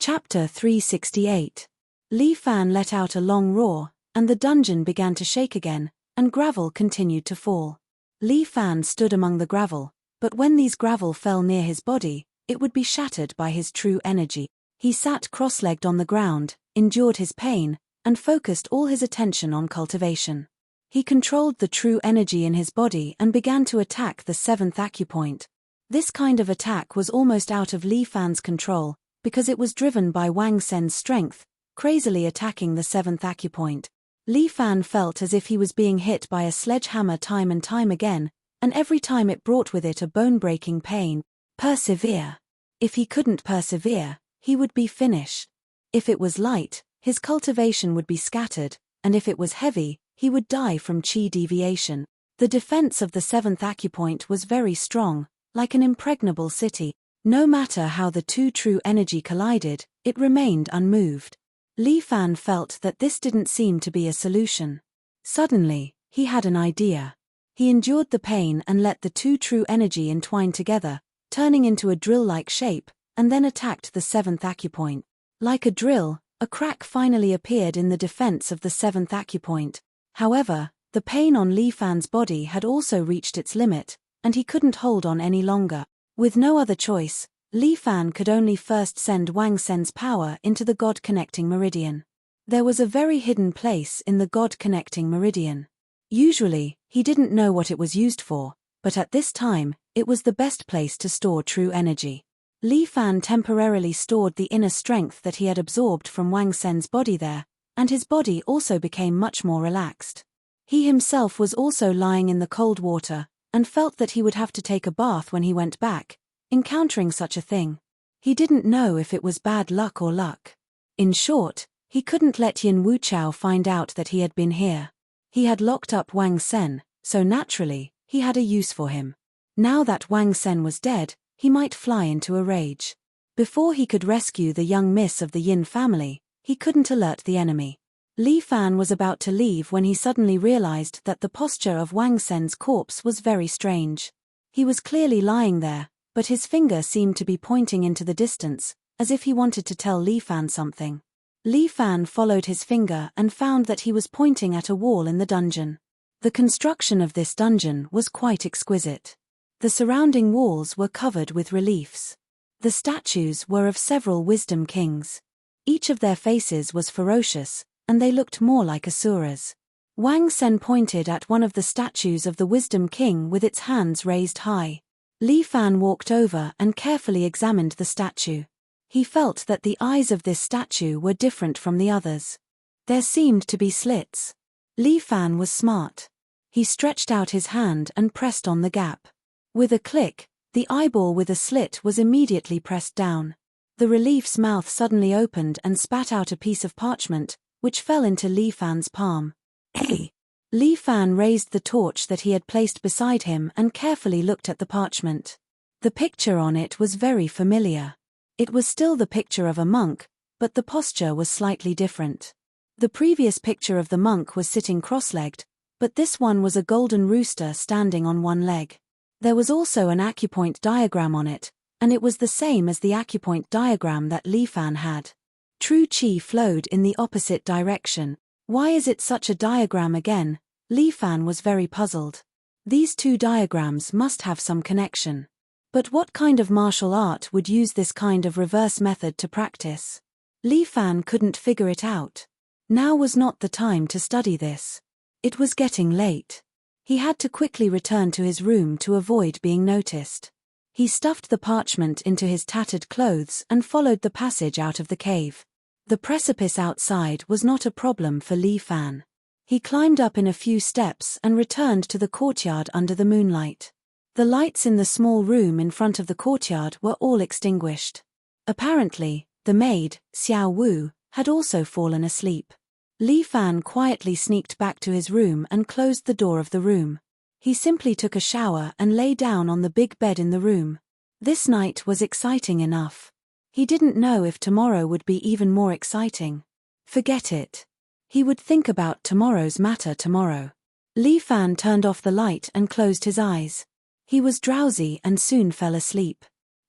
Chapter 368. Li Fan let out a long roar, and the dungeon began to shake again, and gravel continued to fall. Li Fan stood among the gravel, but when these gravel fell near his body, it would be shattered by his true energy. He sat cross-legged on the ground, endured his pain, and focused all his attention on cultivation. He controlled the true energy in his body and began to attack the seventh acupoint. This kind of attack was almost out of Li Fan's control, because it was driven by Wang Sen's strength, crazily attacking the seventh acupoint. Li Fan felt as if he was being hit by a sledgehammer time and time again, and every time it brought with it a bone-breaking pain. Persevere. If he couldn't persevere, he would be finished. If it was light, his cultivation would be scattered, and if it was heavy, he would die from chi deviation. The defense of the seventh acupoint was very strong, like an impregnable city. No matter how the two true energy collided, it remained unmoved. Li Fan felt that this didn't seem to be a solution. Suddenly, he had an idea. He endured the pain and let the two true energy entwine together, turning into a drill-like shape, and then attacked the seventh acupoint. Like a drill, a crack finally appeared in the defense of the seventh acupoint. However, the pain on Li Fan's body had also reached its limit, and he couldn't hold on any longer. With no other choice, Li Fan could only first send Wang Sen's power into the God-connecting meridian. There was a very hidden place in the God-connecting meridian. Usually, he didn't know what it was used for, but at this time, it was the best place to store true energy. Li Fan temporarily stored the inner strength that he had absorbed from Wang Sen's body there, and his body also became much more relaxed. He himself was also lying in the cold water, and felt that he would have to take a bath when he went back, encountering such a thing. He didn't know if it was bad luck or luck. In short, he couldn't let Yin Wuchao find out that he had been here. He had locked up Wang Sen, so naturally, he had a use for him. Now that Wang Sen was dead, he might fly into a rage. Before he could rescue the young miss of the Yin family, he couldn't alert the enemy. Li Fan was about to leave when he suddenly realized that the posture of Wang Sen's corpse was very strange. He was clearly lying there, but his finger seemed to be pointing into the distance, as if he wanted to tell Li Fan something. Li Fan followed his finger and found that he was pointing at a wall in the dungeon. The construction of this dungeon was quite exquisite. The surrounding walls were covered with reliefs. The statues were of several wisdom kings. Each of their faces was ferocious, and they looked more like asuras. Wang Sen pointed at one of the statues of the Wisdom King with its hands raised high. Li Fan walked over and carefully examined the statue. He felt that the eyes of this statue were different from the others. There seemed to be slits. Li Fan was smart. He stretched out his hand and pressed on the gap. With a click, the eyeball with a slit was immediately pressed down. The relief's mouth suddenly opened and spat out a piece of parchment, which fell into Li Fan's palm. Hey! Li Fan raised the torch that he had placed beside him and carefully looked at the parchment. The picture on it was very familiar. It was still the picture of a monk, but the posture was slightly different. The previous picture of the monk was sitting cross-legged, but this one was a golden rooster standing on one leg. There was also an acupoint diagram on it, and it was the same as the acupoint diagram that Li Fan had. True chi flowed in the opposite direction. Why is it such a diagram again? Li Fan was very puzzled. These two diagrams must have some connection. But what kind of martial art would use this kind of reverse method to practice? Li Fan couldn't figure it out. Now was not the time to study this. It was getting late. He had to quickly return to his room to avoid being noticed. He stuffed the parchment into his tattered clothes and followed the passage out of the cave. The precipice outside was not a problem for Li Fan. He climbed up in a few steps and returned to the courtyard under the moonlight. The lights in the small room in front of the courtyard were all extinguished. Apparently, the maid, Xiao Wu, had also fallen asleep. Li Fan quietly sneaked back to his room and closed the door of the room. He simply took a shower and lay down on the big bed in the room. This night was exciting enough. He didn't know if tomorrow would be even more exciting. Forget it. He would think about tomorrow's matter tomorrow. Li Fan turned off the light and closed his eyes. He was drowsy and soon fell asleep.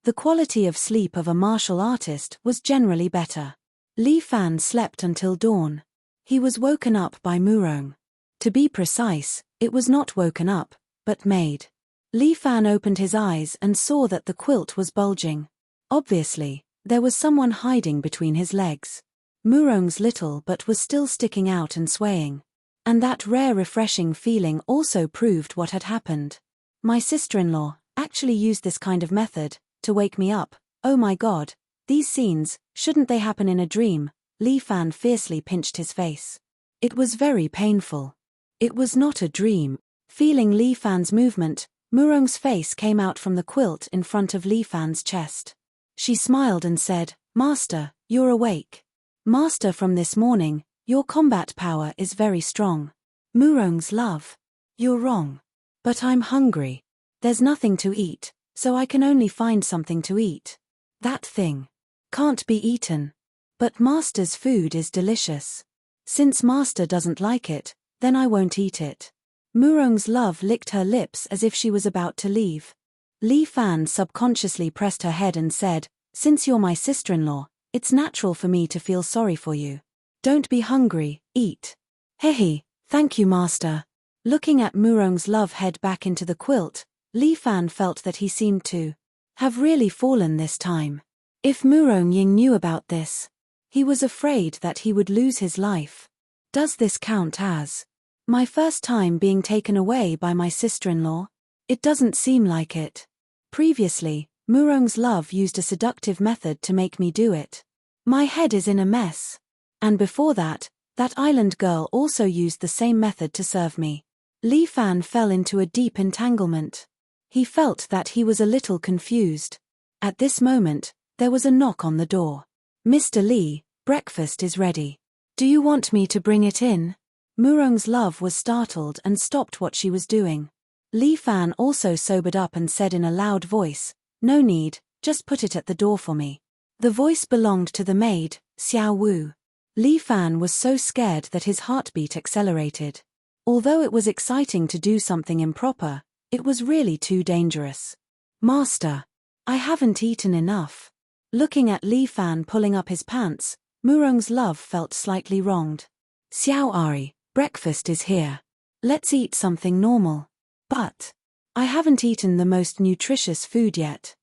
The quality of sleep of a martial artist was generally better. Li Fan slept until dawn. He was woken up by Murong. To be precise, it was not woken up, but made. Li Fan opened his eyes and saw that the quilt was bulging. Obviously, there was someone hiding between his legs. Murong's little but was still sticking out and swaying. And that rare refreshing feeling also proved what had happened. My sister-in-law actually used this kind of method to wake me up. Oh my God, these scenes, shouldn't they happen in a dream? Li Fan fiercely pinched his face. It was very painful. It was not a dream. Feeling Li Fan's movement, Murong's face came out from the quilt in front of Li Fan's chest. She smiled and said, "Master, you're awake. Master, from this morning, your combat power is very strong." Murong's love. "You're wrong. But I'm hungry. There's nothing to eat, so I can only find something to eat. That thing can't be eaten. But Master's food is delicious. Since Master doesn't like it, then I won't eat it." Murong's love licked her lips as if she was about to leave. Li Fan subconsciously pressed her head and said, "Since you're my sister-in-law, it's natural for me to feel sorry for you. Don't be hungry, eat." "Hehe, thank you, Master." Looking at Murong's love head back into the quilt, Li Fan felt that he seemed to have really fallen this time. If Murong Ying knew about this, he was afraid that he would lose his life. Does this count as my first time being taken away by my sister-in-law? It doesn't seem like it. Previously, Murong's love used a seductive method to make me do it. My head is in a mess. And before that, that island girl also used the same method to serve me. Li Fan fell into a deep entanglement. He felt that he was a little confused. At this moment, there was a knock on the door. "Mr. Li, breakfast is ready. Do you want me to bring it in?" Murong's love was startled and stopped what she was doing. Li Fan also sobered up and said in a loud voice, "No need, just put it at the door for me." The voice belonged to the maid, Xiao Wu. Li Fan was so scared that his heartbeat accelerated. Although it was exciting to do something improper, it was really too dangerous. "Master, I haven't eaten enough." Looking at Li Fan pulling up his pants, Murong's love felt slightly wronged. "Xiao Ari, breakfast is here. Let's eat something normal." "But I haven't eaten the most nutritious food yet."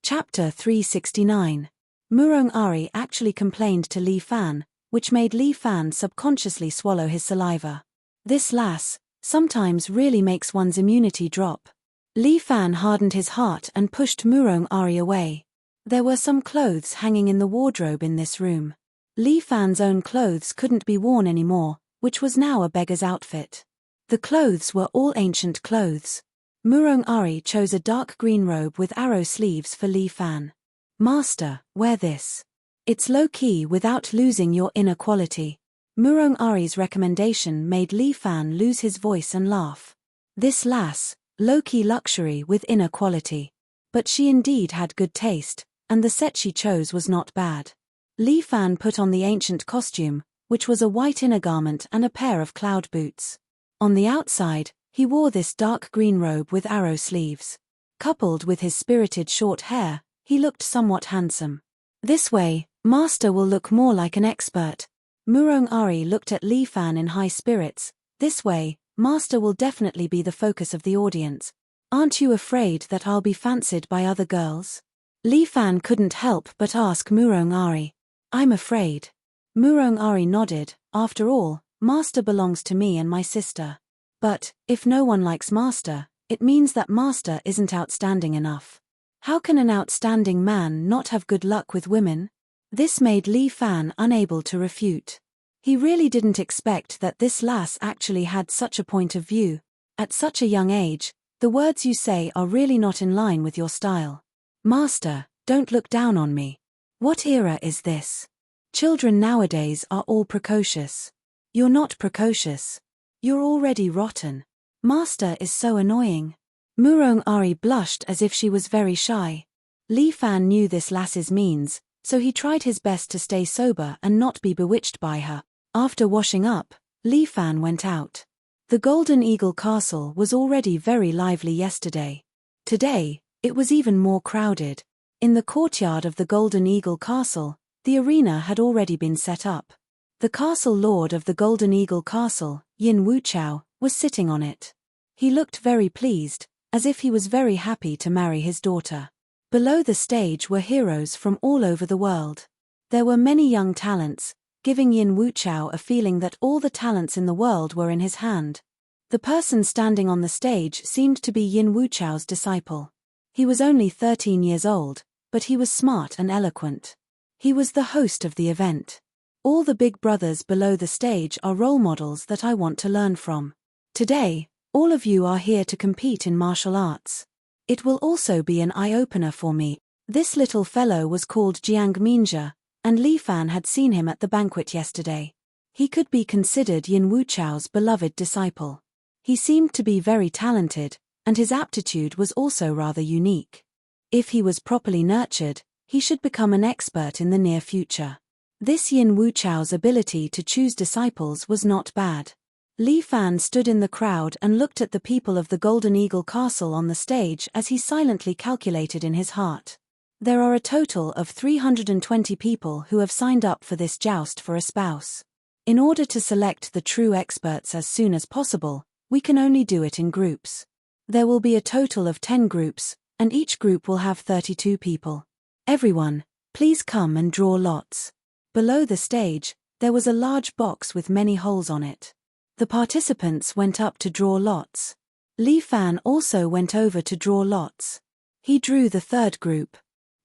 Chapter 369. Murong Ari actually complained to Li Fan, which made Li Fan subconsciously swallow his saliva. This lass sometimes really makes one's immunity drop. Li Fan hardened his heart and pushed Murong Ari away. There were some clothes hanging in the wardrobe in this room. Li Fan's own clothes couldn't be worn anymore, which was now a beggar's outfit. The clothes were all ancient clothes. Murong Ari chose a dark green robe with arrow sleeves for Li Fan. "Master, wear this. It's low-key without losing your inner quality." Murong Ari's recommendation made Li Fan lose his voice and laugh. This lass, low-key luxury with inner quality. But she indeed had good taste, and the set she chose was not bad. Li Fan put on the ancient costume, which was a white inner garment and a pair of cloud boots. On the outside, he wore this dark green robe with arrow sleeves. Coupled with his spirited short hair, he looked somewhat handsome. "This way, Master will look more like an expert." Murong Ari looked at Li Fan in high spirits. "This way, Master will definitely be the focus of the audience. Aren't you afraid that I'll be fancied by other girls?" Li Fan couldn't help but ask Murong Ari. "I'm afraid." Murong Ari nodded. "After all, Master belongs to me and my sister. But if no one likes Master, it means that Master isn't outstanding enough. How can an outstanding man not have good luck with women?" This made Li Fan unable to refute. He really didn't expect that this lass actually had such a point of view. At such a young age, the words you say are really not in line with your style. "Master, don't look down on me. What era is this? Children nowadays are all precocious. You're not precocious. You're already rotten. Master is so annoying." Murong Ari blushed as if she was very shy. Li Fan knew this lass's means, so he tried his best to stay sober and not be bewitched by her. After washing up, Li Fan went out. The Golden Eagle Castle was already very lively yesterday. Today, it was even more crowded. In the courtyard of the Golden Eagle Castle, the arena had already been set up. The castle lord of the Golden Eagle Castle, Yin Wuchao, was sitting on it. He looked very pleased, as if he was very happy to marry his daughter. Below the stage were heroes from all over the world. There were many young talents, giving Yin Wuchao a feeling that all the talents in the world were in his hand. The person standing on the stage seemed to be Yin Wuchao's disciple. He was only 13 years old, but he was smart and eloquent. He was the host of the event. All the big brothers below the stage are role models that I want to learn from. Today, all of you are here to compete in martial arts. It will also be an eye-opener for me. This little fellow was called Jiang Minjia, and Li Fan had seen him at the banquet yesterday. He could be considered Yin Wuchao's beloved disciple. He seemed to be very talented, and his aptitude was also rather unique. If he was properly nurtured, he should become an expert in the near future. This Yin Wuchao's ability to choose disciples was not bad. Li Fan stood in the crowd and looked at the people of the Golden Eagle Castle on the stage as he silently calculated in his heart. There are a total of 320 people who have signed up for this joust for a spouse. In order to select the true experts as soon as possible, we can only do it in groups. There will be a total of 10 groups, and each group will have 32 people. Everyone, please come and draw lots. Below the stage, there was a large box with many holes on it. The participants went up to draw lots. Li Fan also went over to draw lots. He drew the third group.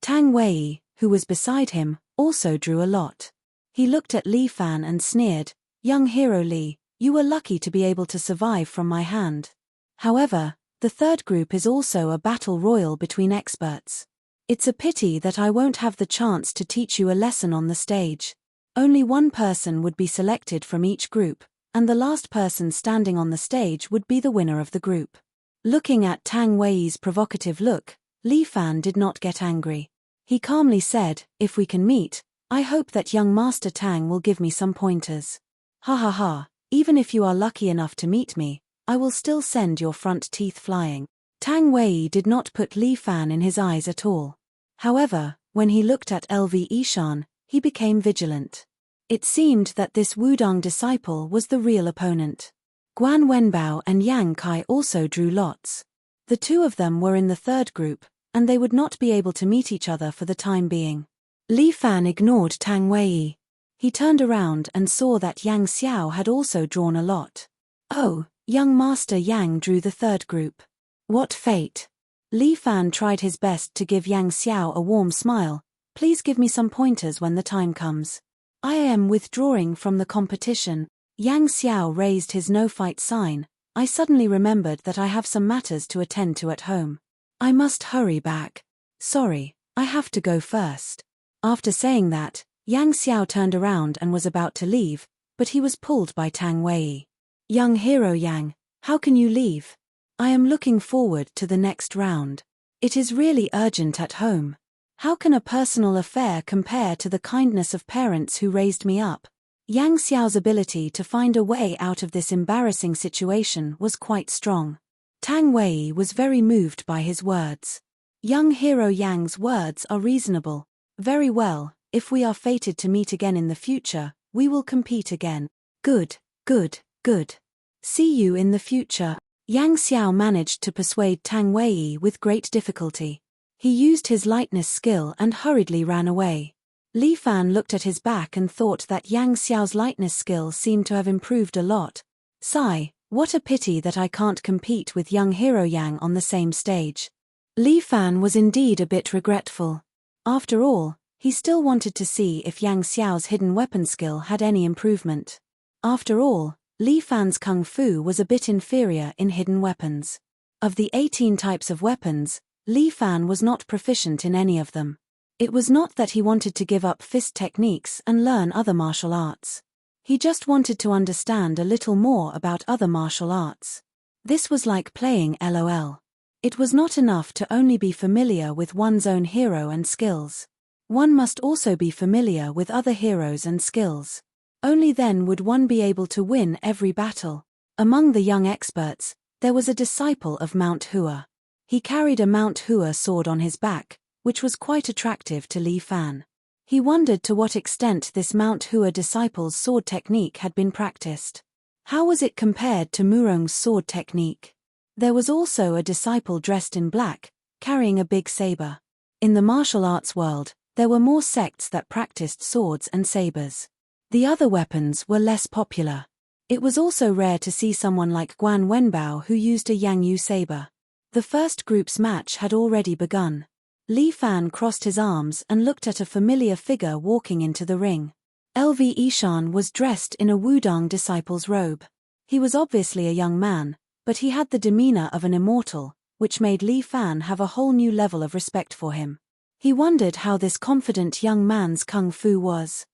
Tang Wei, who was beside him, also drew a lot. He looked at Li Fan and sneered, "Young hero Li, you were lucky to be able to survive from my hand. However, the third group is also a battle royal between experts. It's a pity that I won't have the chance to teach you a lesson on the stage. Only one person would be selected from each group, and the last person standing on the stage would be the winner of the group." Looking at Tang Wei's provocative look, Li Fan did not get angry. He calmly said, "If we can meet, I hope that young Master Tang will give me some pointers. Ha ha ha, even if you are lucky enough to meet me, I will still send your front teeth flying." Tang Wei did not put Li Fan in his eyes at all. However, when he looked at LV Ishan, he became vigilant. It seemed that this Wudong disciple was the real opponent. Guan Wenbao and Yang Kai also drew lots. The two of them were in the third group, and they would not be able to meet each other for the time being. Li Fan ignored Tang Wei. He turned around and saw that Yang Xiao had also drawn a lot. "Oh, young Master Yang drew the third group. What fate." Li Fan tried his best to give Yang Xiao a warm smile. "Please give me some pointers when the time comes. I am withdrawing from the competition." Yang Xiao raised his no-fight sign. "I suddenly remembered that I have some matters to attend to at home. I must hurry back. Sorry, I have to go first." After saying that, Yang Xiao turned around and was about to leave, but he was pulled by Tang Wei. "Young hero Yang, how can you leave? I am looking forward to the next round. It is really urgent at home. How can a personal affair compare to the kindness of parents who raised me up?" Yang Xiao's ability to find a way out of this embarrassing situation was quite strong. Tang Wei was very moved by his words. Young hero Yang's words are reasonable. Very well, if we are fated to meet again in the future, we will compete again. Good, good, good. See you in the future. Yang Xiao managed to persuade Tang Wei with great difficulty. He used his lightness skill and hurriedly ran away. Li Fan looked at his back and thought that Yang Xiao's lightness skill seemed to have improved a lot. Sigh, what a pity that I can't compete with young hero Yang on the same stage. Li Fan was indeed a bit regretful. After all, he still wanted to see if Yang Xiao's hidden weapon skill had any improvement. After all, Li Fan's kung fu was a bit inferior in hidden weapons. Of the 18 types of weapons, Li Fan was not proficient in any of them. It was not that he wanted to give up fist techniques and learn other martial arts. He just wanted to understand a little more about other martial arts. This was like playing LOL. It was not enough to only be familiar with one's own hero and skills. One must also be familiar with other heroes and skills. Only then would one be able to win every battle. Among the young experts, there was a disciple of Mount Hua. He carried a Mount Hua sword on his back, which was quite attractive to Li Fan. He wondered to what extent this Mount Hua disciple's sword technique had been practiced. How was it compared to Murong's sword technique? There was also a disciple dressed in black, carrying a big saber. In the martial arts world, there were more sects that practiced swords and sabers. The other weapons were less popular. It was also rare to see someone like Guan Wenbao who used a Yang Yu saber. The first group's match had already begun. Li Fan crossed his arms and looked at a familiar figure walking into the ring. LV Ishan was dressed in a Wudang disciple's robe. He was obviously a young man, but he had the demeanor of an immortal, which made Li Fan have a whole new level of respect for him. He wondered how this confident young man's kung fu was.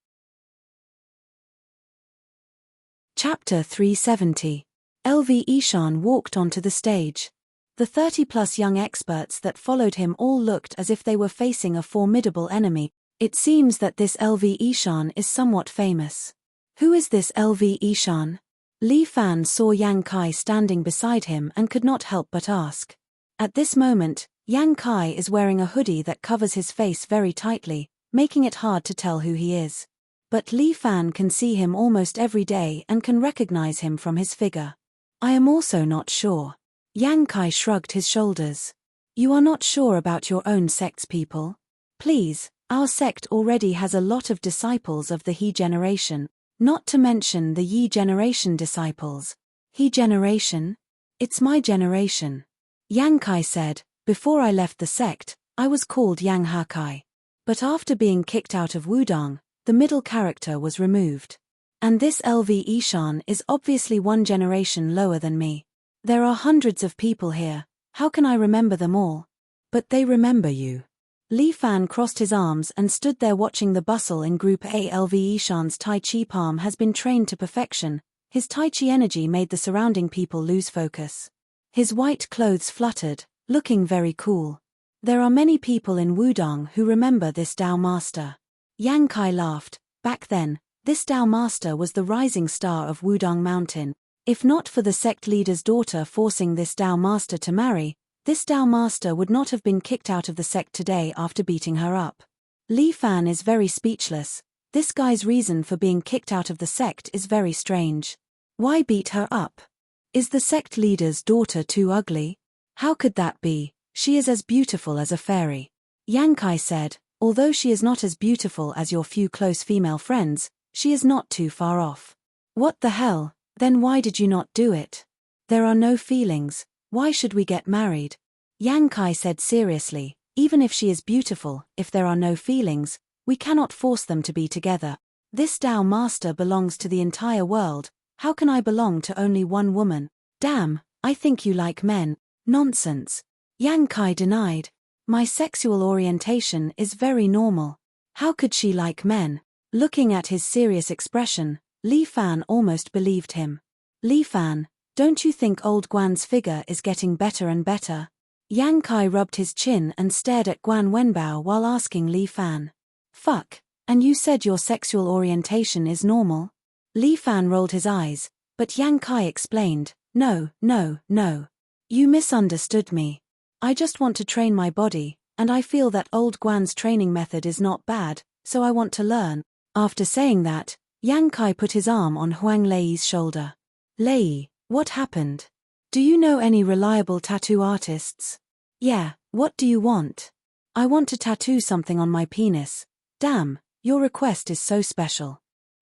Chapter 370. LV Ishan walked onto the stage. The 30-plus young experts that followed him all looked as if they were facing a formidable enemy. It seems that this LV Ishan is somewhat famous. Who is this LV Ishan? Li Fan saw Yang Kai standing beside him and could not help but ask. At this moment, Yang Kai is wearing a hoodie that covers his face very tightly, making it hard to tell who he is. But Li Fan can see him almost every day and can recognize him from his figure. I am also not sure. Yang Kai shrugged his shoulders. You are not sure about your own sect's people? Please, our sect already has a lot of disciples of the He generation, not to mention the Yi generation disciples. He generation? It's my generation. Yang Kai said, before I left the sect, I was called Yang Hakai. But after being kicked out of Wudang, the middle character was removed. And this LV Ishan is obviously one generation lower than me. There are hundreds of people here, how can I remember them all? But they remember you. Li Fan crossed his arms and stood there watching the bustle in Group A. LV Ishan's Tai Chi palm has been trained to perfection. His Tai Chi energy made the surrounding people lose focus. His white clothes fluttered, looking very cool. There are many people in Wudang who remember this Dao Master. Yang Kai laughed. Back then, this Dao Master was the rising star of Wudang Mountain. If not for the sect leader's daughter forcing this Dao Master to marry, this Dao Master would not have been kicked out of the sect today after beating her up. Li Fan is very speechless. This guy's reason for being kicked out of the sect is very strange. Why beat her up? Is the sect leader's daughter too ugly? How could that be? She is as beautiful as a fairy. Yang Kai said, although she is not as beautiful as your few close female friends, she is not too far off. What the hell? Then why did you not do it? There are no feelings, why should we get married? Yang Kai said seriously, even if she is beautiful, if there are no feelings, we cannot force them to be together. This Dao Master belongs to the entire world, how can I belong to only one woman? Damn, I think you like men. Nonsense. Yang Kai denied. My sexual orientation is very normal. How could she like men? Looking at his serious expression, Li Fan almost believed him. Li Fan, don't you think old Guan's figure is getting better and better? Yang Kai rubbed his chin and stared at Guan Wenbao while asking Li Fan. Fuck, and you said your sexual orientation is normal? Li Fan rolled his eyes, but Yang Kai explained, no. You misunderstood me. I just want to train my body, and I feel that old Guan's training method is not bad, so I want to learn. After saying that, Yang Kai put his arm on Huang Lei's shoulder. Lei, what happened? Do you know any reliable tattoo artists? Yeah, what do you want? I want to tattoo something on my penis. Damn, your request is so special.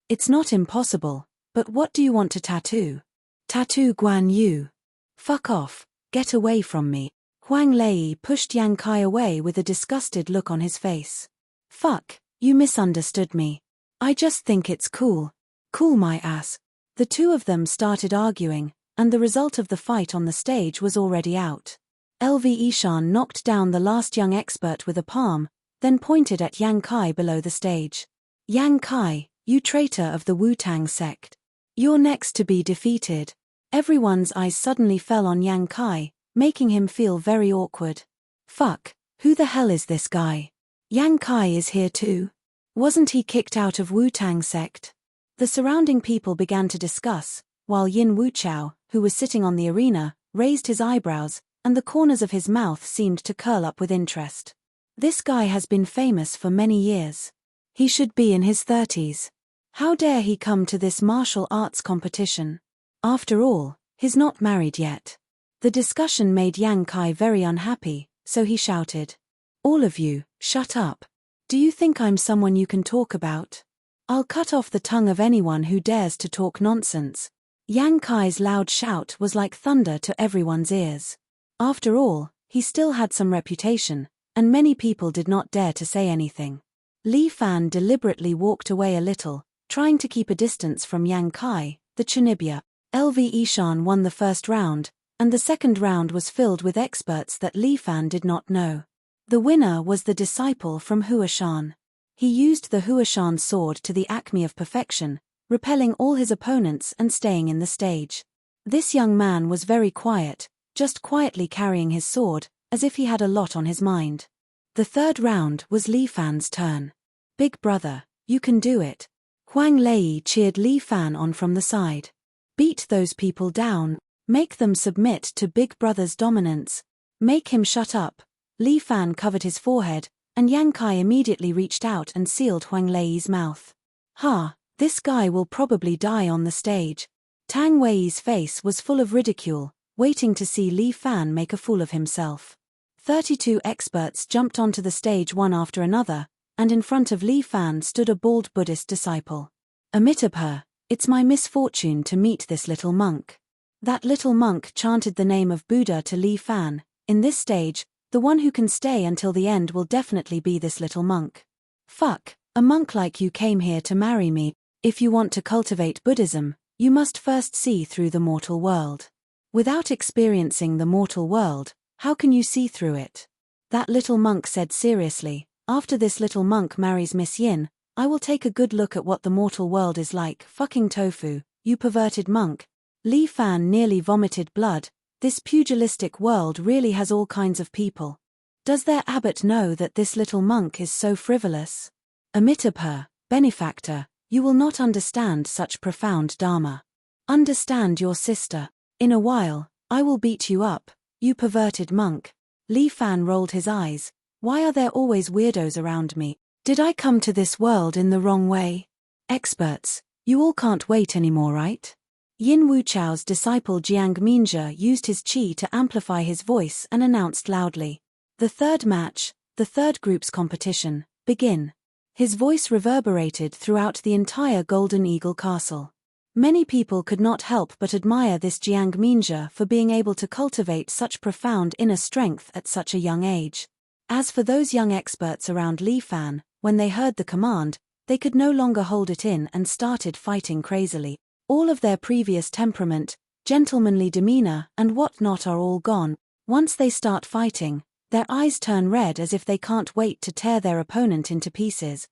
It's not impossible, but what do you want to tattoo? Tattoo Guan Yu. Fuck off, get away from me. Huang Lei pushed Yang Kai away with a disgusted look on his face. Fuck, you misunderstood me. I just think it's cool. Cool my ass. The two of them started arguing, and the result of the fight on the stage was already out. LV Ishan knocked down the last young expert with a palm, then pointed at Yang Kai below the stage. Yang Kai, you traitor of the Wu-Tang sect. You're next to be defeated. Everyone's eyes suddenly fell on Yang Kai, making him feel very awkward. Fuck, who the hell is this guy? Yang Kai is here too? Wasn't he kicked out of Wu-Tang sect? The surrounding people began to discuss, while Yin Wuchao, who was sitting on the arena, raised his eyebrows, and the corners of his mouth seemed to curl up with interest. This guy has been famous for many years. He should be in his 30s. How dare he come to this martial arts competition? After all, he's not married yet. The discussion made Yang Kai very unhappy, so he shouted. All of you, shut up. Do you think I'm someone you can talk about? I'll cut off the tongue of anyone who dares to talk nonsense. Yang Kai's loud shout was like thunder to everyone's ears. After all, he still had some reputation, and many people did not dare to say anything. Li Fan deliberately walked away a little, trying to keep a distance from Yang Kai, the Chunibya. LV Ishan won the first round, and the second round was filled with experts that Li Fan did not know. The winner was the disciple from Huashan. He used the Huashan sword to the acme of perfection, repelling all his opponents and staying in the stage. This young man was very quiet, just quietly carrying his sword, as if he had a lot on his mind. The third round was Li Fan's turn. Big brother, you can do it. Huang Lei cheered Li Fan on from the side. Beat those people down, make them submit to Big Brother's dominance. Make him shut up. Li Fan covered his forehead, and Yang Kai immediately reached out and sealed Huang Lei's mouth. Ha, this guy will probably die on the stage. Tang Wei's face was full of ridicule, waiting to see Li Fan make a fool of himself. 32 experts jumped onto the stage one after another, and in front of Li Fan stood a bald Buddhist disciple. Amitabha, it's my misfortune to meet this little monk. That little monk chanted the name of Buddha to Li Fan. In this stage, the one who can stay until the end will definitely be this little monk. Fuck, a monk like you came here to marry me. If you want to cultivate Buddhism, you must first see through the mortal world. Without experiencing the mortal world, how can you see through it? That little monk said seriously, after this little monk marries Miss Yin, I will take a good look at what the mortal world is like. Fucking tofu, you perverted monk. Li Fan nearly vomited blood. This pugilistic world really has all kinds of people. Does their abbot know that this little monk is so frivolous? Amitabha, benefactor, you will not understand such profound dharma. Understand your sister. In a while, I will beat you up, you perverted monk. Li Fan rolled his eyes. Why are there always weirdos around me? Did I come to this world in the wrong way? Experts, you all can't wait anymore, right? Yin Wuchao's disciple Jiang Minjia used his qi to amplify his voice and announced loudly. The third match, the third group's competition, begin. His voice reverberated throughout the entire Golden Eagle Castle. Many people could not help but admire this Jiang Minjia for being able to cultivate such profound inner strength at such a young age. As for those young experts around Li Fan, when they heard the command, they could no longer hold it in and started fighting crazily. All of their previous temperament, gentlemanly demeanor, and whatnot are all gone. Once they start fighting, their eyes turn red as if they can't wait to tear their opponent into pieces.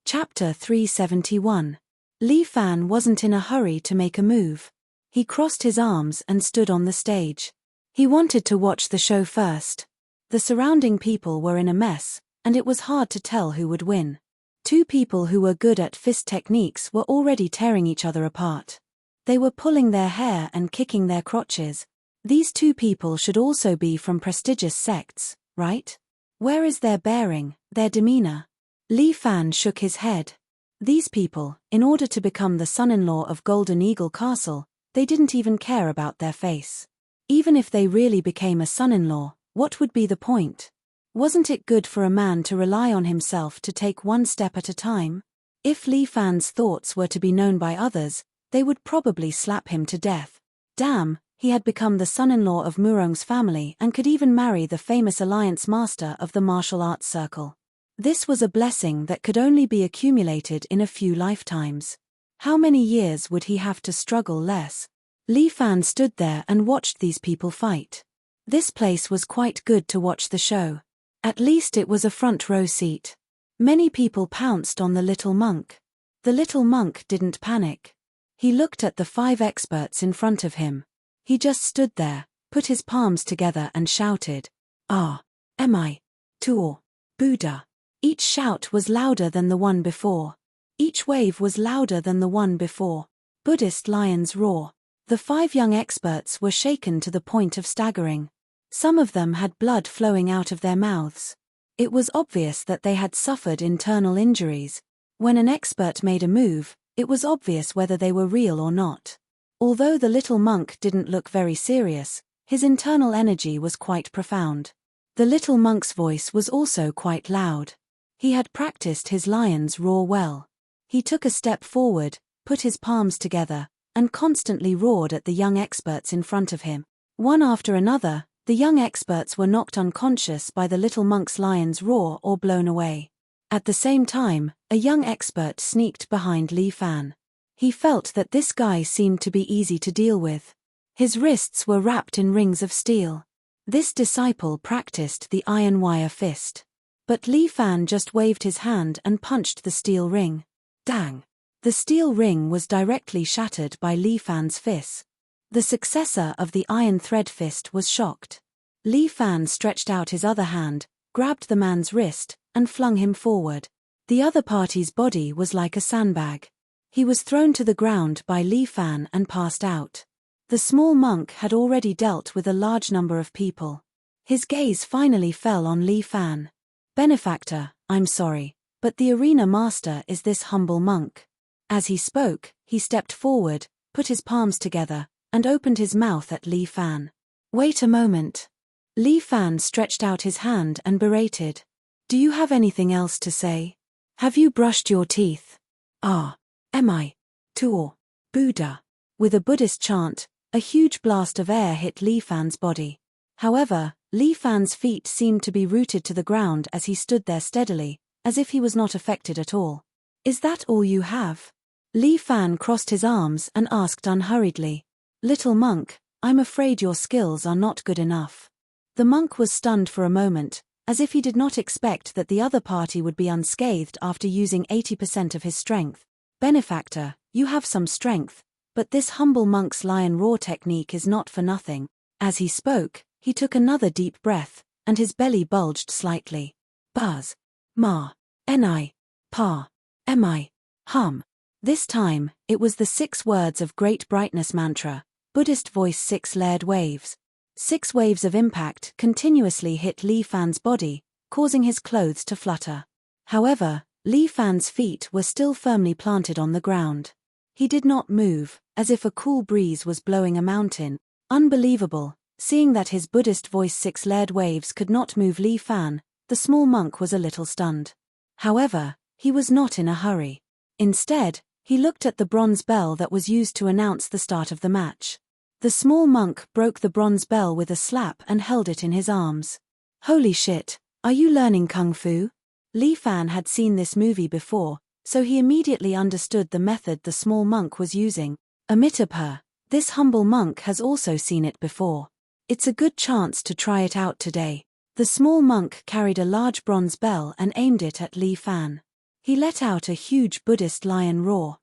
Chapter 371. Li Fan wasn't in a hurry to make a move. He crossed his arms and stood on the stage. He wanted to watch the show first. The surrounding people were in a mess, and it was hard to tell who would win. Two people who were good at fist techniques were already tearing each other apart. They were pulling their hair and kicking their crotches. These two people should also be from prestigious sects, right? Where is their bearing, their demeanor? Li Fan shook his head. These people, in order to become the son-in-law of Golden Eagle Castle, they didn't even care about their face. Even if they really became a son-in-law, what would be the point? Wasn't it good for a man to rely on himself to take one step at a time? If Li Fan's thoughts were to be known by others, they would probably slap him to death. Damn, he had become the son-in-law of Murong's family and could even marry the famous alliance master of the martial arts circle. This was a blessing that could only be accumulated in a few lifetimes. How many years would he have to struggle less? Li Fan stood there and watched these people fight. This place was quite good to watch the show. At least it was a front row seat. Many people pounced on the little monk. The little monk didn't panic. He looked at the 5 experts in front of him. He just stood there, put his palms together and shouted, Ah, am I? Tuo, Buddha. Each shout was louder than the one before. Each wave was louder than the one before. Buddhist lions roar. The 5 young experts were shaken to the point of staggering. Some of them had blood flowing out of their mouths. It was obvious that they had suffered internal injuries. When an expert made a move, it was obvious whether they were real or not. Although the little monk didn't look very serious, his internal energy was quite profound. The little monk's voice was also quite loud. He had practiced his lion's roar well. He took a step forward, put his palms together, and constantly roared at the young experts in front of him. One after another, the young experts were knocked unconscious by the little monk's lion's roar or blown away. At the same time, a young expert sneaked behind Li Fan. He felt that this guy seemed to be easy to deal with. His wrists were wrapped in rings of steel. This disciple practiced the iron wire fist. But Li Fan just waved his hand and punched the steel ring. Dang! The steel ring was directly shattered by Li Fan's fist. The successor of the iron thread fist was shocked. Li Fan stretched out his other hand, grabbed the man's wrist, and flung him forward. The other party's body was like a sandbag. He was thrown to the ground by Li Fan and passed out. The small monk had already dealt with a large number of people. His gaze finally fell on Li Fan. "Benefactor, I'm sorry, but the arena master is this humble monk." As he spoke, he stepped forward, put his palms together, and opened his mouth at Li Fan. "Wait a moment." Li Fan stretched out his hand and berated. "Do you have anything else to say? Have you brushed your teeth? Am I? Tuo. Buddha." With a Buddhist chant, a huge blast of air hit Li Fan's body. However, Li Fan's feet seemed to be rooted to the ground as he stood there steadily, as if he was not affected at all. "Is that all you have?" Li Fan crossed his arms and asked unhurriedly. "Little monk, I'm afraid your skills are not good enough." The monk was stunned for a moment, as if he did not expect that the other party would be unscathed after using 80% of his strength. "Benefactor, you have some strength, but this humble monk's lion roar technique is not for nothing." As he spoke, he took another deep breath, and his belly bulged slightly. "Buzz. Ma. Ni. Pa. Mi. Hum." This time, it was the 6 words of Great Brightness mantra, Buddhist voice 6 layered waves. 6 waves of impact continuously hit Li Fan's body, causing his clothes to flutter. However, Li Fan's feet were still firmly planted on the ground. He did not move, as if a cool breeze was blowing a mountain. Unbelievable. Seeing that his Buddhist voice 6 layered waves could not move Li Fan, the small monk was a little stunned. However, he was not in a hurry. Instead, he looked at the bronze bell that was used to announce the start of the match. The small monk broke the bronze bell with a slap and held it in his arms. "Holy shit, are you learning kung fu?" Li Fan had seen this movie before, so he immediately understood the method the small monk was using. Amitabha, this humble monk has also seen it before. It's a good chance to try it out today. The small monk carried a large bronze bell and aimed it at Li Fan. He let out a huge Buddhist lion roar.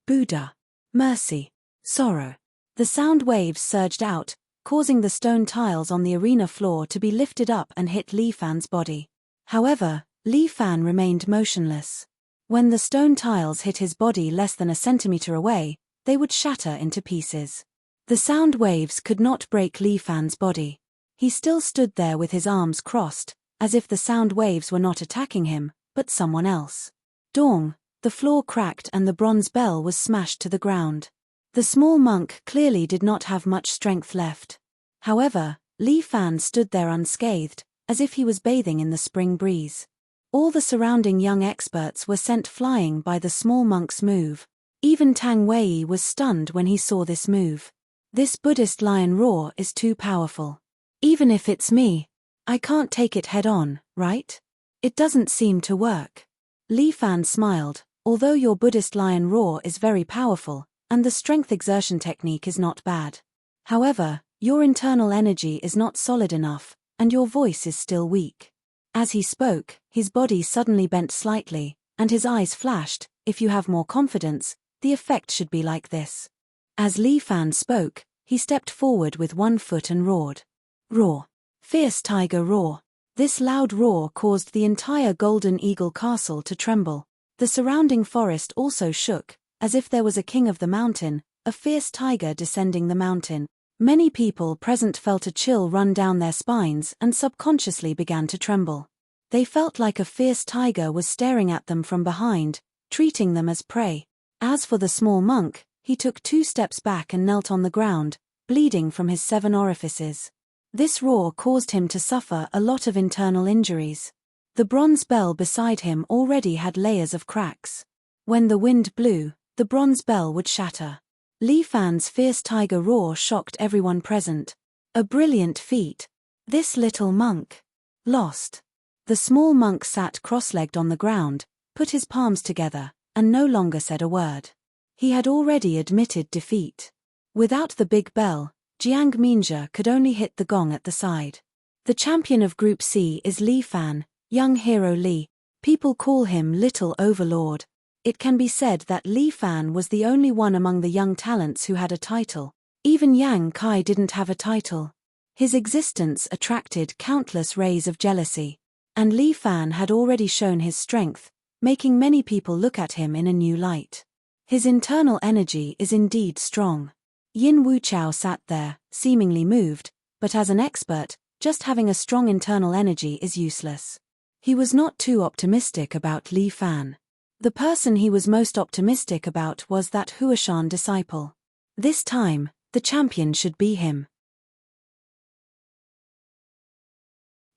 Buddha. Mercy. Sorrow. The sound waves surged out, causing the stone tiles on the arena floor to be lifted up and hit Li Fan's body. However, Li Fan remained motionless. When the stone tiles hit his body less than a centimeter away, they would shatter into pieces. The sound waves could not break Li Fan's body. He still stood there with his arms crossed, as if the sound waves were not attacking him, but someone else. Dong, the floor cracked and the bronze bell was smashed to the ground. The small monk clearly did not have much strength left. However, Li Fan stood there unscathed, as if he was bathing in the spring breeze. All the surrounding young experts were sent flying by the small monk's move. Even Tang Wei was stunned when he saw this move. This Buddhist lion roar is too powerful. Even if it's me, I can't take it head on, right? It doesn't seem to work. Li Fan smiled. Although your Buddhist lion roar is very powerful, and the strength exertion technique is not bad. However, your internal energy is not solid enough, and your voice is still weak. As he spoke, his body suddenly bent slightly, and his eyes flashed. If you have more confidence, the effect should be like this. As Li Fan spoke, he stepped forward with one foot and roared. Roar. Fierce tiger roar. This loud roar caused the entire Golden Eagle Castle to tremble. The surrounding forest also shook, as if there was a king of the mountain, a fierce tiger descending the mountain. Many people present felt a chill run down their spines and subconsciously began to tremble. They felt like a fierce tiger was staring at them from behind, treating them as prey. As for the small monk, he took 2 steps back and knelt on the ground, bleeding from his 7 orifices. This roar caused him to suffer a lot of internal injuries. The bronze bell beside him already had layers of cracks. When the wind blew, the bronze bell would shatter. Li Fan's fierce tiger roar shocked everyone present. A brilliant feat. This little monk. Lost. The small monk sat cross-legged on the ground, put his palms together, and no longer said a word. He had already admitted defeat. Without the big bell, Jiang Minjia could only hit the gong at the side. The champion of Group C is Li Fan, young hero Li. People call him Little Overlord. It can be said that Li Fan was the only one among the young talents who had a title. Even Yang Kai didn't have a title. His existence attracted countless rays of jealousy. And Li Fan had already shown his strength, making many people look at him in a new light. His internal energy is indeed strong. Yin Wuchao sat there, seemingly moved, but as an expert, just having a strong internal energy is useless. He was not too optimistic about Li Fan. The person he was most optimistic about was that Huashan disciple. This time, the champion should be him.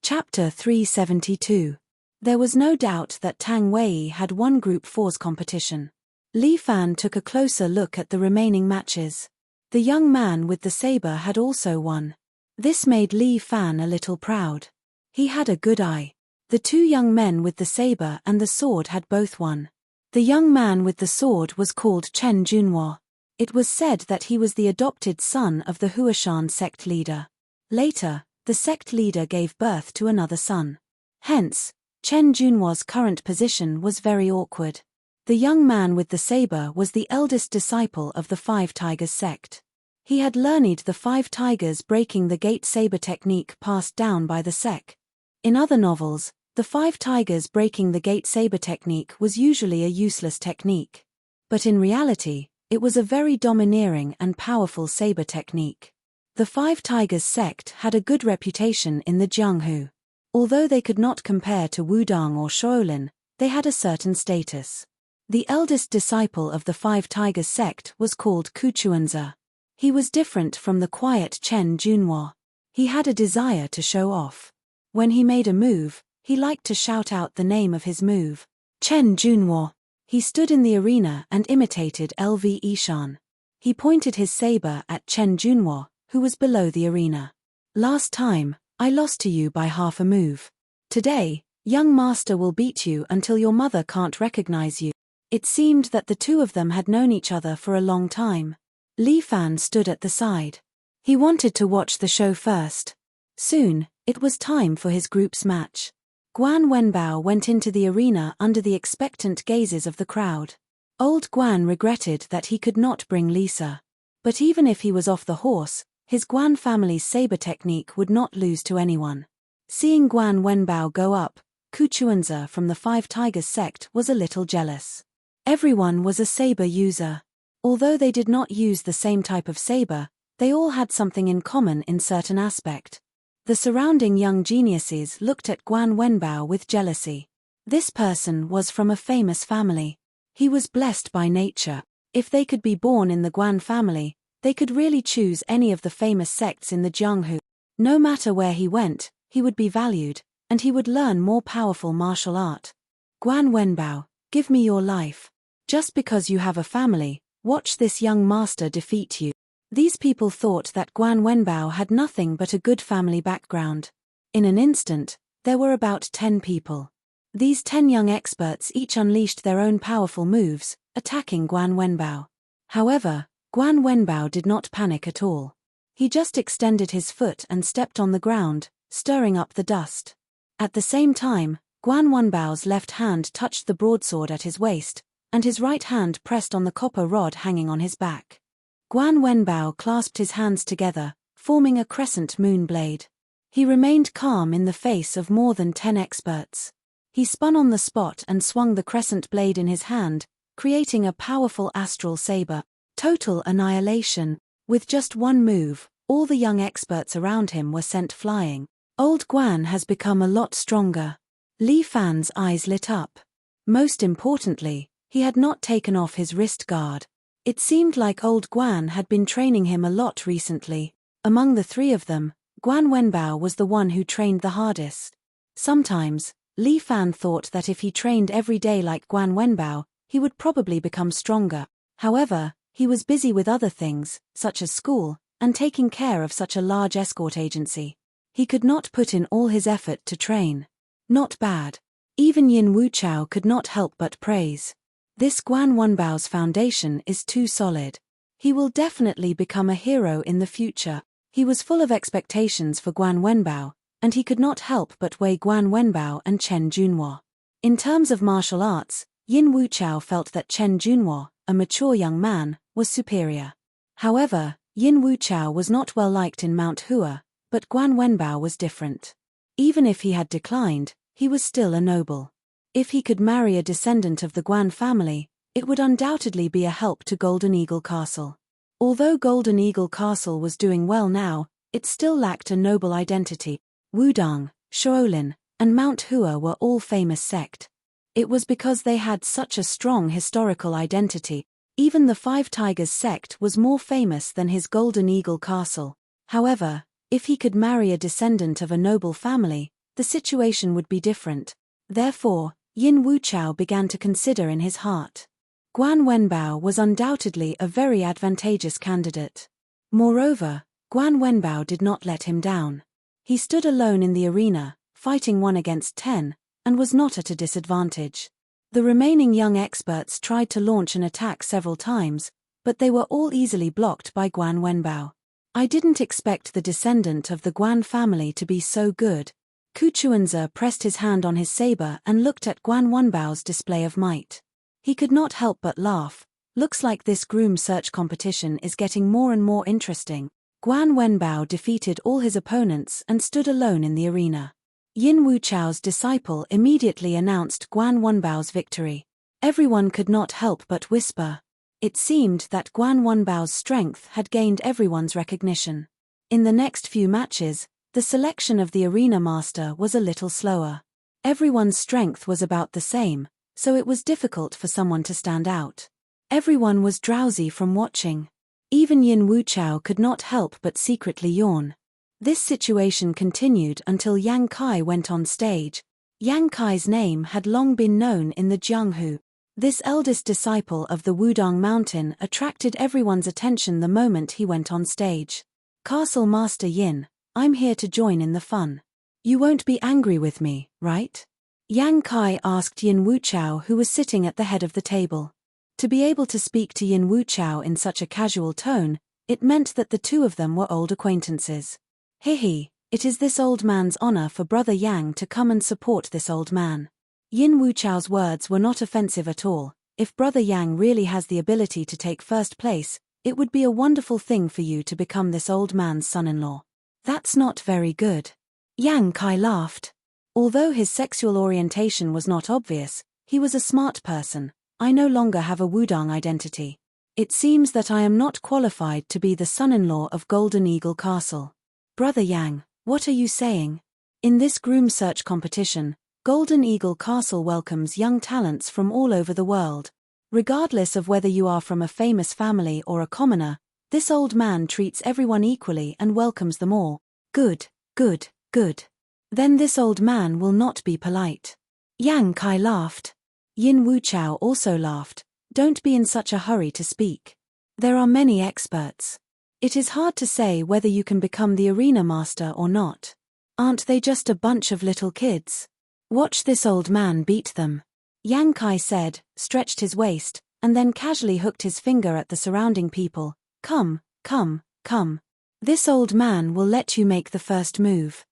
Chapter 372. There was no doubt that Tang Wei had won Group 4's competition. Li Fan took a closer look at the remaining matches. The young man with the saber had also won. This made Li Fan a little proud. He had a good eye. The 2 young men with the saber and the sword had both won. The young man with the sword was called Chen Junhua. It was said that he was the adopted son of the Huashan sect leader. Later, the sect leader gave birth to another son. Hence, Chen Junhua's current position was very awkward. The young man with the saber was the eldest disciple of the 5 Tigers sect. He had learned the 5 Tigers breaking the gate saber technique passed down by the sect. In other novels, the 5 Tigers breaking the gate saber technique was usually a useless technique. But in reality, it was a very domineering and powerful saber technique. The 5 Tigers sect had a good reputation in the Jianghu. Although they could not compare to Wudang or Shaolin, they had a certain status. The eldest disciple of the 5 Tigers sect was called Kuchuanzi. He was different from the quiet Chen Junhua. He had a desire to show off. When he made a move, he liked to shout out the name of his move. Chen Junhua. He stood in the arena and imitated LV Ishan. He pointed his saber at Chen Junhua, who was below the arena. Last time, I lost to you by half a move. Today, young master will beat you until your mother can't recognize you. It seemed that the 2 of them had known each other for a long time. Li Fan stood at the side. He wanted to watch the show first. Soon, it was time for his group's match. Guan Wenbao went into the arena under the expectant gazes of the crowd. Old Guan regretted that he could not bring Lisa. But even if he was off the horse, his Guan family's saber technique would not lose to anyone. Seeing Guan Wenbao go up, Kuchuanzi from the 5 Tigers sect was a little jealous. Everyone was a saber user. Although they did not use the same type of saber, they all had something in common in certain aspect. The surrounding young geniuses looked at Guan Wenbao with jealousy. This person was from a famous family. He was blessed by nature. If they could be born in the Guan family, they could really choose any of the famous sects in the Jianghu. No matter where he went, he would be valued, and he would learn more powerful martial art. Guan Wenbao, give me your life. Just because you have a family, watch this young master defeat you. These people thought that Guan Wenbao had nothing but a good family background. In an instant, there were about 10 people. These 10 young experts each unleashed their own powerful moves, attacking Guan Wenbao. However, Guan Wenbao did not panic at all. He just extended his foot and stepped on the ground, stirring up the dust. At the same time, Guan Wenbao's left hand touched the broadsword at his waist, and his right hand pressed on the copper rod hanging on his back. Guan Wenbao clasped his hands together, forming a crescent moon blade. He remained calm in the face of more than 10 experts. He spun on the spot and swung the crescent blade in his hand, creating a powerful astral saber. Total annihilation. With just one move, all the young experts around him were sent flying. Old Guan has become a lot stronger. Li Fan's eyes lit up. Most importantly, he had not taken off his wrist guard. It seemed like old Guan had been training him a lot recently. Among the three of them, Guan Wenbao was the one who trained the hardest. Sometimes, Li Fan thought that if he trained every day like Guan Wenbao, he would probably become stronger. However, he was busy with other things, such as school, and taking care of such a large escort agency. He could not put in all his effort to train. Not bad. Even Yin Wuchao could not help but praise. This Guan Wenbao's foundation is too solid. He will definitely become a hero in the future. He was full of expectations for Guan Wenbao, and he could not help but weigh Guan Wenbao and Chen Junhua. In terms of martial arts, Yin Wuchao felt that Chen Junhua, a mature young man, was superior. However, Yin Wuchao was not well liked in Mount Hua, but Guan Wenbao was different. Even if he had declined, he was still a noble. If he could marry a descendant of the Guan family, it would undoubtedly be a help to Golden Eagle Castle. Although Golden Eagle Castle was doing well now, it still lacked a noble identity. Wudang, Shaolin, and Mount Hua were all famous sect. It was because they had such a strong historical identity. Even the Five Tigers sect was more famous than his Golden Eagle Castle. However, if he could marry a descendant of a noble family, the situation would be different. Therefore, Yin Wuchao began to consider in his heart. Guan Wenbao was undoubtedly a very advantageous candidate. Moreover, Guan Wenbao did not let him down. He stood alone in the arena, fighting 1 against 10, and was not at a disadvantage. The remaining young experts tried to launch an attack several times, but they were all easily blocked by Guan Wenbao. I didn't expect the descendant of the Guan family to be so good. Ku Chuanzi pressed his hand on his saber and looked at Guan Wenbao's display of might. He could not help but laugh. Looks like this groom search competition is getting more and more interesting. Guan Wenbao defeated all his opponents and stood alone in the arena. Yin Wuchao's disciple immediately announced Guan Wenbao's victory. Everyone could not help but whisper. It seemed that Guan Wenbao's strength had gained everyone's recognition. In the next few matches, the selection of the arena master was a little slower. Everyone's strength was about the same, so it was difficult for someone to stand out. Everyone was drowsy from watching. Even Yin Wuchao could not help but secretly yawn. This situation continued until Yang Kai went on stage. Yang Kai's name had long been known in the Jianghu. This eldest disciple of the Wudang Mountain attracted everyone's attention the moment he went on stage. Castle Master Yin, I'm here to join in the fun. You won't be angry with me, right? Yang Kai asked Yin Wuchao, who was sitting at the head of the table. To be able to speak to Yin Wuchao in such a casual tone, it meant that the two of them were old acquaintances. Hehe, it is this old man's honor for Brother Yang to come and support this old man. Yin Wuchao's words were not offensive at all. If Brother Yang really has the ability to take first place, it would be a wonderful thing for you to become this old man's son-in-law. That's not very good. Yang Kai laughed. Although his sexual orientation was not obvious, he was a smart person. I no longer have a Wudang identity. It seems that I am not qualified to be the son-in-law of Golden Eagle Castle. Brother Yang, what are you saying? In this groom search competition, Golden Eagle Castle welcomes young talents from all over the world. Regardless of whether you are from a famous family or a commoner, this old man treats everyone equally and welcomes them all. Good, good, good. Then this old man will not be polite. Yang Kai laughed. Yin Wuchao also laughed. Don't be in such a hurry to speak. There are many experts. It is hard to say whether you can become the arena master or not. Aren't they just a bunch of little kids? Watch this old man beat them. Yang Kai said, stretched his waist, and then casually hooked his finger at the surrounding people. Come, come, come. This old man will let you make the first move.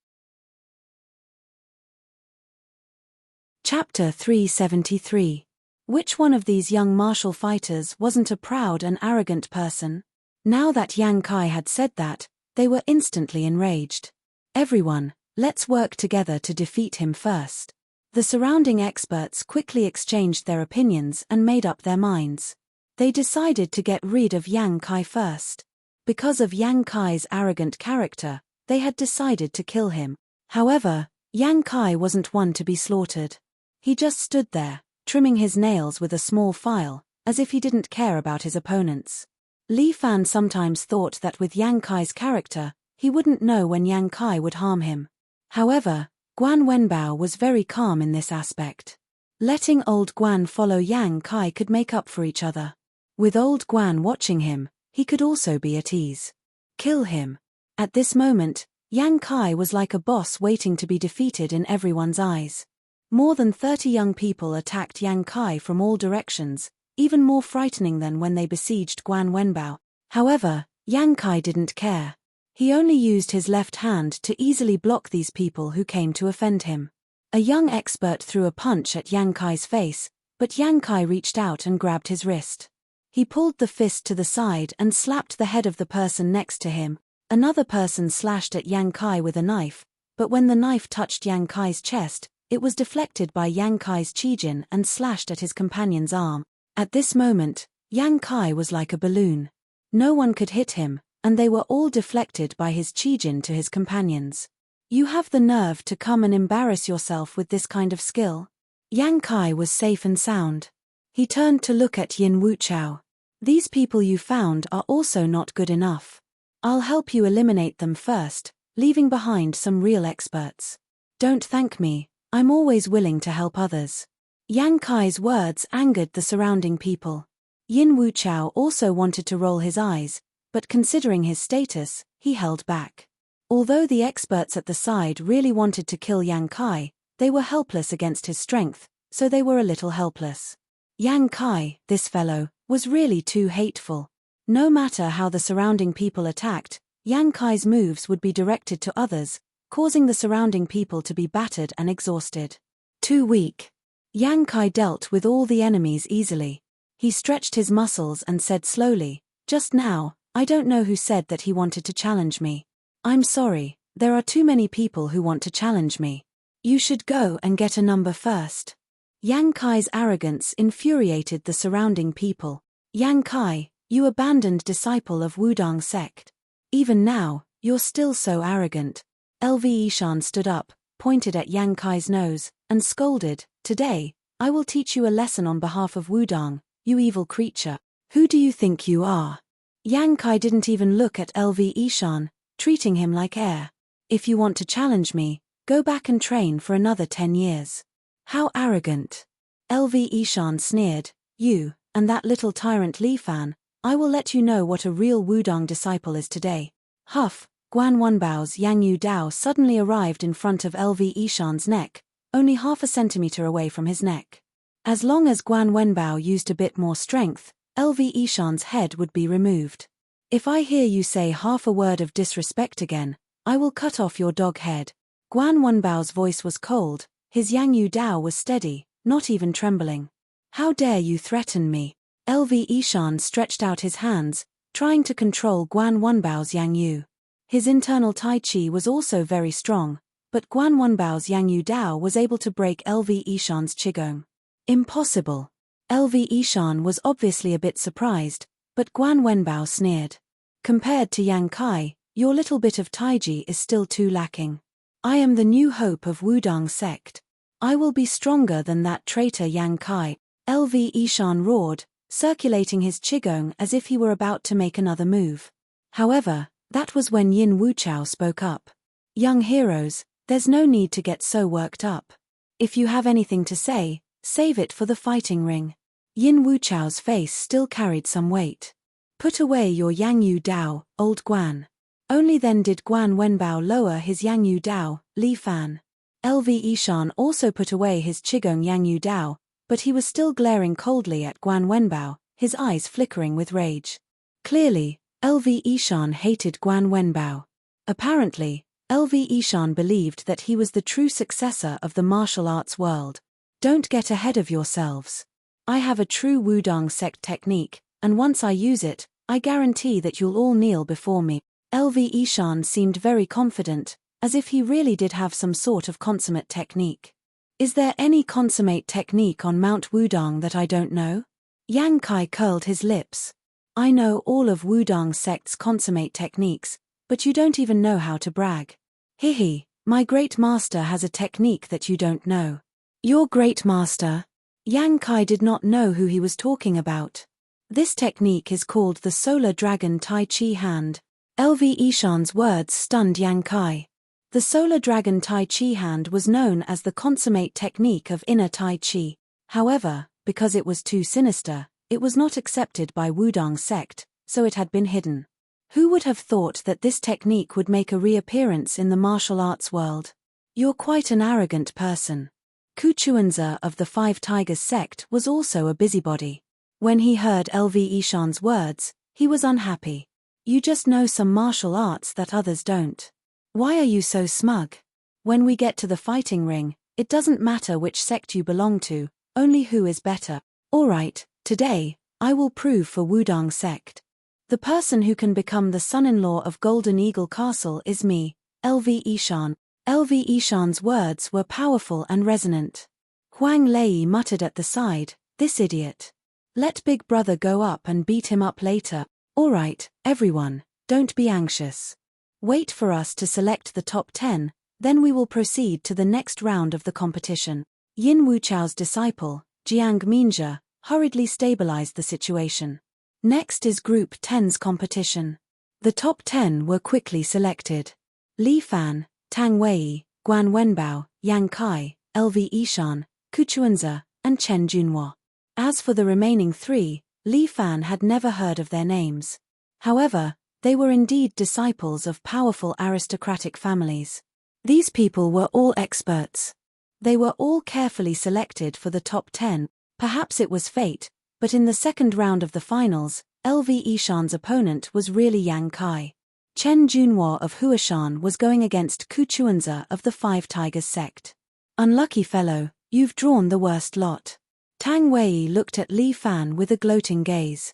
Chapter 373. Which one of these young martial fighters wasn't a proud and arrogant person? Now that Yang Kai had said that, they were instantly enraged. Everyone, let's work together to defeat him first. The surrounding experts quickly exchanged their opinions and made up their minds. They decided to get rid of Yang Kai first. Because of Yang Kai's arrogant character, they had decided to kill him. However, Yang Kai wasn't one to be slaughtered. He just stood there, trimming his nails with a small file, as if he didn't care about his opponents. Li Fan sometimes thought that with Yang Kai's character, he wouldn't know when Yang Kai would harm him. However, Guan Wenbao was very calm in this aspect. Letting old Guan follow Yang Kai could make up for each other. With old Guan watching him, he could also be at ease. Kill him. At this moment, Yang Kai was like a boss waiting to be defeated in everyone's eyes. More than 30 young people attacked Yang Kai from all directions, even more frightening than when they besieged Guan Wenbao. However, Yang Kai didn't care. He only used his left hand to easily block these people who came to offend him. A young expert threw a punch at Yang Kai's face, but Yang Kai reached out and grabbed his wrist. He pulled the fist to the side and slapped the head of the person next to him. Another person slashed at Yang Kai with a knife, but when the knife touched Yang Kai's chest, it was deflected by Yang Kai's Qijin and slashed at his companion's arm. At this moment, Yang Kai was like a balloon. No one could hit him, and they were all deflected by his Qijin to his companions. You have the nerve to come and embarrass yourself with this kind of skill? Yang Kai was safe and sound. He turned to look at Yin Wuchao. These people you found are also not good enough. I'll help you eliminate them first, leaving behind some real experts. Don't thank me, I'm always willing to help others. Yang Kai's words angered the surrounding people. Yin Wuchao also wanted to roll his eyes, but considering his status, he held back. Although the experts at the side really wanted to kill Yang Kai, they were helpless against his strength, so they were a little helpless. Yang Kai, this fellow, was really too hateful. No matter how the surrounding people attacked, Yang Kai's moves would be directed to others, causing the surrounding people to be battered and exhausted. Too weak. Yang Kai dealt with all the enemies easily. He stretched his muscles and said slowly, "Just now, I don't know who said that he wanted to challenge me. I'm sorry, there are too many people who want to challenge me. You should go and get a number first." Yang Kai's arrogance infuriated the surrounding people. Yang Kai, you abandoned disciple of Wudang sect. Even now, you're still so arrogant. LV Ishan stood up, pointed at Yang Kai's nose, and scolded, "Today, I will teach you a lesson on behalf of Wudang, you evil creature. Who do you think you are?" Yang Kai didn't even look at LV Ishan, treating him like air. "If you want to challenge me, go back and train for another 10 years. How arrogant." LV Ishan sneered, "You, and that little tyrant Li Fan, I will let you know what a real Wudang disciple is today." Huff, Guan Wenbao's Yang Yu Dao suddenly arrived in front of LV Ishan's neck, only half a centimeter away from his neck. As long as Guan Wenbao used a bit more strength, LV Ishan's head would be removed. "If I hear you say half a word of disrespect again, I will cut off your dog head." Guan Wenbao's voice was cold, his Yang Yu Dao was steady, not even trembling. "How dare you threaten me?" LV Ishan stretched out his hands, trying to control Guan Wenbao's Yang Yu. His internal Tai Chi was also very strong, but Guan Wenbao's Yang Yu Dao was able to break LV Ishan's Qigong. Impossible. LV Ishan was obviously a bit surprised, but Guan Wenbao sneered. "Compared to Yang Kai, your little bit of Taiji is still too lacking. I am the new hope of Wudang sect. I will be stronger than that traitor Yang Kai." LV Ishan roared, circulating his Qigong as if he were about to make another move. However, that was when Yin Wuchao spoke up. "Young heroes, there's no need to get so worked up. If you have anything to say, save it for the fighting ring." Yin Wuchao's face still carried some weight. "Put away your Yang Yu Dao, old Guan." Only then did Guan Wenbao lower his Yang Yu Dao, Li Fan. LV Ishan also put away his Qigong Yang Yu Dao, but he was still glaring coldly at Guan Wenbao, his eyes flickering with rage. Clearly, LV Ishan hated Guan Wenbao. Apparently, LV Ishan believed that he was the true successor of the martial arts world. "Don't get ahead of yourselves. I have a true Wudang sect technique, and once I use it, I guarantee that you'll all kneel before me." LV Ishan seemed very confident, as if he really did have some sort of consummate technique. "Is there any consummate technique on Mount Wudang that I don't know?" Yang Kai curled his lips. I know all of Wudang sect's consummate techniques, but you don't even know how to brag. Hihi, my great master has a technique that you don't know. Your great master? Yang Kai did not know who he was talking about. This technique is called the Solar Dragon Tai Chi Hand. LV Ishan's words stunned Yang Kai. The Solar Dragon Tai Chi Hand was known as the consummate technique of inner Tai Chi. However, because it was too sinister, it was not accepted by Wudang sect, so it had been hidden. Who would have thought that this technique would make a reappearance in the martial arts world? You're quite an arrogant person. Kuchuanza of the Five Tigers sect was also a busybody. When he heard LV Ishan's words, he was unhappy. You just know some martial arts that others don't. Why are you so smug? When we get to the fighting ring, it doesn't matter which sect you belong to, only who is better. Alright, today, I will prove for Wudang sect. The person who can become the son-in-law of Golden Eagle Castle is me, LV Ishan. LV Ishan's words were powerful and resonant. Huang Lei muttered at the side, this idiot. Let Big Brother go up and beat him up later. Alright, everyone, don't be anxious. Wait for us to select the top 10, then we will proceed to the next round of the competition. Yin Wuchao's disciple, Jiang Minjia, hurriedly stabilized the situation. Next is Group 10's competition. The top 10 were quickly selected. Li Fan, Tang Wei, Guan Wenbao, Yang Kai, LV Ishan, Kuchuanza, and Chen Junhua. As for the remaining 3, Li Fan had never heard of their names. However, they were indeed disciples of powerful aristocratic families. These people were all experts. They were all carefully selected for the top 10, perhaps it was fate, but in the second round of the finals, LV Ishan's opponent was really Yang Kai. Chen Junhua of Huashan was going against Kuchuanza of the Five Tigers sect. Unlucky fellow, you've drawn the worst lot. Tang Wei looked at Li Fan with a gloating gaze.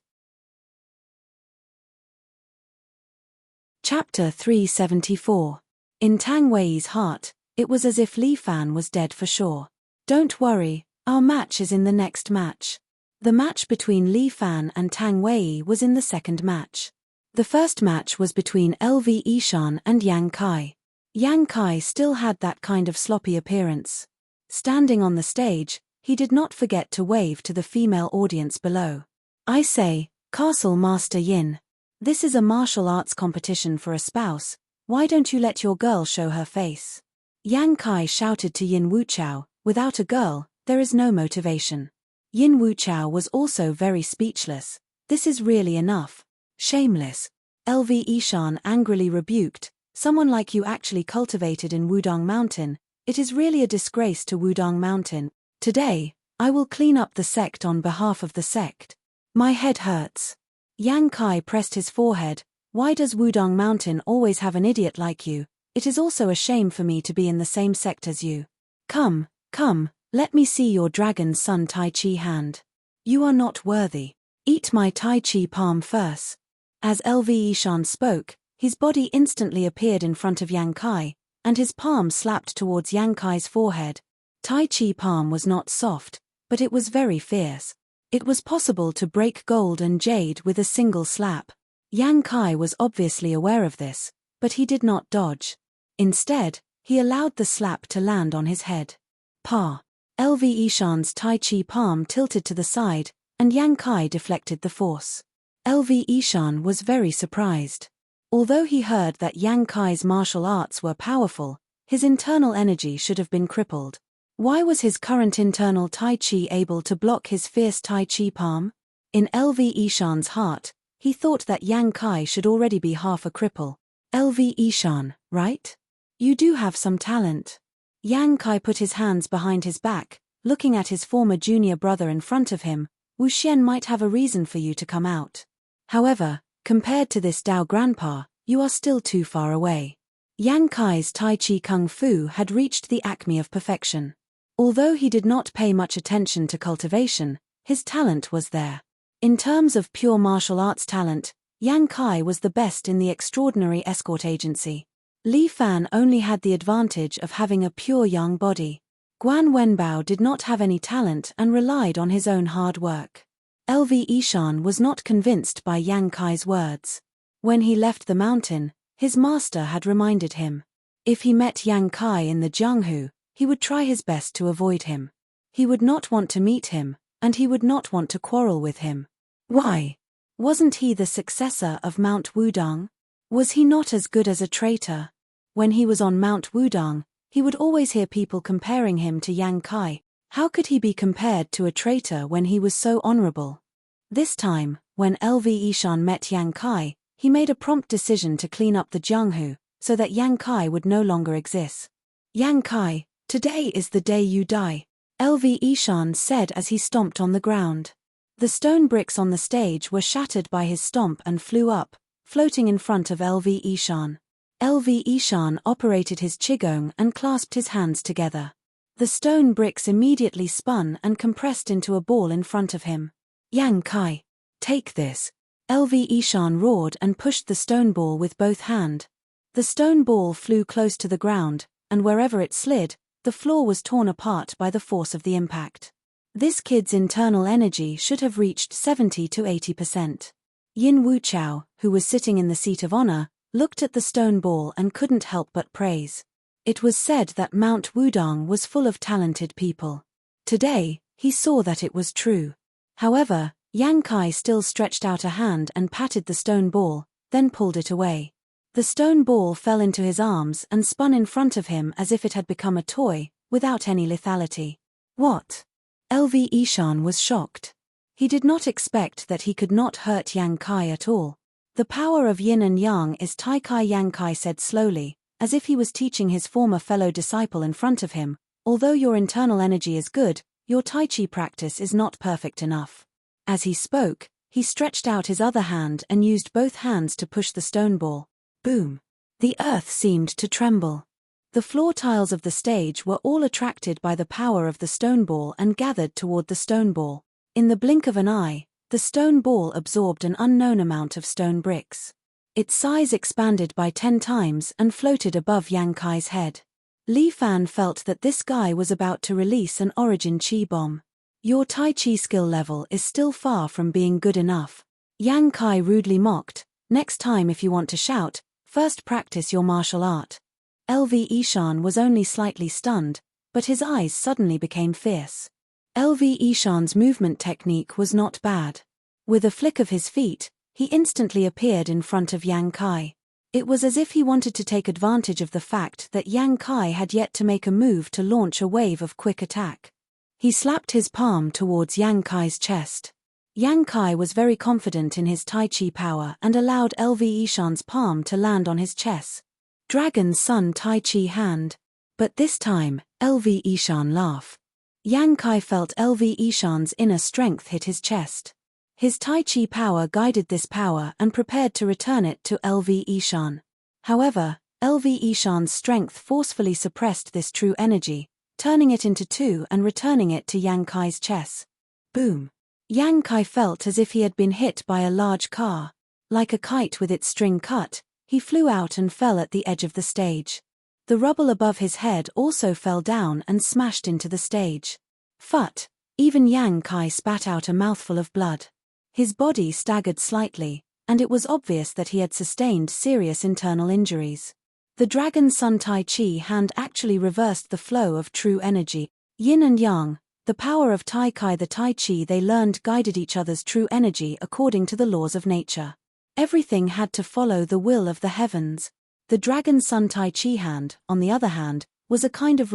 Chapter 374. In Tang Wei's heart, it was as if Li Fan was dead for sure. Don't worry, our match is in the next match. The match between Li Fan and Tang Wei was in the second match. The first match was between LV Ishan and Yang Kai. Yang Kai still had that kind of sloppy appearance. Standing on the stage, he did not forget to wave to the female audience below. I say, Castle Master Yin. This is a martial arts competition for a spouse, why don't you let your girl show her face? Yang Kai shouted to Yin Wuchao, without a girl, there is no motivation. Yin Wuchao was also very speechless. This is really enough. Shameless. LV Ishan angrily rebuked, someone like you actually cultivated in Wudang Mountain, it is really a disgrace to Wudang Mountain. Today, I will clean up the sect on behalf of the sect. My head hurts. Yang Kai pressed his forehead, why does Wudang Mountain always have an idiot like you? It is also a shame for me to be in the same sect as you. Come, let me see your dragon son Tai Chi hand. You are not worthy. Eat my Tai Chi palm first. As LV Ishan spoke, his body instantly appeared in front of Yang Kai, and his palm slapped towards Yang Kai's forehead. Tai Chi palm was not soft, but it was very fierce. It was possible to break gold and jade with a single slap. Yang Kai was obviously aware of this, but he did not dodge. Instead, he allowed the slap to land on his head. Pa. LV Ishan's Tai Chi palm tilted to the side, and Yang Kai deflected the force. LV Ishan was very surprised. Although he heard that Yang Kai's martial arts were powerful, his internal energy should have been crippled. Why was his current internal Tai Chi able to block his fierce Tai Chi palm? In LV Ishan's heart, he thought that Yang Kai should already be half a cripple. LV Ishan, right? You do have some talent. Yang Kai put his hands behind his back, looking at his former junior brother in front of him. Wu Xian might have a reason for you to come out. However, compared to this Dao grandpa, you are still too far away. Yang Kai's Tai Chi Kung Fu had reached the acme of perfection. Although he did not pay much attention to cultivation, his talent was there. In terms of pure martial arts talent, Yang Kai was the best in the extraordinary escort agency. Li Fan only had the advantage of having a pure young body. Guan Wenbao did not have any talent and relied on his own hard work. LV Ishan was not convinced by Yang Kai's words. When he left the mountain, his master had reminded him. If he met Yang Kai in the Jianghu, he would try his best to avoid him. He would not want to meet him, and he would not want to quarrel with him. Why? Wasn't he the successor of Mount Wudang? Was he not as good as a traitor? When he was on Mount Wudang, he would always hear people comparing him to Yang Kai. How could he be compared to a traitor when he was so honorable? This time, when LV Ishan met Yang Kai, he made a prompt decision to clean up the Jianghu, so that Yang Kai would no longer exist. Yang Kai, today is the day you die, LV Ishan said as he stomped on the ground. The stone bricks on the stage were shattered by his stomp and flew up, floating in front of LV Ishan. LV Ishan operated his qigong and clasped his hands together. The stone bricks immediately spun and compressed into a ball in front of him. Yang Kai, take this. LV Ishan roared and pushed the stone ball with both hands. The stone ball flew close to the ground, and wherever it slid, the floor was torn apart by the force of the impact. This kid's internal energy should have reached 70 to 80%. Yin Wuchao, who was sitting in the seat of honor, looked at the stone ball and couldn't help but praise. It was said that Mount Wudang was full of talented people. Today, he saw that it was true. However, Yang Kai still stretched out a hand and patted the stone ball, then pulled it away. The stone ball fell into his arms and spun in front of him as if it had become a toy, without any lethality. What? LV Ishan was shocked. He did not expect that he could not hurt Yang Kai at all. The power of yin and yang is Tai Kai, Yang Kai said slowly, as if he was teaching his former fellow disciple in front of him. Although your internal energy is good, your Tai Chi practice is not perfect enough. As he spoke, he stretched out his other hand and used both hands to push the stone ball. Boom! The earth seemed to tremble. The floor tiles of the stage were all attracted by the power of the stone ball and gathered toward the stone ball. In the blink of an eye, the stone ball absorbed an unknown amount of stone bricks. Its size expanded by 10 times and floated above Yang Kai's head. Li Fan felt that this guy was about to release an origin chi bomb. Your Tai Chi skill level is still far from being good enough. Yang Kai rudely mocked. Next time if you want to shout, first practice your martial art. LV Ishan was only slightly stunned, but his eyes suddenly became fierce. LV Ishan's movement technique was not bad. With a flick of his feet, he instantly appeared in front of Yang Kai. It was as if he wanted to take advantage of the fact that Yang Kai had yet to make a move to launch a wave of quick attack. He slapped his palm towards Yang Kai's chest. Yang Kai was very confident in his Tai Chi power and allowed LV Ishan's palm to land on his chest. Dragon Sun Tai Chi hand. But this time, LV Ishan laughed. Yang Kai felt LV Ishan's inner strength hit his chest. His Tai Chi power guided this power and prepared to return it to LV Ishan. However, LV Ishan's strength forcefully suppressed this true energy, turning it into two and returning it to Yang Kai's chest. Boom! Yang Kai felt as if he had been hit by a large car. Like a kite with its string cut, he flew out and fell at the edge of the stage. The rubble above his head also fell down and smashed into the stage. Phut! Even Yang Kai spat out a mouthful of blood. His body staggered slightly, and it was obvious that he had sustained serious internal injuries. The Dragon Sun Tai Chi hand actually reversed the flow of true energy. Yin and Yang, the power of Tai Kai, the Tai Chi they learned guided each other's true energy according to the laws of nature. Everything had to follow the will of the heavens. The Dragon Sun Tai Chi hand, on the other hand, was a kind of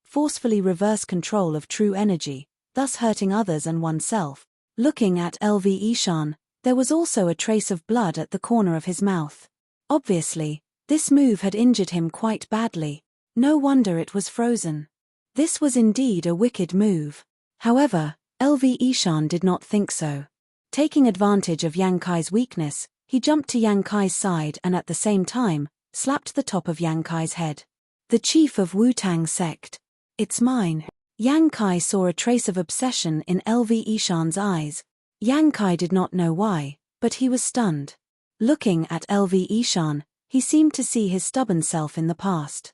forcefully reverse control of true energy, thus hurting others and oneself. Looking at LV Ishan, there was also a trace of blood at the corner of his mouth. Obviously, this move had injured him quite badly. No wonder it was frozen. This was indeed a wicked move. However, LV Ishan did not think so. Taking advantage of Yang Kai's weakness, he jumped to Yang Kai's side and at the same time, slapped the top of Yang Kai's head. The chief of Wu-Tang sect. It's mine. Yang Kai saw a trace of obsession in LV Ishan's eyes. Yang Kai did not know why, but he was stunned. Looking at LV Ishan, he seemed to see his stubborn self in the past.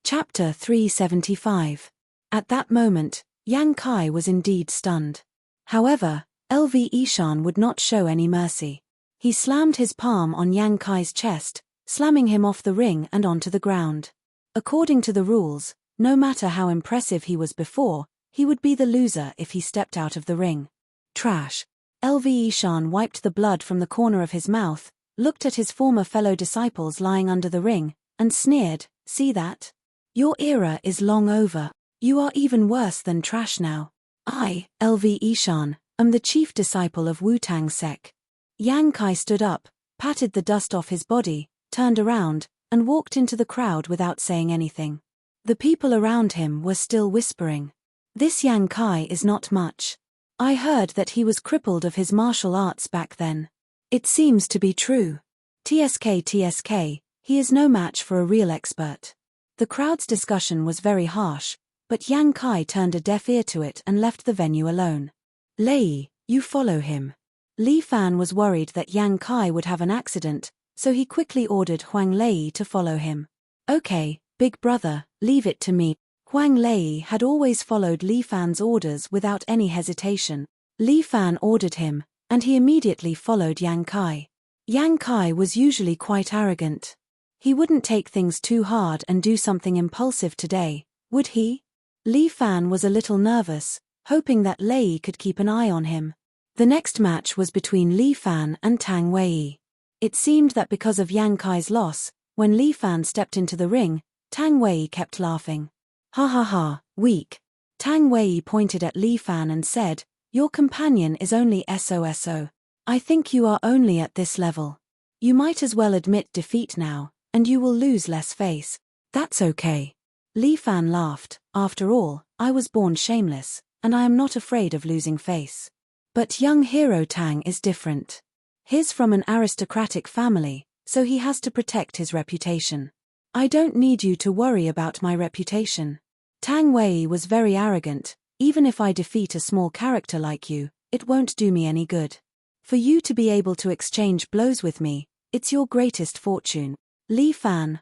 Chapter 375. At that moment, Yang Kai was indeed stunned. However, LV Ishan would not show any mercy. He slammed his palm on Yang Kai's chest, slamming him off the ring and onto the ground. According to the rules, no matter how impressive he was before, he would be the loser if he stepped out of the ring. Trash. LV Ishan wiped the blood from the corner of his mouth, looked at his former fellow disciples lying under the ring, and sneered, "See that? Your era is long over. You are even worse than trash now. I, LV Ishan, am the chief disciple of Wu-Tang Sec." Yang Kai stood up, patted the dust off his body, turned around, and walked into the crowd without saying anything. The people around him were still whispering. This Yang Kai is not much. I heard that he was crippled of his martial arts back then. It seems to be true. TSK, he is no match for a real expert. The crowd's discussion was very harsh, but Yang Kai turned a deaf ear to it and left the venue alone. Lei, you follow him. Li Fan was worried that Yang Kai would have an accident, so he quickly ordered Huang Lei to follow him. Okay, big brother, leave it to me. Huang Lei had always followed Li Fan's orders without any hesitation. Li Fan ordered him, and he immediately followed Yang Kai. Yang Kai was usually quite arrogant. He wouldn't take things too hard and do something impulsive today, would he? Li Fan was a little nervous, hoping that Lei could keep an eye on him. The next match was between Li Fan and Tang Wei. It seemed that because of Yang Kai's loss, when Li Fan stepped into the ring, Tang Wei kept laughing. Ha ha ha, weak. Tang Wei pointed at Li Fan and said, "Your companion is only SOSO. I think you are only at this level. You might as well admit defeat now, and you will lose less face." "That's okay." Li Fan laughed. "After all, I was born shameless, and I am not afraid of losing face. But young hero Tang is different. He's from an aristocratic family, so he has to protect his reputation. I don't need you to worry about my reputation." Tang Wei was very arrogant. "Even if I defeat a small character like you, it won't do me any good. For you to be able to exchange blows with me, it's your greatest fortune." Li Fan,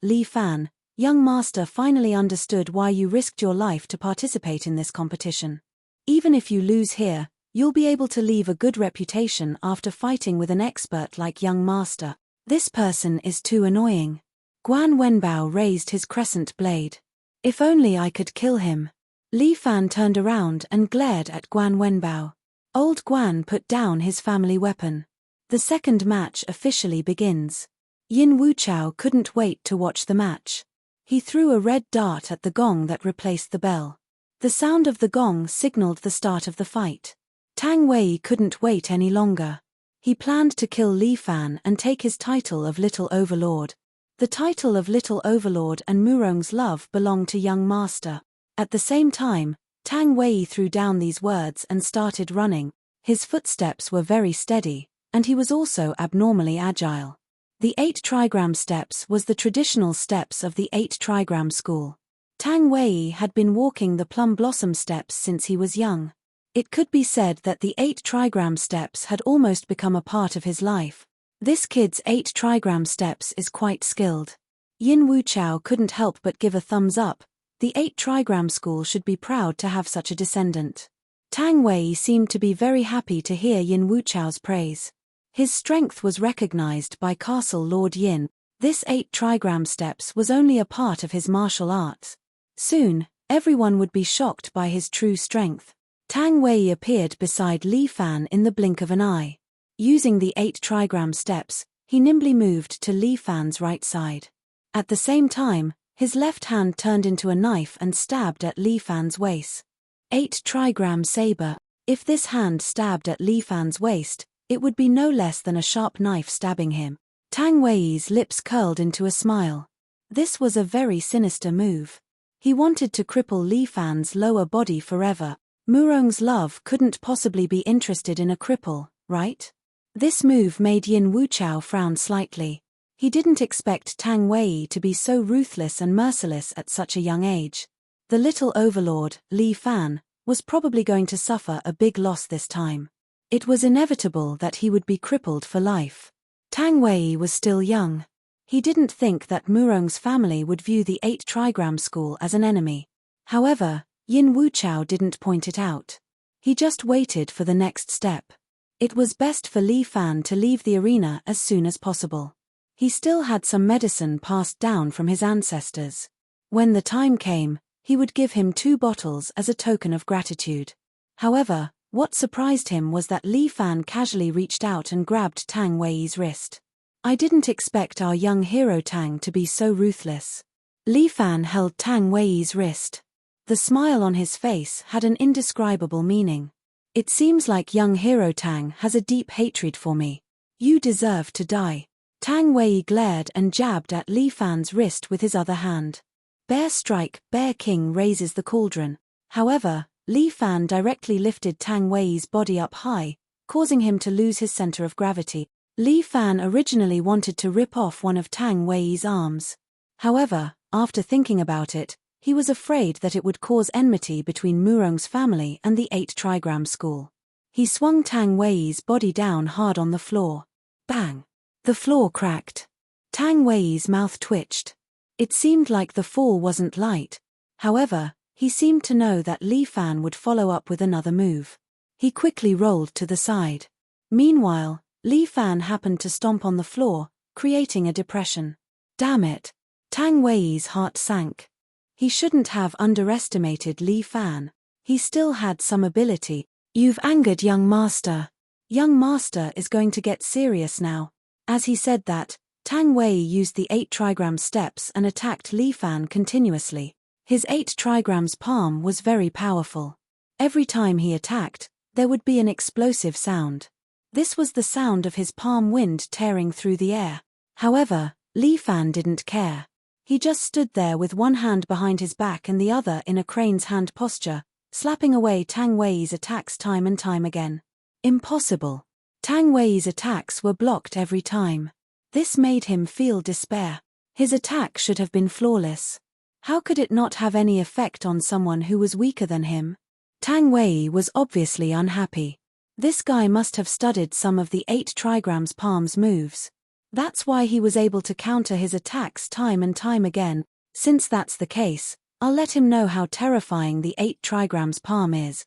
Li Fan, young master finally understood why you risked your life to participate in this competition. Even if you lose here, you'll be able to leave a good reputation after fighting with an expert like young master. This person is too annoying. Guan Wenbao raised his crescent blade. If only I could kill him. Li Fan turned around and glared at Guan Wenbao. Old Guan put down his family weapon. The second match officially begins. Yin Wuchao couldn't wait to watch the match. He threw a red dart at the gong that replaced the bell. The sound of the gong signaled the start of the fight. Tang Wei couldn't wait any longer. He planned to kill Li Fan and take his title of Little Overlord. The title of Little Overlord and Murong's love belonged to young master. At the same time, Tang Wei threw down these words and started running. His footsteps were very steady, and he was also abnormally agile. The 8 trigram steps was the traditional steps of the 8 trigram school. Tang Wei had been walking the plum blossom steps since he was young. It could be said that the 8 trigram steps had almost become a part of his life. This kid's 8 trigram steps is quite skilled. Yin Wuchao couldn't help but give a thumbs up. The 8 trigram school should be proud to have such a descendant. Tang Wei seemed to be very happy to hear Yin Wuchao's praise. His strength was recognized by Castle Lord Yin. This 8 trigram steps was only a part of his martial arts. Soon, everyone would be shocked by his true strength. Tang Wei appeared beside Li Fan in the blink of an eye. Using the 8 trigram steps, he nimbly moved to Li Fan's right side. At the same time, his left hand turned into a knife and stabbed at Li Fan's waist. 8 trigram saber. If this hand stabbed at Li Fan's waist, it would be no less than a sharp knife stabbing him. Tang Wei's lips curled into a smile. This was a very sinister move. He wanted to cripple Li Fan's lower body forever. Murong's love couldn't possibly be interested in a cripple, right? This move made Yin Wuchao frown slightly. He didn't expect Tang Wei to be so ruthless and merciless at such a young age. The little overlord, Li Fan, was probably going to suffer a big loss this time. It was inevitable that he would be crippled for life. Tang Wei was still young. He didn't think that Murong's family would view the 8 trigram school as an enemy. However, Yin Wuchao didn't point it out. He just waited for the next step. It was best for Li Fan to leave the arena as soon as possible. He still had some medicine passed down from his ancestors. When the time came, he would give him 2 bottles as a token of gratitude. However, what surprised him was that Li Fan casually reached out and grabbed Tang Wei's wrist. I didn't expect our young hero Tang to be so ruthless. Li Fan held Tang Wei's wrist. The smile on his face had an indescribable meaning. It seems like young hero Tang has a deep hatred for me. You deserve to die. Tang Wei glared and jabbed at Li Fan's wrist with his other hand. Bear strike, Bear King raises the cauldron. However, Li Fan directly lifted Tang Wei's body up high, causing him to lose his center of gravity. Li Fan originally wanted to rip off one of Tang Wei's arms. However, after thinking about it, he was afraid that it would cause enmity between Murong's family and the 8 trigram school. He swung Tang Wei's body down hard on the floor. Bang! The floor cracked. Tang Wei's mouth twitched. It seemed like the fall wasn't light. However, he seemed to know that Li Fan would follow up with another move. He quickly rolled to the side. Meanwhile, Li Fan happened to stomp on the floor, creating a depression. Damn it! Tang Wei's heart sank. He shouldn't have underestimated Li Fan. He still had some ability. You've angered young master. Young master is going to get serious now. As he said that, Tang Wei used the 8 trigram steps and attacked Li Fan continuously. His 8 trigrams palm was very powerful. Every time he attacked, there would be an explosive sound. This was the sound of his palm wind tearing through the air. However, Li Fan didn't care. He just stood there with one hand behind his back and the other in a crane's hand posture, slapping away Tang Wei's attacks time and time again. Impossible. Tang Wei's attacks were blocked every time. This made him feel despair. His attack should have been flawless. How could it not have any effect on someone who was weaker than him? Tang Wei was obviously unhappy. This guy must have studied some of the 8 trigrams palm's moves. That's why he was able to counter his attacks time and time again. Since that's the case, I'll let him know how terrifying the 8 trigrams palm is.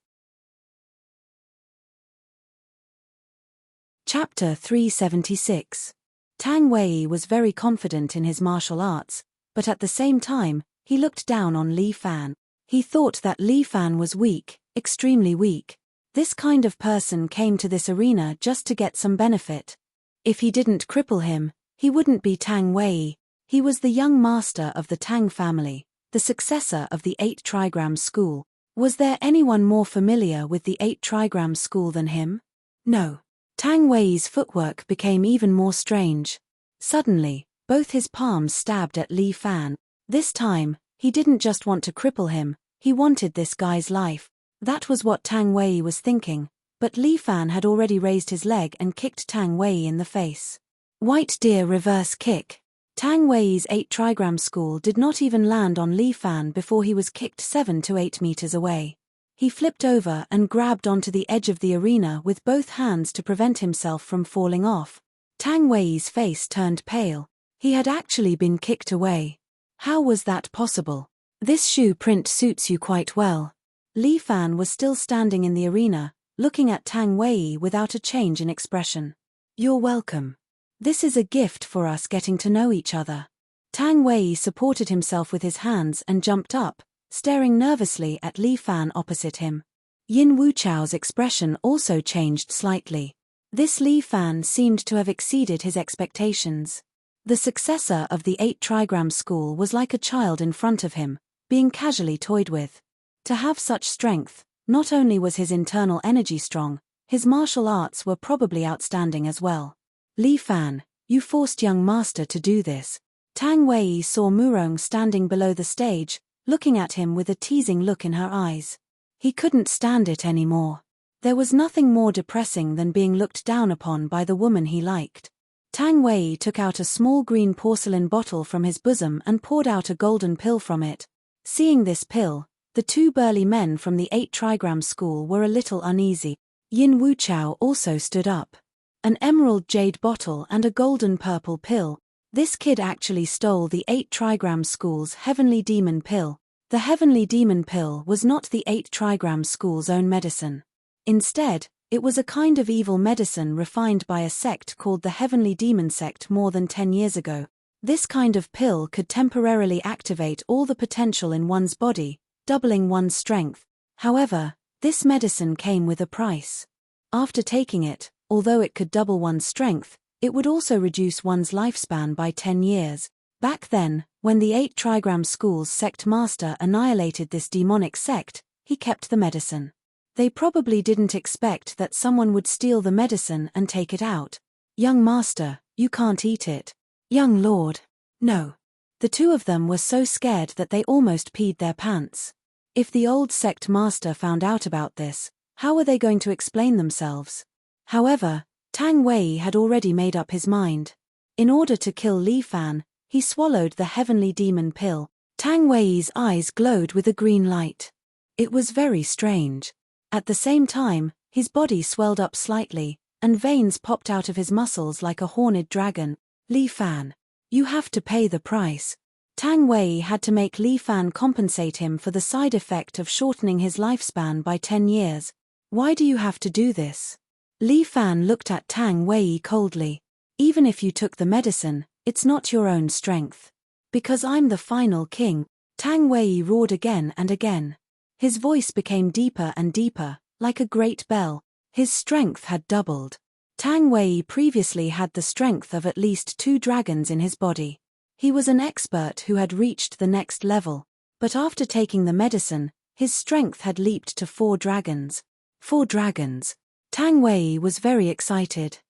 Chapter 376. Tang Wei was very confident in his martial arts, but at the same time, he looked down on Li Fan. He thought that Li Fan was weak, extremely weak. This kind of person came to this arena just to get some benefit. If he didn't cripple him, he wouldn't be Tang Wei. He was the young master of the Tang family, the successor of the 8 trigram school. Was there anyone more familiar with the 8 trigram school than him? No. Tang Wei's footwork became even more strange. Suddenly, both his palms stabbed at Li Fan. This time, he didn't just want to cripple him, he wanted this guy's life. That was what Tang Wei was thinking, but Li Fan had already raised his leg and kicked Tang Wei in the face. White deer reverse kick. Tang Wei's 8 trigram school did not even land on Li Fan before he was kicked 7 to 8 meters away. He flipped over and grabbed onto the edge of the arena with both hands to prevent himself from falling off. Tang Wei's face turned pale. He had actually been kicked away. How was that possible? This shoe print suits you quite well. Li Fan was still standing in the arena, looking at Tang Wei without a change in expression. You're welcome. This is a gift for us getting to know each other. Tang Wei supported himself with his hands and jumped up, staring nervously at Li Fan opposite him. Yin Wuchao's expression also changed slightly. This Li Fan seemed to have exceeded his expectations. The successor of the 8 trigram school was like a child in front of him, being casually toyed with. To have such strength, not only was his internal energy strong, his martial arts were probably outstanding as well. Li Fan, you forced young master to do this. Tang Wei saw Murong standing below the stage, looking at him with a teasing look in her eyes. He couldn't stand it anymore. There was nothing more depressing than being looked down upon by the woman he liked. Tang Wei took out a small green porcelain bottle from his bosom and poured out a golden pill from it. Seeing this pill, the 2 burly men from the 8 trigram school were a little uneasy. Yin Wuchao also stood up. An emerald jade bottle and a golden purple pill. This kid actually stole the 8 trigram school's heavenly demon pill. The heavenly demon pill was not the 8 trigram school's own medicine. Instead, it was a kind of evil medicine refined by a sect called the Heavenly Demon Sect more than 10 years ago. This kind of pill could temporarily activate all the potential in one's body, doubling one's strength. However, this medicine came with a price. After taking it, although it could double one's strength, it would also reduce one's lifespan by 10 years. Back then, when the 8 trigram school's sect master annihilated this demonic sect, he kept the medicine. They probably didn't expect that someone would steal the medicine and take it out. Young master, you can't eat it. Young lord. No. The two of them were so scared that they almost peed their pants. If the old sect master found out about this, how were they going to explain themselves? However, Tang Wei had already made up his mind. In order to kill Li Fan, he swallowed the heavenly demon pill. Tang Wei's eyes glowed with a green light. It was very strange. At the same time, his body swelled up slightly, and veins popped out of his muscles like a horned dragon. Li Fan. You have to pay the price. Tang Wei had to make Li Fan compensate him for the side effect of shortening his lifespan by 10 years. Why do you have to do this? Li Fan looked at Tang Wei coldly. Even if you took the medicine, it's not your own strength. Because I'm the final king. Tang Wei roared again and again. His voice became deeper and deeper, like a great bell. His strength had doubled. Tang Wei previously had the strength of at least 2 dragons in his body. He was an expert who had reached the next level, but after taking the medicine, his strength had leaped to 4 dragons. 4 dragons. Tang Wei was very excited.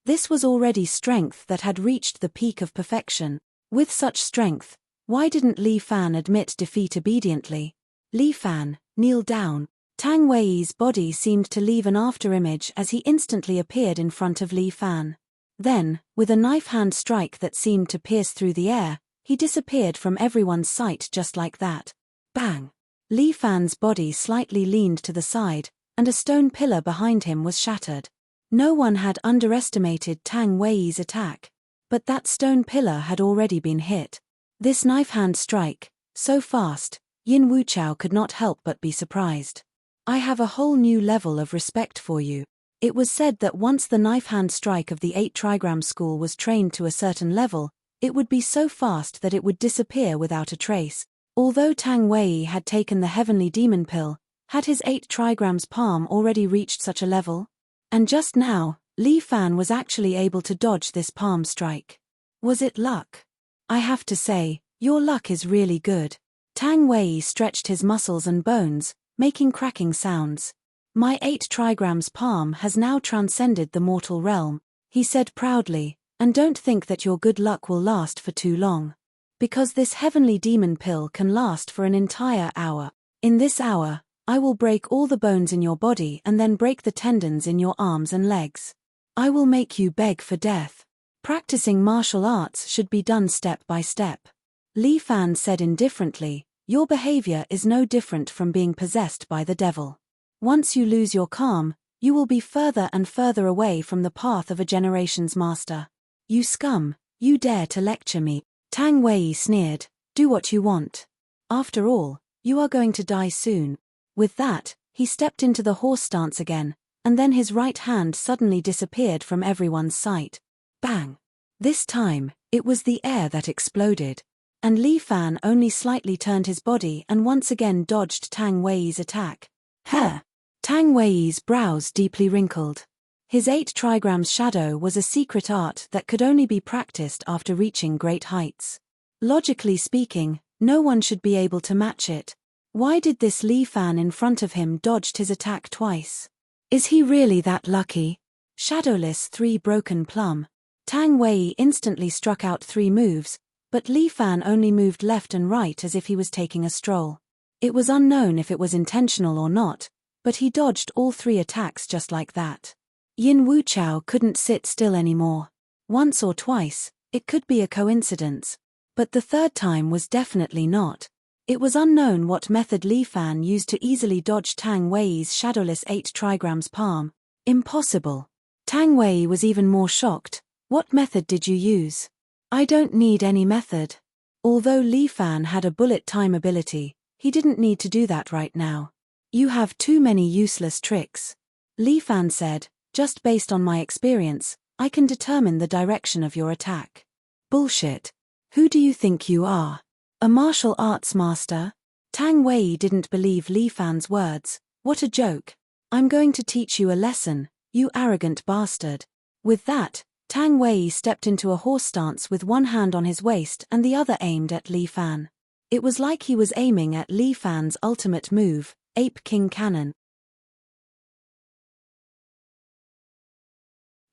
This was already strength that had reached the peak of perfection. With such strength, why didn't Li Fan admit defeat obediently? Li Fan, kneel down. Tang Wei's body seemed to leave an afterimage as he instantly appeared in front of Li Fan. Then, with a knife hand strike that seemed to pierce through the air, he disappeared from everyone's sight just like that. Bang! Li Fan's body slightly leaned to the side, and a stone pillar behind him was shattered. No one had underestimated Tang Wei's attack. But that stone pillar had already been hit. This knife hand strike, so fast, Yin Wuchao could not help but be surprised. I have a whole new level of respect for you. It was said that once the knife hand strike of the 8 trigram school was trained to a certain level, it would be so fast that it would disappear without a trace. Although Tang Wei had taken the heavenly demon pill, had his 8 trigrams palm already reached such a level? And just now, Li Fan was actually able to dodge this palm strike. Was it luck? I have to say, your luck is really good. Tang Wei stretched his muscles and bones, making cracking sounds. My 8 trigrams palm has now transcended the mortal realm, he said proudly, and don't think that your good luck will last for too long. Because this heavenly demon pill can last for an entire hour. In this hour, I will break all the bones in your body and then break the tendons in your arms and legs. I will make you beg for death. Practicing martial arts should be done step by step. Li Fan said indifferently, your behavior is no different from being possessed by the devil. Once you lose your calm, you will be further and further away from the path of a generation's master. You scum, you dare to lecture me. Tang Wei sneered, do what you want. After all, you are going to die soon. With that, he stepped into the horse stance again, and then his right hand suddenly disappeared from everyone's sight. Bang! This time, it was the air that exploded. And Li Fan only slightly turned his body and once again dodged Tang Wei's attack. Huh! Tang Wei's brows deeply wrinkled. His 8 trigrams shadow was a secret art that could only be practiced after reaching great heights. Logically speaking, no one should be able to match it. Why did this Li Fan in front of him dodged his attack twice? Is he really that lucky? Shadowless 3 broken plum. Tang Wei instantly struck out 3 moves, but Li Fan only moved left and right as if he was taking a stroll. It was unknown if it was intentional or not, but he dodged all 3 attacks just like that. Yin Wuchao couldn't sit still anymore. Once or twice, it could be a coincidence. But the third time was definitely not. It was unknown what method Li Fan used to easily dodge Tang Wei's shadowless 8 trigrams palm. Impossible. Tang Wei was even more shocked. What method did you use? I don't need any method. Although Li Fan had a bullet time ability, He didn't need to do that right now. You have too many useless tricks. Li Fan said, just based on my experience, I can determine the direction of your attack. Bullshit. Who do you think you are? A martial arts master? Tang Wei didn't believe Li Fan's words. What a joke. I'm going to teach you a lesson, you arrogant bastard. With that, Tang Wei stepped into a horse stance with one hand on his waist and the other aimed at Li Fan. It was like he was aiming at Li Fan's ultimate move, Ape King Cannon.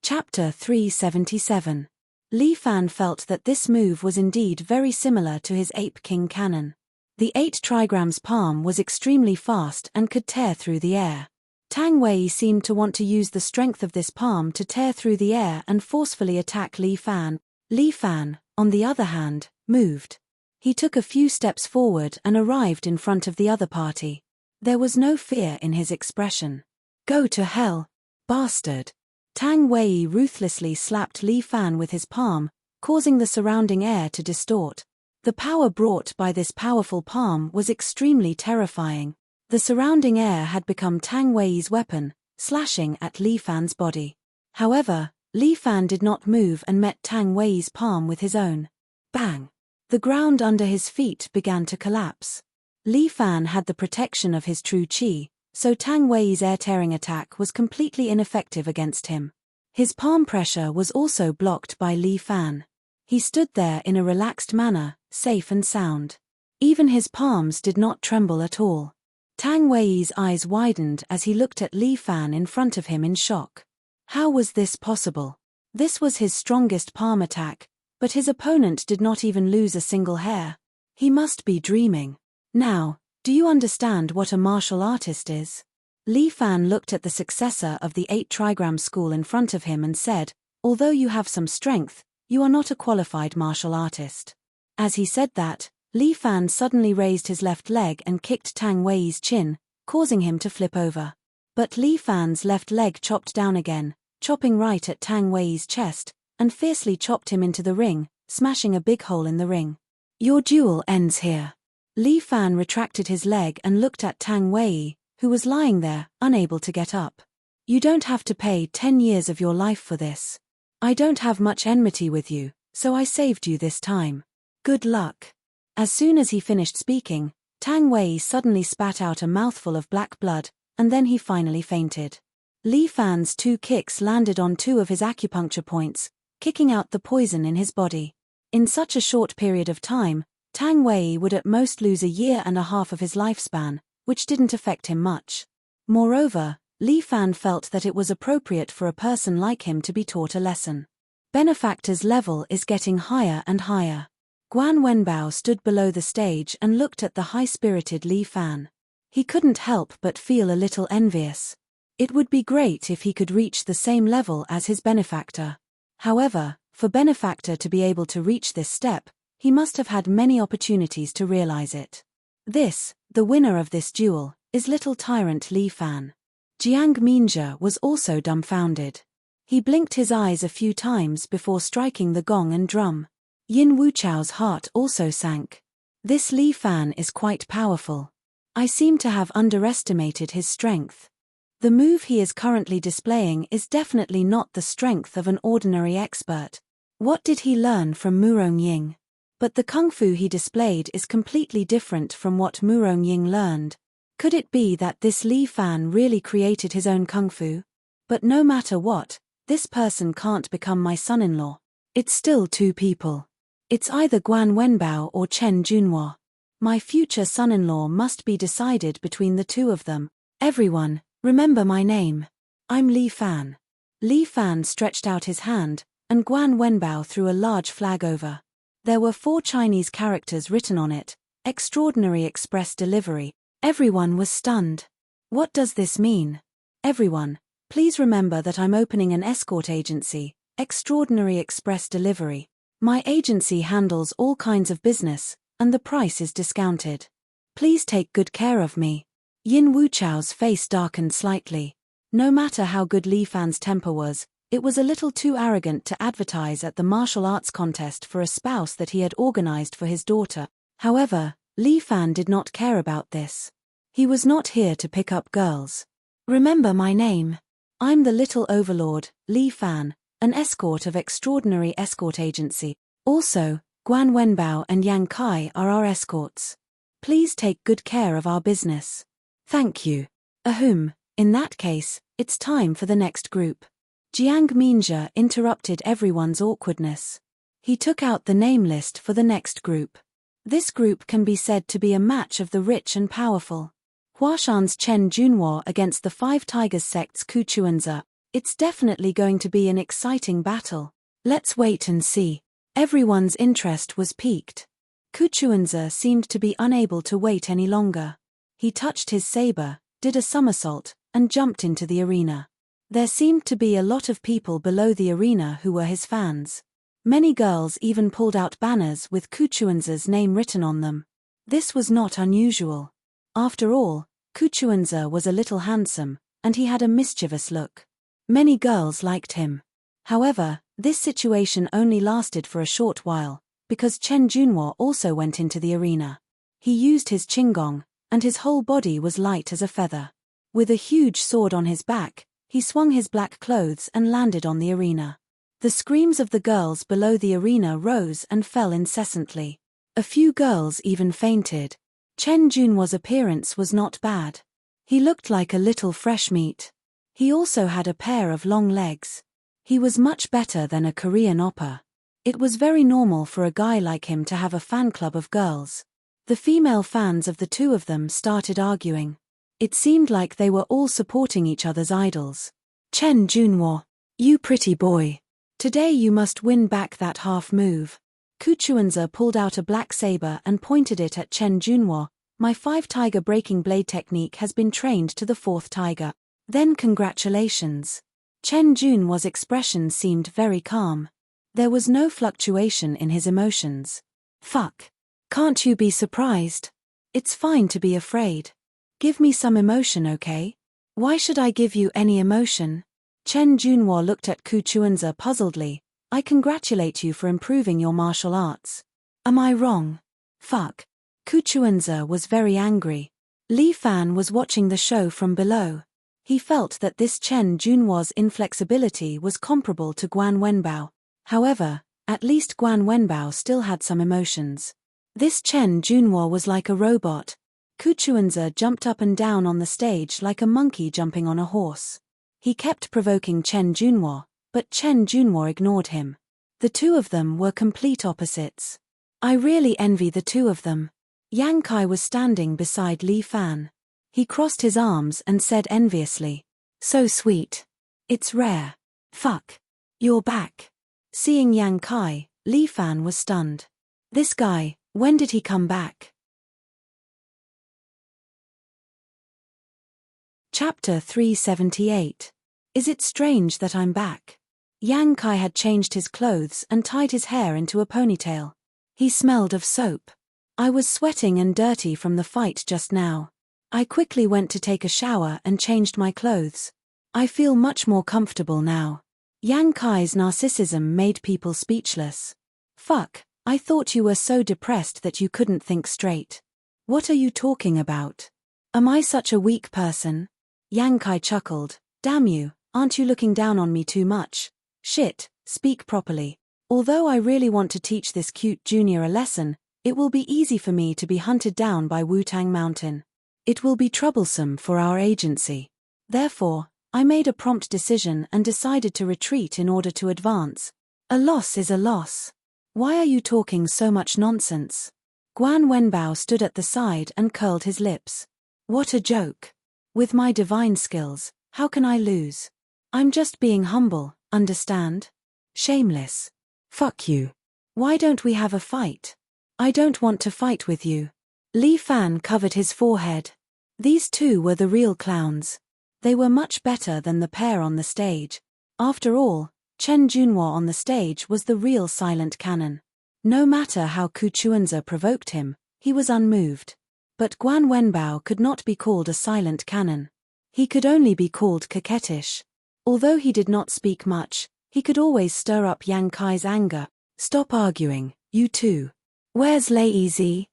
Chapter 377. Li Fan felt that this move was indeed very similar to his Ape King Cannon. The 8 trigrams palm was extremely fast and could tear through the air. Tang Wei seemed to want to use the strength of this palm to tear through the air and forcefully attack Li Fan. Li Fan, on the other hand, moved. He took a few steps forward and arrived in front of the other party. There was no fear in his expression. Go to hell, bastard. Tang Wei ruthlessly slapped Li Fan with his palm, causing the surrounding air to distort. The power brought by this powerful palm was extremely terrifying. The surrounding air had become Tang Wei's weapon, slashing at Li Fan's body. However, Li Fan did not move and met Tang Wei's palm with his own. Bang! The ground under his feet began to collapse. Li Fan had the protection of his true qi, so Tang Wei's air-tearing attack was completely ineffective against him. His palm pressure was also blocked by Li Fan. He stood there in a relaxed manner, safe and sound. Even his palms did not tremble at all. Tang Wei's eyes widened as he looked at Li Fan in front of him in shock. How was this possible? This was his strongest palm attack, but his opponent did not even lose a single hair. He must be dreaming. Now, do you understand what a martial artist is? Li Fan looked at the successor of the 8 trigram school in front of him and said, although you have some strength, you are not a qualified martial artist. As he said that, Li Fan suddenly raised his left leg and kicked Tang Wei's chin, causing him to flip over. But Li Fan's left leg chopped down again, chopping right at Tang Wei's chest, and fiercely chopped him into the ring, smashing a big hole in the ring. Your duel ends here. Li Fan retracted his leg and looked at Tang Wei, who was lying there, unable to get up. You don't have to pay 10 years of your life for this. I don't have much enmity with you, so I saved you this time. Good luck. As soon as he finished speaking, Tang Wei suddenly spat out a mouthful of black blood, and then he finally fainted. Li Fan's 2 kicks landed on 2 of his acupuncture points, kicking out the poison in his body. In such a short period of time, Tang Wei would at most lose 1.5 years of his lifespan, which didn't affect him much. Moreover, Li Fan felt that it was appropriate for a person like him to be taught a lesson. Benefactor's level is getting higher and higher. Guan Wenbao stood below the stage and looked at the high-spirited Li Fan. He couldn't help but feel a little envious. It would be great if he could reach the same level as his benefactor. However, for benefactor to be able to reach this step, he must have had many opportunities to realize it. This, the winner of this duel, is little tyrant Li Fan. Jiang Minjia was also dumbfounded. He blinked his eyes a few times before striking the gong and drum. Yin Wuchao's heart also sank. This Li Fan is quite powerful. I seem to have underestimated his strength. The move he is currently displaying is definitely not the strength of an ordinary expert. What did he learn from Murong Ying? But the kung fu he displayed is completely different from what Murong Ying learned. Could it be that this Li Fan really created his own kung fu? But no matter what, this person can't become my son-in-law. It's still 2 people. It's either Guan Wenbao or Chen Junhua. My future son-in-law must be decided between the 2 of them. Everyone, remember my name. I'm Li Fan. Li Fan stretched out his hand, and Guan Wenbao threw a large flag over. There were 4 Chinese characters written on it, Extraordinary Express Delivery. Everyone was stunned. What does this mean? Everyone, please remember that I'm opening an escort agency, Extraordinary Express Delivery. My agency handles all kinds of business, and the price is discounted. Please take good care of me. Yin Wuchao's face darkened slightly. No matter how good Li Fan's temper was, it was a little too arrogant to advertise at the martial arts contest for a spouse that he had organized for his daughter. However, Li Fan did not care about this. He was not here to pick up girls. Remember my name. I'm the little overlord, Li Fan, an escort of extraordinary escort agency. Also, Guan Wenbao and Yang Kai are our escorts. Please take good care of our business. Thank you. Ahem, in that case, it's time for the next group. Jiang Minjia interrupted everyone's awkwardness. He took out the name list for the next group. This group can be said to be a match of the rich and powerful. Huashan's Chen Junhua against the Five Tigers sect's Ku Chuanzi. It's definitely going to be an exciting battle. Let's wait and see. Everyone's interest was piqued. Ku Chuanzi seemed to be unable to wait any longer. He touched his saber, did a somersault, and jumped into the arena. There seemed to be a lot of people below the arena who were his fans. Many girls even pulled out banners with Ku Chuanzi's name written on them. This was not unusual. After all, Ku Chuanzi was a little handsome, and he had a mischievous look. Many girls liked him. However, this situation only lasted for a short while, because Chen Junhua also went into the arena. He used his qinggong, and his whole body was light as a feather. With a huge sword on his back, he swung his black clothes and landed on the arena. The screams of the girls below the arena rose and fell incessantly. A few girls even fainted. Chen Junhua's appearance was not bad. He looked like a little fresh meat. He also had a pair of long legs. He was much better than a Korean oppa. It was very normal for a guy like him to have a fan club of girls. The female fans of the two of them started arguing. It seemed like they were all supporting each other's idols. Chen Junhua, you pretty boy. Today you must win back that half move. Ku Chuanzi pulled out a black saber and pointed it at Chen Junhua. My 5-tiger breaking blade technique has been trained to the 4th tiger. Then congratulations. Chen Junhua's expression seemed very calm. There was no fluctuation in his emotions. Fuck. Can't you be surprised? It's fine to be afraid. Give me some emotion, okay? Why should I give you any emotion? Chen Junhua looked at Ku Chuanzi puzzledly. I congratulate you for improving your martial arts. Am I wrong? Fuck. Ku Chuanzi was very angry. Li Fan was watching the show from below. He felt that this Chen Junhua's inflexibility was comparable to Guan Wenbao. However, at least Guan Wenbao still had some emotions. This Chen Junhua was like a robot. Ku Chuanzi jumped up and down on the stage like a monkey jumping on a horse. He kept provoking Chen Junhua, but Chen Junhua ignored him. The two of them were complete opposites. I really envy the two of them. Yang Kai was standing beside Li Fan. He crossed his arms and said enviously, so sweet. It's rare. Fuck. You're back. Seeing Yang Kai, Li Fan was stunned. This guy, when did he come back? Chapter 378. Is it strange that I'm back? Yang Kai had changed his clothes and tied his hair into a ponytail. He smelled of soap. I was sweating and dirty from the fight just now. I quickly went to take a shower and changed my clothes. I feel much more comfortable now. Yang Kai's narcissism made people speechless. Fuck, I thought you were so depressed that you couldn't think straight. What are you talking about? Am I such a weak person? Yang Kai chuckled. Damn you, aren't you looking down on me too much? Shit, speak properly. Although I really want to teach this cute junior a lesson, it will be easy for me to be hunted down by Wutang Mountain. It will be troublesome for our agency. Therefore, I made a prompt decision and decided to retreat in order to advance. A loss is a loss. Why are you talking so much nonsense? Guan Wenbao stood at the side and curled his lips. What a joke. With my divine skills, how can I lose? I'm just being humble, understand? Shameless. Fuck you. Why don't we have a fight? I don't want to fight with you. Li Fan covered his forehead. These two were the real clowns. They were much better than the pair on the stage. After all, Chen Junhua on the stage was the real silent cannon. No matter how Ku Chuanzi provoked him, he was unmoved. But Guan Wenbao could not be called a silent cannon. He could only be called coquettish. Although he did not speak much, he could always stir up Yang Kai's anger. Stop arguing, you two. Where's Lazy?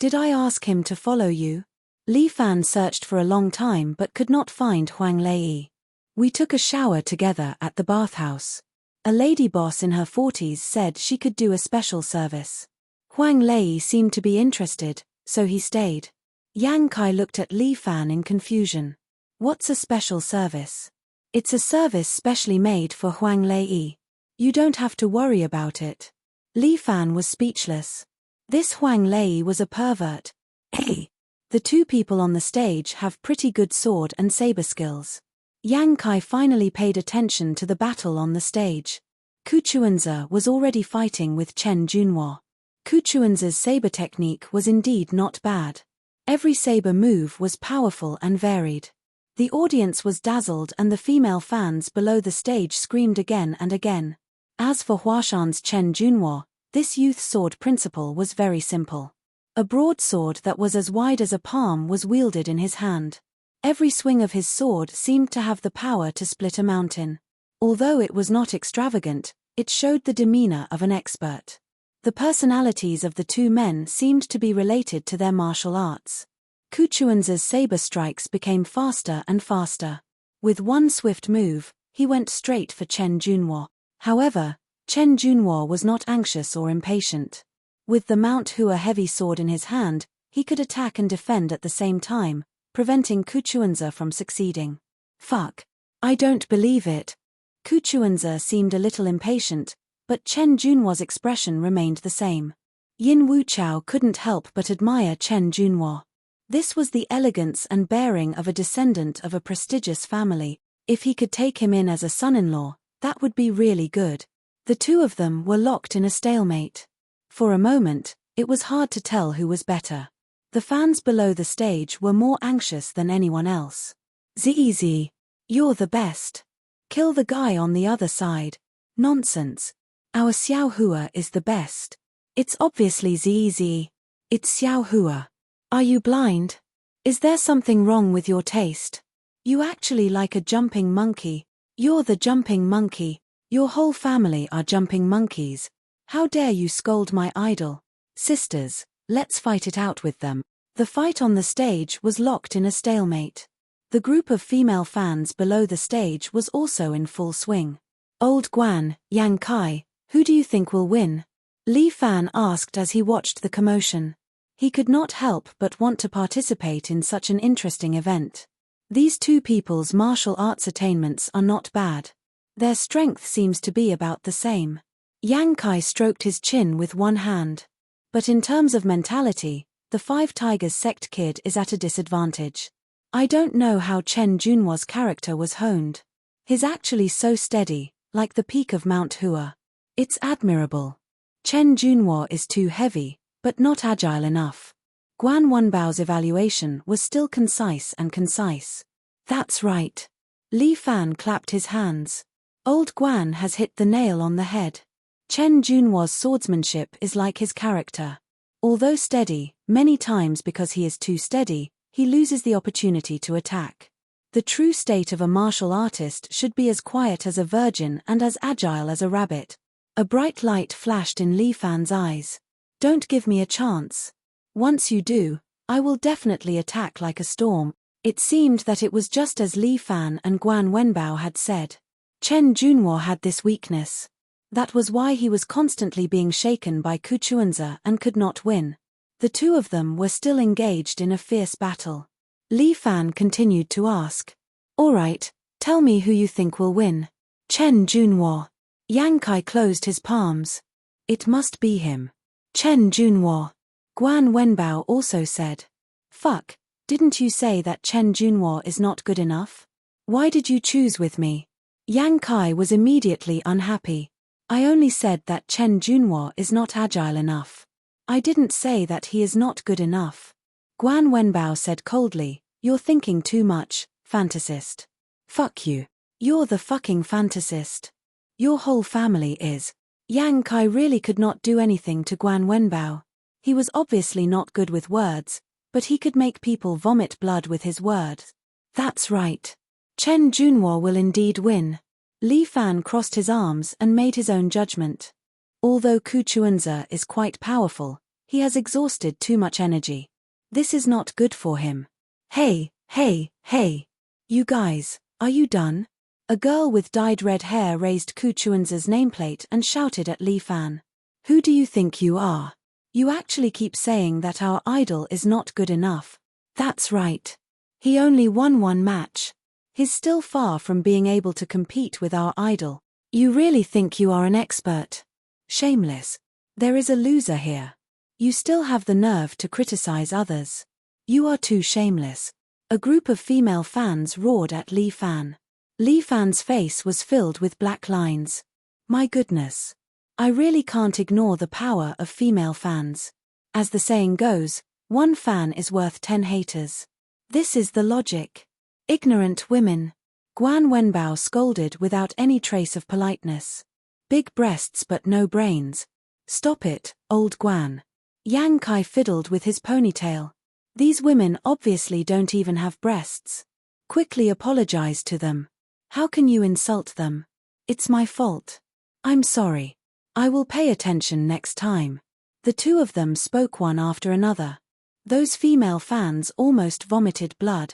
Did I ask him to follow you? Li Fan searched for a long time but could not find Huang Lei. We took a shower together at the bathhouse. A lady boss in her 40s said she could do a special service. Huang Lei seemed to be interested, so he stayed. Yang Kai looked at Li Fan in confusion. What's a special service? It's a service specially made for Huang Lei. You don't have to worry about it. Li Fan was speechless. This Huang Lei was a pervert. Hey! The two people on the stage have pretty good sword and saber skills. Yang Kai finally paid attention to the battle on the stage. Ku Chuanzi was already fighting with Chen Junhua. Ku Chuanzi's saber technique was indeed not bad. Every saber move was powerful and varied. The audience was dazzled and the female fans below the stage screamed again and again. As for Huashan's Chen Junhua, this youth sword principle was very simple. A broadsword that was as wide as a palm was wielded in his hand. Every swing of his sword seemed to have the power to split a mountain. Although it was not extravagant, it showed the demeanor of an expert. The personalities of the two men seemed to be related to their martial arts. Ku Chuanzi's saber strikes became faster and faster. With one swift move, he went straight for Chen Junhua. However, Chen Junhua was not anxious or impatient. With the Mount Hua heavy sword in his hand, he could attack and defend at the same time, preventing Ku Chuanzi from succeeding. Fuck. I don't believe it. Ku Chuanzi seemed a little impatient, but Chen Junhua's expression remained the same. Yin Wuchao couldn't help but admire Chen Junhua. This was the elegance and bearing of a descendant of a prestigious family. If he could take him in as a son-in-law, that would be really good. The two of them were locked in a stalemate. For a moment, it was hard to tell who was better. The fans below the stage were more anxious than anyone else. Zizi, you're the best. Kill the guy on the other side. Nonsense. Our Xiao Hua is the best. It's obviously Zizi. It's Xiao Hua. Are you blind? Is there something wrong with your taste? You actually like a jumping monkey. You're the jumping monkey. Your whole family are jumping monkeys. How dare you scold my idol? Sisters, let's fight it out with them. The fight on the stage was locked in a stalemate. The group of female fans below the stage was also in full swing. Old Guan, Yang Kai, who do you think will win? Li Fan asked as he watched the commotion. He could not help but want to participate in such an interesting event. These two people's martial arts attainments are not bad. Their strength seems to be about the same. Yang Kai stroked his chin with one hand. But in terms of mentality, the Five Tigers sect kid is at a disadvantage. I don't know how Chen Junhua's character was honed. He's actually so steady, like the peak of Mount Hua. It's admirable. Chen Junhua is too heavy, but not agile enough. Guan Wenbao's evaluation was still concise and concise. That's right. Li Fan clapped his hands. Old Guan has hit the nail on the head. Chen Junhua's swordsmanship is like his character. Although steady, many times because he is too steady, he loses the opportunity to attack. The true state of a martial artist should be as quiet as a virgin and as agile as a rabbit. A bright light flashed in Li Fan's eyes. Don't give me a chance. Once you do, I will definitely attack like a storm. It seemed that it was just as Li Fan and Guan Wenbao had said. Chen Junhua had this weakness. That was why he was constantly being shaken by Ku Chuanzi and could not win. The two of them were still engaged in a fierce battle. Li Fan continued to ask. All right, tell me who you think will win. Chen Junhua. Yang Kai closed his palms. It must be him. Chen Junhua. Guan Wenbao also said. Fuck, didn't you say that Chen Junhua is not good enough? Why did you choose with me? Yang Kai was immediately unhappy. I only said that Chen Junhua is not agile enough. I didn't say that he is not good enough. Guan Wenbao said coldly, you're thinking too much, fantasist. Fuck you. You're the fucking fantasist. Your whole family is. Yang Kai really could not do anything to Guan Wenbao. He was obviously not good with words, but he could make people vomit blood with his words. That's right. Chen Junhua will indeed win. Li Fan crossed his arms and made his own judgment. Although Ku Chuanzi is quite powerful, He has exhausted too much energy. This is not good for him. Hey, hey, hey. You guys, are you done? A girl with dyed red hair raised Ku Chuanza's nameplate and shouted at Li Fan. Who do you think you are? You actually keep saying that our idol is not good enough. That's right. He only won one match. He's still far from being able to compete with our idol. You really think you are an expert? Shameless. There is a loser here. You still have the nerve to criticize others. You are too shameless. A group of female fans roared at Li Fan. Li Fan's face was filled with black lines. My goodness. I really can't ignore the power of female fans. As the saying goes, one fan is worth 10 haters. This is the logic. Ignorant women. Guan Wenbao scolded without any trace of politeness. Big breasts but no brains. Stop it, old Guan. Yang Kai fiddled with his ponytail. These women obviously don't even have breasts. Quickly apologize to them. How can you insult them? It's my fault. I'm sorry. I will pay attention next time. The two of them spoke one after another. Those female fans almost vomited blood.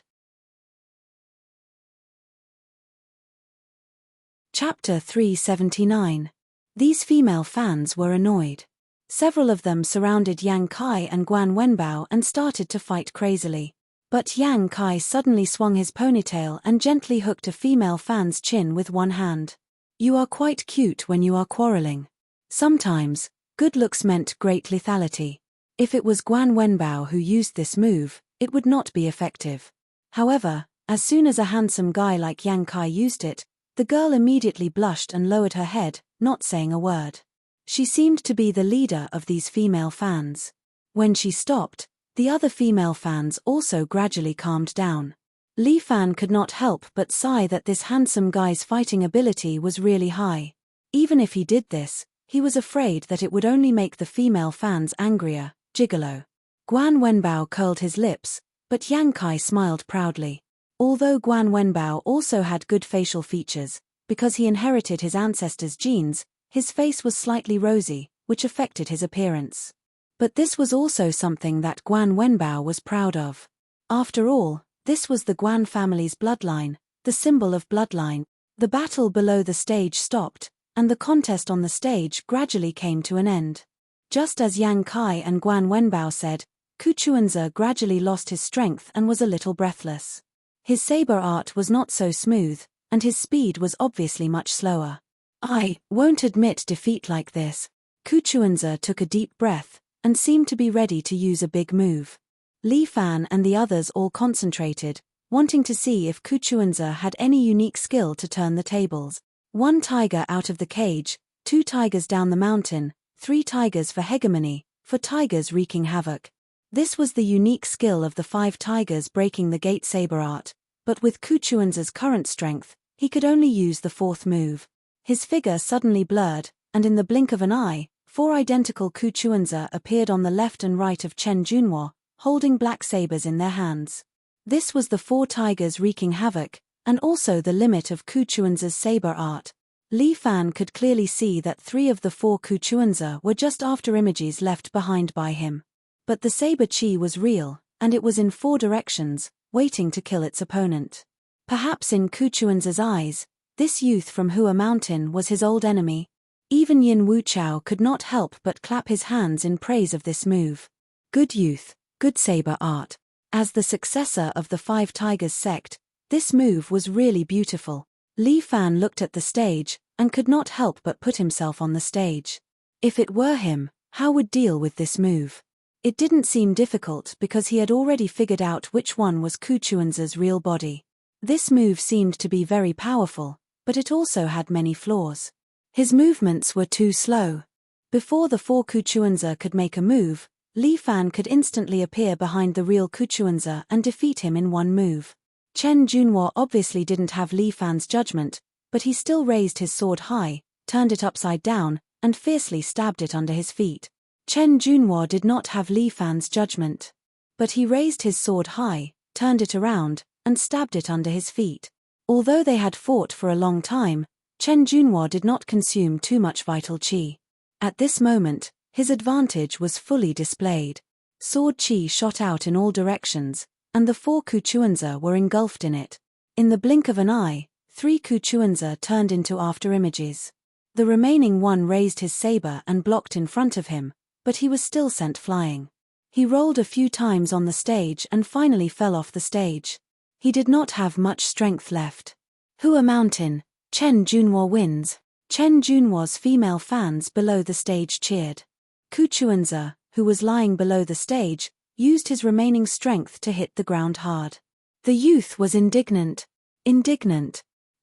Chapter 379. These female fans were annoyed. Several of them surrounded Yang Kai and Guan Wenbao and started to fight crazily. But Yang Kai suddenly swung his ponytail and gently hooked a female fan's chin with one hand. You are quite cute when you are quarreling. Sometimes, good looks meant great lethality. If it was Guan Wenbao who used this move, it would not be effective. However, as soon as a handsome guy like Yang Kai used it, the girl immediately blushed and lowered her head, not saying a word. She seemed to be the leader of these female fans. When she stopped, the other female fans also gradually calmed down. Li Fan could not help but sigh that this handsome guy's fighting ability was really high. Even if he did this, he was afraid that it would only make the female fans angrier. Gigolo. Guan Wenbao curled his lips, but Yang Kai smiled proudly. Although Guan Wenbao also had good facial features, because he inherited his ancestors' genes, his face was slightly rosy, which affected his appearance. But this was also something that Guan Wenbao was proud of. After all, this was the Guan family's bloodline, the symbol of bloodline. The battle below the stage stopped, and the contest on the stage gradually came to an end. Just as Yang Kai and Guan Wenbao said, Ku Chuanza gradually lost his strength and was a little breathless. His saber art was not so smooth, and his speed was obviously much slower. I won't admit defeat like this. Ku Chuanza took a deep breath, and seemed to be ready to use a big move. Li Fan and the others all concentrated, wanting to see if Ku Chuanza had any unique skill to turn the tables. 1 tiger out of the cage, 2 tigers down the mountain, 3 tigers for hegemony, 4 tigers wreaking havoc. This was the unique skill of the 5 tigers breaking the gate saber art, but with Ku Chuanza's current strength, he could only use the 4th move. His figure suddenly blurred, and in the blink of an eye, 4 identical Ku Chuanza appeared on the left and right of Chen Junhua, holding black sabers in their hands. This was the 4 tigers wreaking havoc, and also the limit of Ku Chuanza's saber art. Li Fan could clearly see that 3 of the 4 Ku Chuanza were just after images left behind by him. But the saber chi was real, and it was in 4 directions, waiting to kill its opponent. Perhaps in Ku Chuanza's eyes, this youth from Hua Mountain was his old enemy. Even Yin Wuchao could not help but clap his hands in praise of this move. Good youth, good saber art. As the successor of the 5 Tigers sect, this move was really beautiful. Li Fan looked at the stage, and could not help but put himself on the stage. If it were him, how would deal with this move? It didn't seem difficult because he had already figured out which one was Ku Chuanza's real body. This move seemed to be very powerful, but it also had many flaws. His movements were too slow. Before the 4 Ku Chuanza could make a move, Li Fan could instantly appear behind the real Ku Chuanza and defeat him in one move. Chen Junhua obviously didn't have Li Fan's judgment, but he still raised his sword high, turned it upside down, and fiercely stabbed it under his feet. Chen Junhua did not have Li Fan's judgment. But he raised his sword high, turned it around, and stabbed it under his feet. Although they had fought for a long time, Chen Junhua did not consume too much vital qi. At this moment, His advantage was fully displayed. Sword chi shot out in all directions, and the 4 Kuchuanza were engulfed in it. In the blink of an eye, 3 Kuchuanza turned into afterimages. The remaining one raised his saber and blocked in front of him, but he was still sent flying. He rolled a few times on the stage and finally fell off the stage. He did not have much strength left. Hua Mountain, Chen Junhua wins. Chen Junhua's female fans below the stage cheered. Kuchuanza, who was lying below the stage, used his remaining strength to hit the ground hard. The youth was indignant.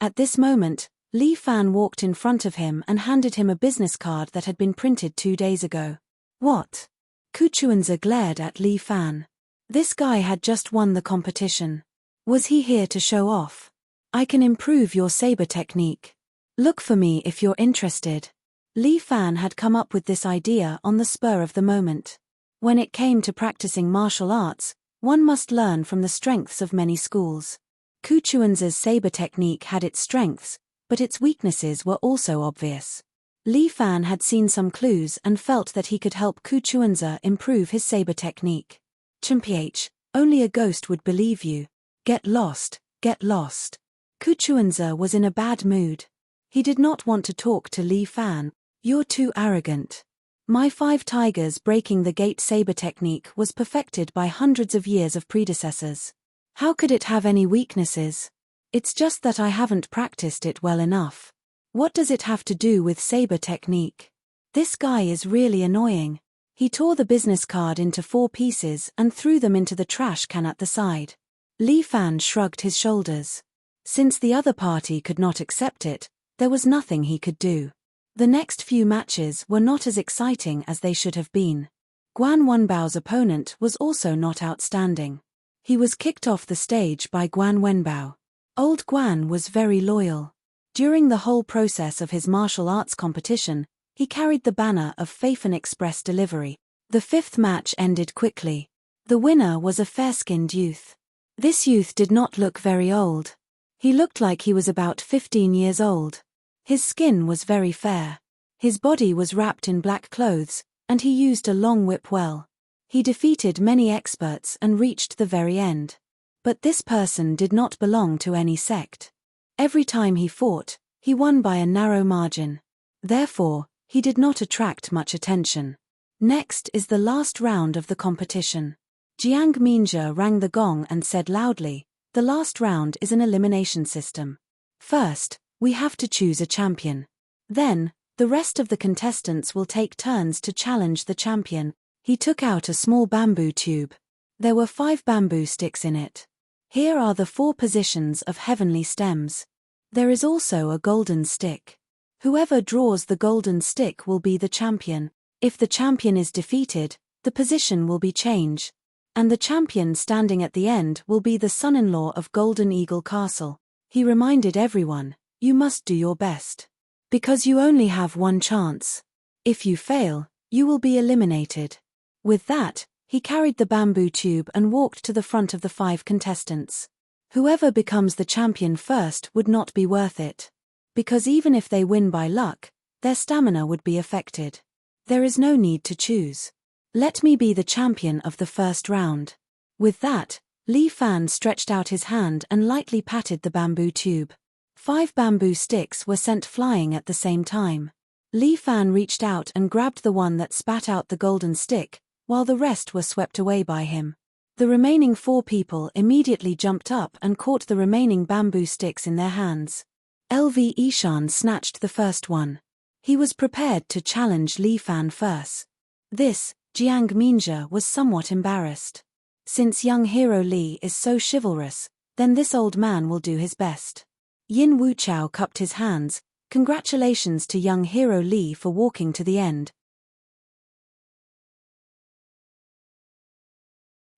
At this moment, Li Fan walked in front of him and handed him a business card that had been printed 2 days ago. What? Kuchuanza glared at Li Fan. This guy had just won the competition. Was he here to show off? I can improve your saber technique. Look for me if you're interested. Li Fan had come up with this idea on the spur of the moment. When it came to practicing martial arts, one must learn from the strengths of many schools. Kuchuanza's saber technique had its strengths, but its weaknesses were also obvious. Li Fan had seen some clues and felt that he could help Kuchuanza improve his saber technique. Chimph, only a ghost would believe you. Get lost, get lost. Kuchuanza was in a bad mood. He did not want to talk to Li Fan. You're too arrogant. My 5 tigers breaking the gate saber technique was perfected by hundreds of years of predecessors. How could it have any weaknesses? It's just that I haven't practiced it well enough. What does it have to do with saber technique? This guy is really annoying. He tore the business card into 4 pieces and threw them into the trash can at the side. Li Fan shrugged his shoulders. Since the other party could not accept it, there was nothing he could do. The next few matches were not as exciting as they should have been. Guan Wenbao's opponent was also not outstanding. He was kicked off the stage by Guan Wenbao. Old Guan was very loyal. During the whole process of his martial arts competition, he carried the banner of Faith and Express delivery. The 5th match ended quickly. The winner was a fair-skinned youth. This youth did not look very old. He looked like he was about 15 years old. His skin was very fair. His body was wrapped in black clothes, and he used a long whip well. He defeated many experts and reached the very end. But this person did not belong to any sect. Every time he fought, he won by a narrow margin. Therefore, he did not attract much attention. Next is the last round of the competition. Jiang Minjia rang the gong and said loudly, "The last round is an elimination system. First, we have to choose a champion. Then, the rest of the contestants will take turns to challenge the champion." He took out a small bamboo tube. There were 5 bamboo sticks in it. Here are the 4 positions of heavenly stems. There is also a golden stick. Whoever draws the golden stick will be the champion. If the champion is defeated, the position will be changed, and the champion standing at the end will be the son-in-law of Golden Eagle Castle. He reminded everyone, you must do your best. Because you only have one chance. If you fail, you will be eliminated. With that, he carried the bamboo tube and walked to the front of the 5 contestants. Whoever becomes the champion first would not be worth it. Because even if they win by luck, their stamina would be affected. There is no need to choose. Let me be the champion of the first round. With that, Li Fan stretched out his hand and lightly patted the bamboo tube. 5 bamboo sticks were sent flying at the same time. Li Fan reached out and grabbed the one that spat out the golden stick, while the rest were swept away by him. The remaining 4 people immediately jumped up and caught the remaining bamboo sticks in their hands. LV Ishan snatched the first one. He was prepared to challenge Li Fan first. This, Jiang Minjia was somewhat embarrassed. Since young hero Li is so chivalrous, then this old man will do his best. Yin Wuchao cupped his hands. Congratulations to young hero Li for walking to the end.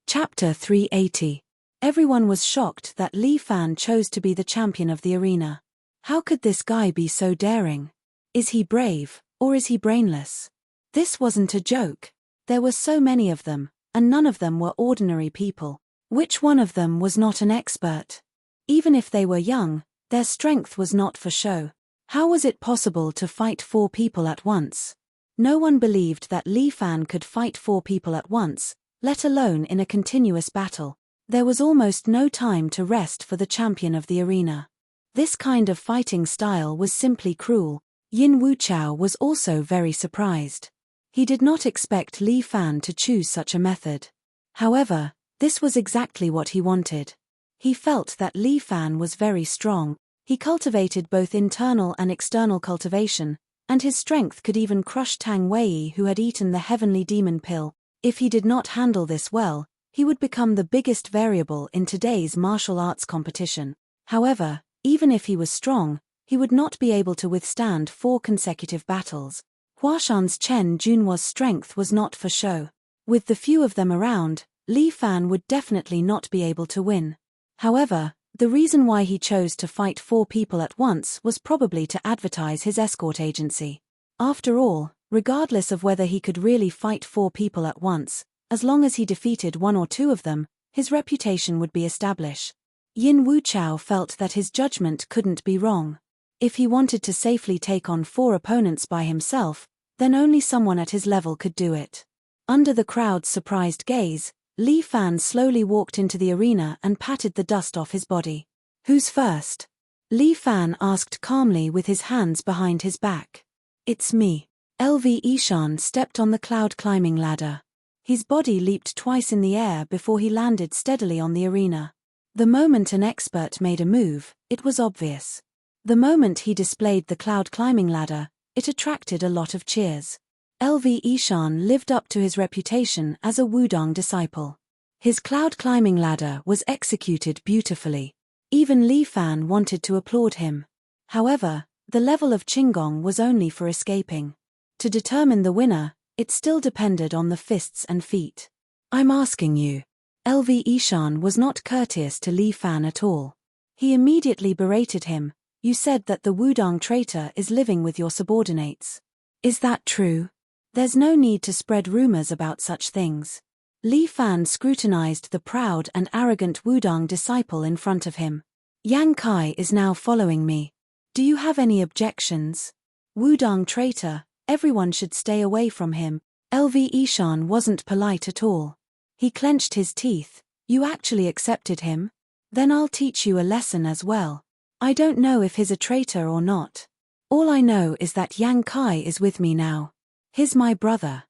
Chapter 380. Everyone was shocked that Li Fan chose to be the champion of the arena. How could this guy be so daring? Is he brave, or is he brainless? This wasn't a joke. There were so many of them, and none of them were ordinary people. Which one of them was not an expert? Even if they were young, their strength was not for show. How was it possible to fight 4 people at once? No one believed that Li Fan could fight 4 people at once, let alone in a continuous battle. There was almost no time to rest for the champion of the arena. This kind of fighting style was simply cruel. Yin Wuchao was also very surprised. He did not expect Li Fan to choose such a method. However, this was exactly what he wanted. He felt that Li Fan was very strong. He cultivated both internal and external cultivation, and his strength could even crush Tang Wei, who had eaten the heavenly demon pill. If he did not handle this well, he would become the biggest variable in today's martial arts competition. However, even if he was strong, he would not be able to withstand 4 consecutive battles. Huashan's Chen Junhua's strength was not for show. With the few of them around, Li Fan would definitely not be able to win. However, the reason why he chose to fight 4 people at once was probably to advertise his escort agency. After all, regardless of whether he could really fight 4 people at once, as long as he defeated 1 or 2 of them, his reputation would be established. Yin Wuchao felt that his judgment couldn't be wrong. If he wanted to safely take on 4 opponents by himself, then only someone at his level could do it. Under the crowd's surprised gaze, Li Fan slowly walked into the arena and patted the dust off his body. "Who's first?" Li Fan asked calmly with his hands behind his back. "It's me." LV Ishan stepped on the cloud climbing ladder. His body leaped twice in the air before he landed steadily on the arena. The moment an expert made a move, it was obvious. The moment he displayed the cloud climbing ladder, it attracted a lot of cheers. LV Ishan lived up to his reputation as a Wudong disciple. His cloud climbing ladder was executed beautifully. Even Li Fan wanted to applaud him. However, the level of Qinggong was only for escaping. To determine the winner, it still depended on the fists and feet. "I'm asking you." LV Ishan was not courteous to Li Fan at all. He immediately berated him. "You said that the Wudong traitor is living with your subordinates. Is that true? There's no need to spread rumors about such things." Li Fan scrutinized the proud and arrogant Wudong disciple in front of him. "Yang Kai is now following me. Do you have any objections?" "Wudong traitor, everyone should stay away from him." LV Ishan wasn't polite at all. He clenched his teeth. "You actually accepted him? Then I'll teach you a lesson as well. I don't know if he's a traitor or not. All I know is that Yang Kai is with me now. He's my brother."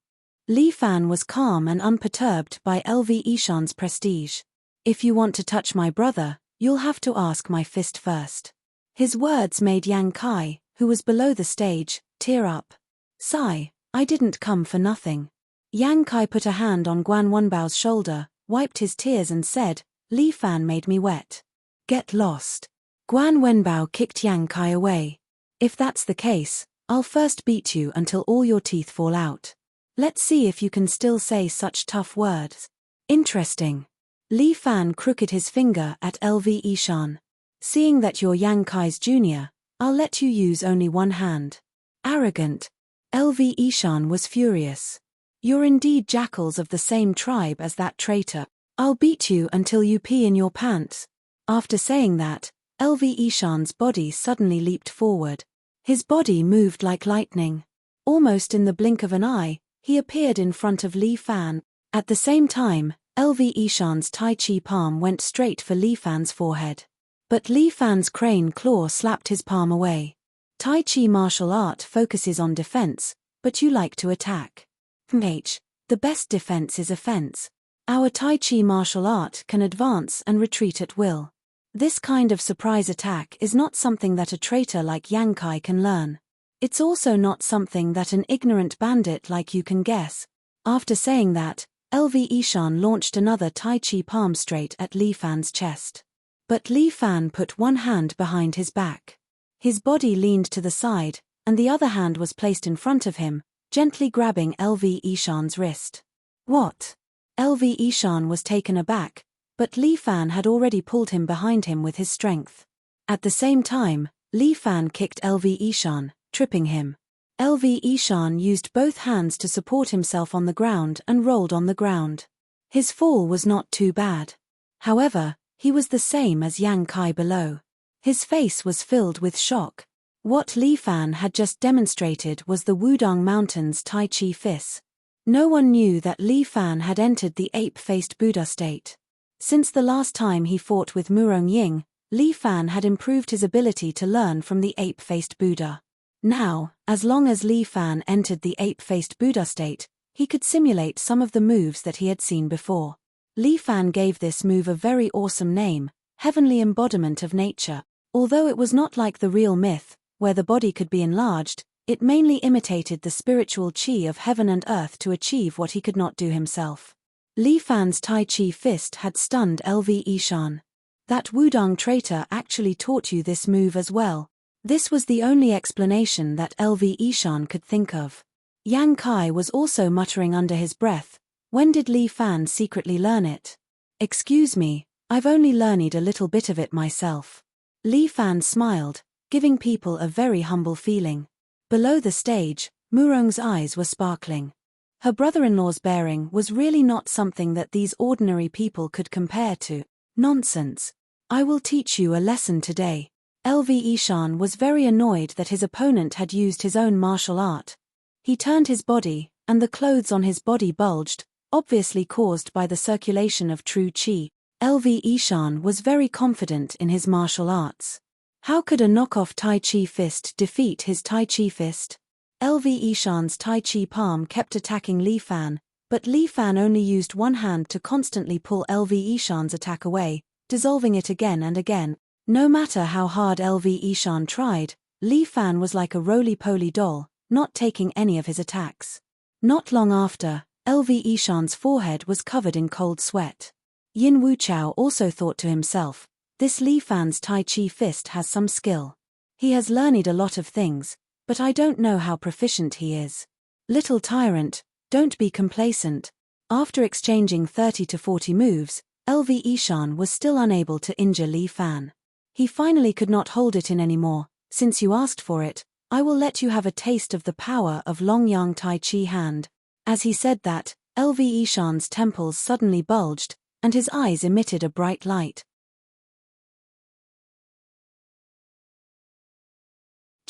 Li Fan was calm and unperturbed by LV Ishan's prestige. "If you want to touch my brother, you'll have to ask my fist first." His words made Yang Kai, who was below the stage, tear up. "Sigh, I didn't come for nothing." Yang Kai put a hand on Guan Wenbao's shoulder, wiped his tears and said, "Li Fan made me wet. Get lost." Guan Wenbao kicked Yang Kai away. "If that's the case, I'll first beat you until all your teeth fall out. Let's see if you can still say such tough words." "Interesting." Li Fan crooked his finger at LV Ishan. "Seeing that you're Yang Kai's junior, I'll let you use only one hand." "Arrogant." LV Ishan was furious. "You're indeed jackals of the same tribe as that traitor. I'll beat you until you pee in your pants." After saying that, LV Ishan's body suddenly leaped forward. His body moved like lightning. Almost in the blink of an eye, he appeared in front of Li Fan. At the same time, LV Ishan's Tai Chi palm went straight for Li Fan's forehead. But Li Fan's crane claw slapped his palm away. Tai Chi martial art focuses on defense, but you like to attack. The best defense is offense. Our Tai Chi martial art can advance and retreat at will. This kind of surprise attack is not something that a traitor like Yang Kai can learn. It's also not something that an ignorant bandit like you can guess. After saying that, LV Ishan launched another Tai Chi palm straight at Li Fan's chest. But Li Fan put one hand behind his back. His body leaned to the side, and the other hand was placed in front of him, gently grabbing LV Ishan's wrist. "What?" LV Ishan was taken aback, but Li Fan had already pulled him behind him with his strength. At the same time, Li Fan kicked LV Ishan, tripping him. LV Ishan used both hands to support himself on the ground and rolled on the ground. His fall was not too bad. However, he was the same as Yang Kai below. His face was filled with shock. What Li Fan had just demonstrated was the Wudong Mountain's Tai Chi Fist. No one knew that Li Fan had entered the ape-faced Buddha state. Since the last time he fought with Murong Ying, Li Fan had improved his ability to learn from the ape-faced Buddha. Now, as long as Li Fan entered the ape-faced Buddha state, he could simulate some of the moves that he had seen before. Li Fan gave this move a very awesome name, Heavenly Embodiment of Nature. Although it was not like the real myth, where the body could be enlarged, it mainly imitated the spiritual qi of heaven and earth to achieve what he could not do himself. Li Fan's Tai Chi Fist had stunned LV Yishan. That Wudong traitor actually taught you this move as well. This was the only explanation that LV Yishan could think of. Yang Kai was also muttering under his breath, when did Li Fan secretly learn it? Excuse me, I've only learned a little bit of it myself. Li Fan smiled, giving people a very humble feeling. Below the stage, Murong's eyes were sparkling. Her brother-in-law's bearing was really not something that these ordinary people could compare to. Nonsense. I will teach you a lesson today. LV Yishan was very annoyed that his opponent had used his own martial art. He turned his body, and the clothes on his body bulged, obviously caused by the circulation of true qi. LV Yishan was very confident in his martial arts. How could a knockoff Tai Chi Fist defeat his Tai Chi Fist? LV Yishan's Tai Chi palm kept attacking Li Fan, but Li Fan only used one hand to constantly pull LV Yishan's attack away, dissolving it again and again. No matter how hard LV Yishan tried, Li Fan was like a roly-poly doll, not taking any of his attacks. Not long after, LV Yishan's forehead was covered in cold sweat. Yin Wuchao also thought to himself, this Li Fan's Tai Chi Fist has some skill. He has learned a lot of things, but I don't know how proficient he is. Little tyrant, don't be complacent. After exchanging 30 to 40 moves, LV Yishan was still unable to injure Li Fan. He finally could not hold it in anymore. Since you asked for it, I will let you have a taste of the power of Longyang Tai Chi Hand. As he said that, LV Yishan's temples suddenly bulged, and his eyes emitted a bright light.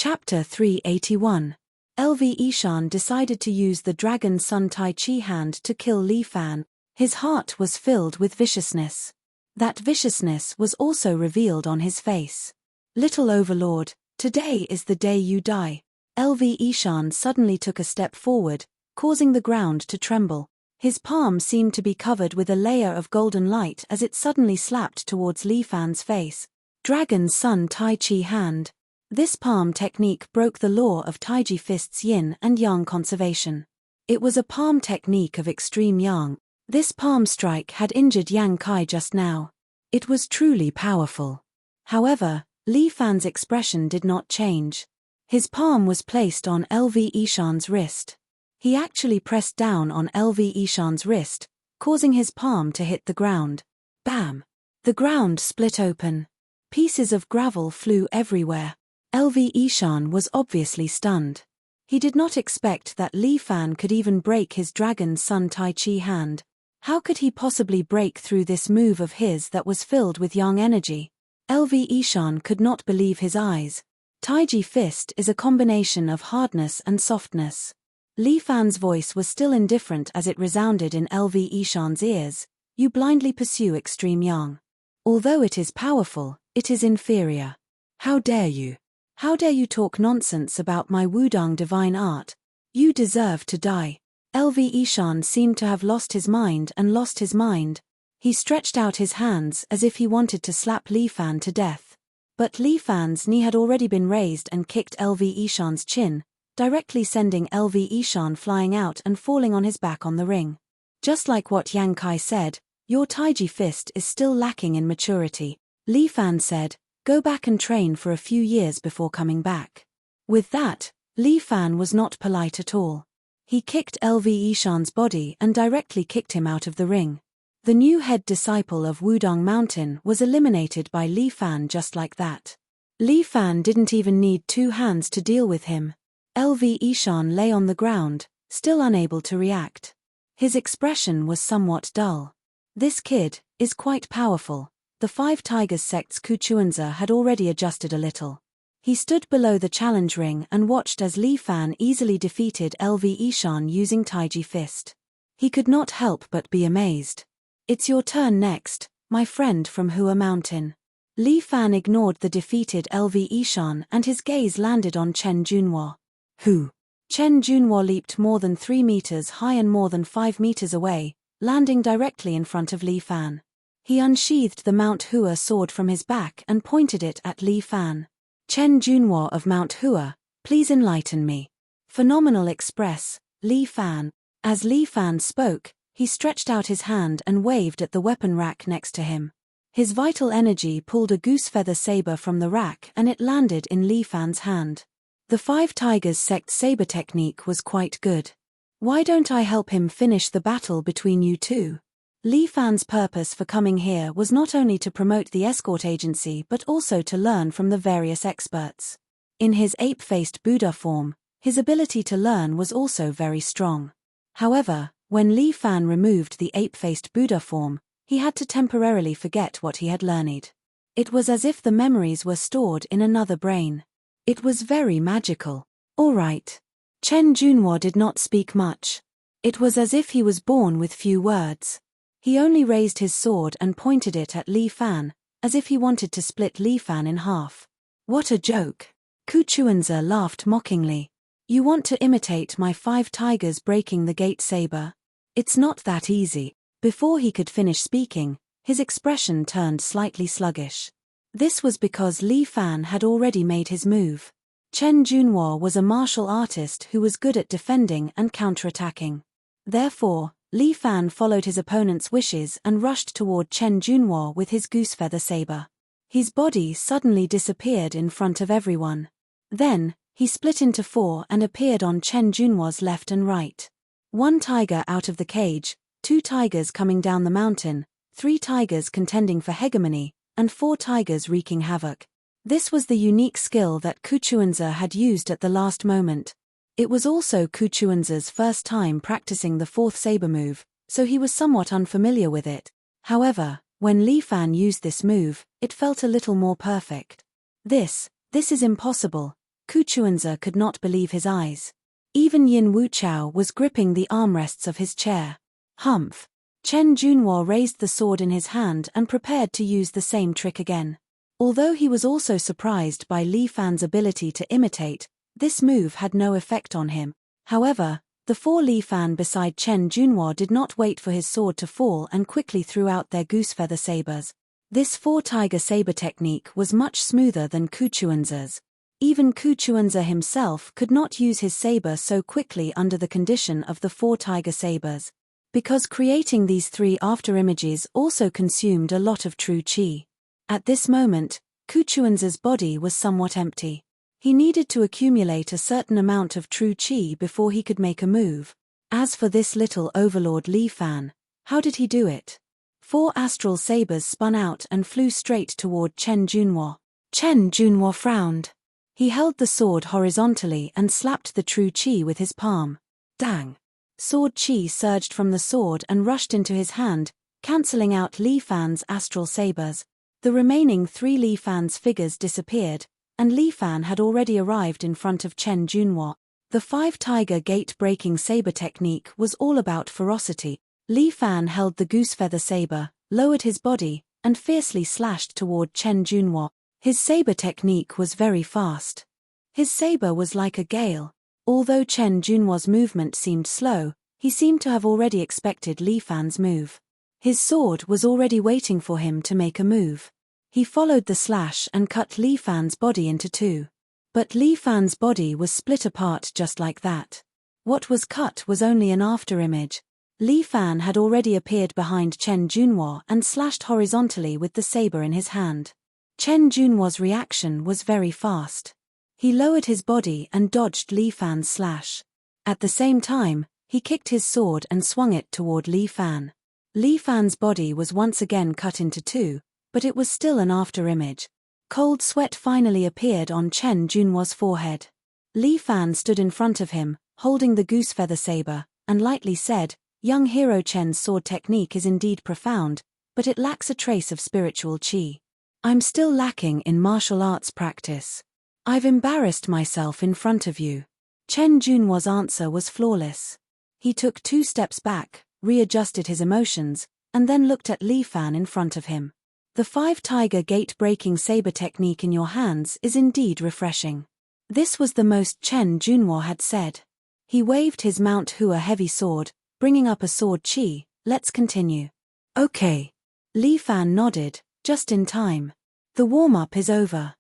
Chapter 381. LV Yishan decided to use the Dragon Sun Tai Chi Hand to kill Li Fan. His heart was filled with viciousness. That viciousness was also revealed on his face. Little Overlord, today is the day you die. LV Yishan suddenly took a step forward, causing the ground to tremble. His palm seemed to be covered with a layer of golden light as it suddenly slapped towards Li Fan's face. Dragon Sun Tai Chi Hand. This palm technique broke the law of Taiji Fist's yin and yang conservation. It was a palm technique of extreme yang. This palm strike had injured Yang Kai just now. It was truly powerful. However, Li Fan's expression did not change. His palm was placed on LV Yishan's wrist. He actually pressed down on LV Yishan's wrist, causing his palm to hit the ground. Bam! The ground split open. Pieces of gravel flew everywhere. LV Yishan was obviously stunned. He did not expect that Li Fan could even break his Dragon Sun Tai Chi Hand. How could he possibly break through this move of his that was filled with yang energy? LV Yishan could not believe his eyes. Taiji Fist is a combination of hardness and softness. Li Fan's voice was still indifferent as it resounded in LV Yishan's ears. You blindly pursue extreme yang. Although it is powerful, it is inferior. How dare you? How dare you talk nonsense about my Wudong divine art? You deserve to die. LV Yishan seemed to have lost his mind and lost his mind. He stretched out his hands as if he wanted to slap Li Fan to death. But Li Fan's knee had already been raised and kicked LV Yishan's chin, directly sending LV Yishan flying out and falling on his back on the ring. Just like what Yang Kai said, your Taiji Fist is still lacking in maturity. Li Fan said, go back and train for a few years before coming back. With that, Li Fan was not polite at all. He kicked LV Yishan's body and directly kicked him out of the ring. The new head disciple of Wudong Mountain was eliminated by Li Fan just like that. Li Fan didn't even need two hands to deal with him. LV Yishan lay on the ground, still unable to react. His expression was somewhat dull. This kid is quite powerful. The Five Tigers sect's Kuchuanza had already adjusted a little. He stood below the challenge ring and watched as Li Fan easily defeated LV Ishan using Taiji Fist. He could not help but be amazed. "It's your turn next, my friend from Hua Mountain." Li Fan ignored the defeated LV Ishan and his gaze landed on Chen Junhua. "Who?" Chen Junhua leaped more than 3 meters high and more than 5 meters away, landing directly in front of Li Fan. He unsheathed the Mount Hua sword from his back and pointed it at Li Fan. "Chen Junhua of Mount Hua, please enlighten me." "Phenomenal Express, Li Fan." As Li Fan spoke, he stretched out his hand and waved at the weapon rack next to him. His vital energy pulled a goose feather saber from the rack and it landed in Li Fan's hand. The 5 Tigers sect saber technique was quite good. "Why don't I help him finish the battle between you two?" Li Fan's purpose for coming here was not only to promote the escort agency but also to learn from the various experts. In his ape-faced Buddha form, his ability to learn was also very strong. However, when Li Fan removed the ape-faced Buddha form, he had to temporarily forget what he had learned. It was as if the memories were stored in another brain. It was very magical. "All right." Chen Junhua did not speak much. It was as if he was born with few words. He only raised his sword and pointed it at Li Fan, as if he wanted to split Li Fan in half. "What a joke." Ku Chuanzi laughed mockingly. "You want to imitate my 5 tigers breaking the gate saber? It's not that easy." Before he could finish speaking, his expression turned slightly sluggish. This was because Li Fan had already made his move. Chen Junhua was a martial artist who was good at defending and counterattacking. Therefore, Li Fan followed his opponent's wishes and rushed toward Chen Junhua with his goosefeather saber. His body suddenly disappeared in front of everyone. Then, he split into 4 and appeared on Chen Junhua's left and right. 1 tiger out of the cage, 2 tigers coming down the mountain, 3 tigers contending for hegemony, and 4 tigers wreaking havoc. This was the unique skill that Ku Chuanzi had used at the last moment. It was also Ku Chuanzi's first time practicing the 4th saber move, so he was somewhat unfamiliar with it. However, when Li Fan used this move, it felt a little more perfect. This is impossible. Ku Chuanzi could not believe his eyes. Even Yin Wuchao was gripping the armrests of his chair. "Humph." Chen Junhua raised the sword in his hand and prepared to use the same trick again. Although he was also surprised by Li Fan's ability to imitate, this move had no effect on him. However, the 4 Li Fan beside Chen Junhua did not wait for his sword to fall and quickly threw out their goosefeather sabers. This 4 tiger saber technique was much smoother than Ku Chuanzi's. Even Ku Chuanzi himself could not use his saber so quickly under the condition of the 4 tiger sabers. Because creating these 3 afterimages also consumed a lot of true qi. At this moment, Ku Chuanzi's body was somewhat empty. He needed to accumulate a certain amount of true qi before he could make a move. As for this little overlord Li Fan, how did he do it? 4 astral sabers spun out and flew straight toward Chen Junhua. Chen Junhua frowned. He held the sword horizontally and slapped the true qi with his palm. Dang! Sword qi surged from the sword and rushed into his hand, cancelling out Li Fan's astral sabers. The remaining 3 Li Fan's figures disappeared, and Li Fan had already arrived in front of Chen Junhua. The 5 tiger gate-breaking saber technique was all about ferocity. Li Fan held the goosefeather saber, lowered his body, and fiercely slashed toward Chen Junhua. His saber technique was very fast. His saber was like a gale. Although Chen Junhua's movement seemed slow, he seemed to have already expected Li Fan's move. His sword was already waiting for him to make a move. He followed the slash and cut Li Fan's body into 2. But Li Fan's body was split apart just like that. What was cut was only an afterimage. Li Fan had already appeared behind Chen Junhua and slashed horizontally with the saber in his hand. Chen Junhua's reaction was very fast. He lowered his body and dodged Li Fan's slash. At the same time, he kicked his sword and swung it toward Li Fan. Li Fan's body was once again cut into 2, but it was still an afterimage. Cold sweat finally appeared on Chen Junhua's forehead. Li Fan stood in front of him, holding the goosefeather saber, and lightly said, "Young hero Chen's sword technique is indeed profound, but it lacks a trace of spiritual qi. I'm still lacking in martial arts practice." I've embarrassed myself in front of you. Chen Junhuo's answer was flawless. He took 2 steps back, readjusted his emotions, and then looked at Li Fan in front of him. The 5-tiger gate-breaking saber technique in your hands is indeed refreshing. This was the most Chen Junhuo had said. He waved his Mount Hua heavy sword, bringing up a sword chi. Let's continue. Okay. Li Fan nodded, just in time. The warm-up is over.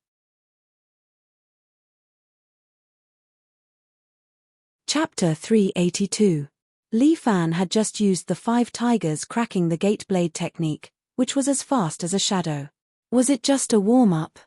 Chapter 382. Li Fan had just used the 5 tigers cracking the gate blade technique, which was as fast as a shadow. Was it just a warm-up?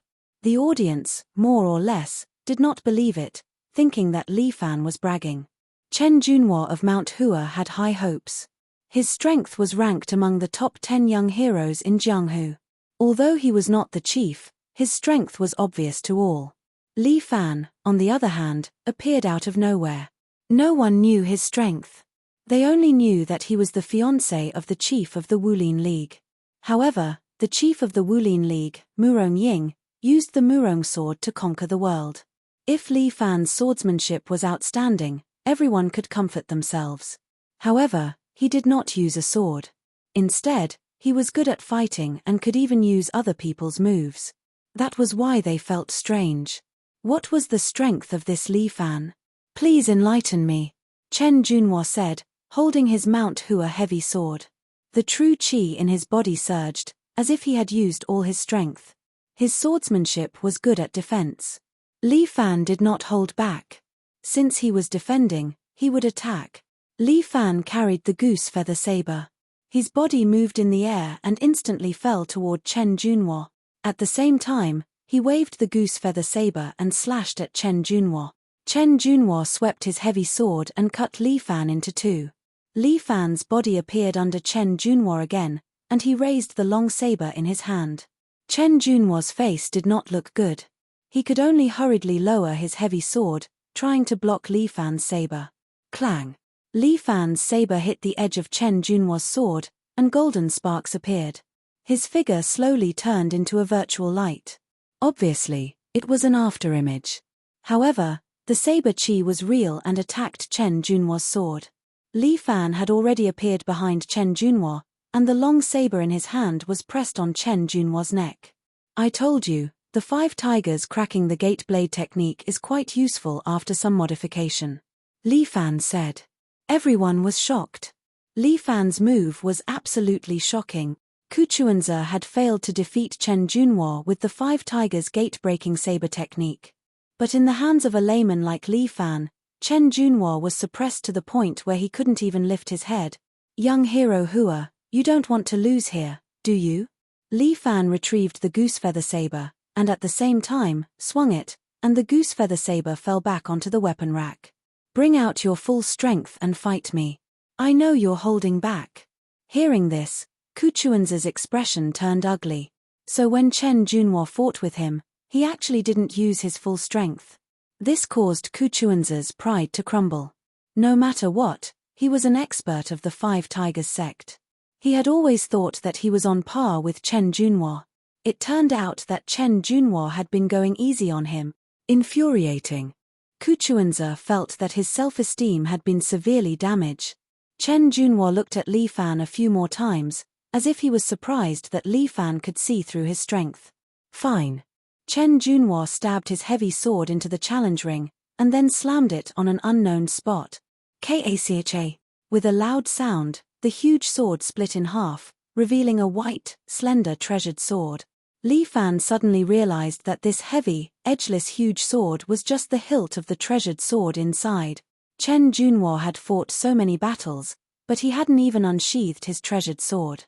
The audience, more or less, did not believe it, thinking that Li Fan was bragging. Chen Junhuo of Mount Hua had high hopes. His strength was ranked among the top 10 young heroes in Jianghu. Although he was not the chief, his strength was obvious to all. Li Fan, on the other hand, appeared out of nowhere. No one knew his strength. They only knew that he was the fiancé of the chief of the Wulin League. However, the chief of the Wulin League, Murong Ying, used the Murong sword to conquer the world. If Li Fan's swordsmanship was outstanding, everyone could comfort themselves. However, he did not use a sword. Instead, he was good at fighting and could even use other people's moves. That was why they felt strange. What was the strength of this Li Fan? Please enlighten me, Chen Junhuo said, holding his Mount Hua heavy sword. The true qi in his body surged, as if he had used all his strength. His swordsmanship was good at defense. Li Fan did not hold back. Since he was defending, he would attack. Li Fan carried the goose feather saber. His body moved in the air and instantly fell toward Chen Junhuo. At the same time, he waved the goose feather saber and slashed at Chen Junhuo. Chen Junhuo swept his heavy sword and cut Li Fan into 2. Li Fan's body appeared under Chen Junhuo again, and he raised the long saber in his hand. Chen Junhuo's face did not look good. He could only hurriedly lower his heavy sword, trying to block Li Fan's saber. Clang! Li Fan's saber hit the edge of Chen Junhuo's sword, and golden sparks appeared. His figure slowly turned into a virtual light. Obviously, it was an afterimage. However, the saber chi was real and attacked Chen Junhuo's sword. Li Fan had already appeared behind Chen Junhuo, and the long saber in his hand was pressed on Chen Junhuo's neck. I told you, the 5 tigers cracking the gate blade technique is quite useful after some modification. Li Fan said. Everyone was shocked. Li Fan's move was absolutely shocking. Kuchuanzi had failed to defeat Chen Junhuo with the 5 tigers gate-breaking saber technique. But in the hands of a layman like Li Fan, Chen Junhuo was suppressed to the point where he couldn't even lift his head. Young hero Hua, you don't want to lose here, do you? Li Fan retrieved the goose feather saber, and at the same time, swung it, and the goose feather saber fell back onto the weapon rack. Bring out your full strength and fight me. I know you're holding back. Hearing this, Kuchuanzi's expression turned ugly. So when Chen Junhuo fought with him, he actually didn't use his full strength. This caused Kuchuanzi's pride to crumble. No matter what, he was an expert of the 5 Tigers sect. He had always thought that he was on par with Chen Junhuo. It turned out that Chen Junhuo had been going easy on him. Infuriating. Kuchuanzi felt that his self-esteem had been severely damaged. Chen Junhuo looked at Li Fan a few more times, as if he was surprised that Li Fan could see through his strength. Fine. Chen Junhuo stabbed his heavy sword into the challenge ring, and then slammed it on an unknown spot. Kacha. With a loud sound, the huge sword split in half, revealing a white, slender treasured sword. Li Fan suddenly realized that this heavy, edgeless huge sword was just the hilt of the treasured sword inside. Chen Junhuo had fought so many battles, but he hadn't even unsheathed his treasured sword.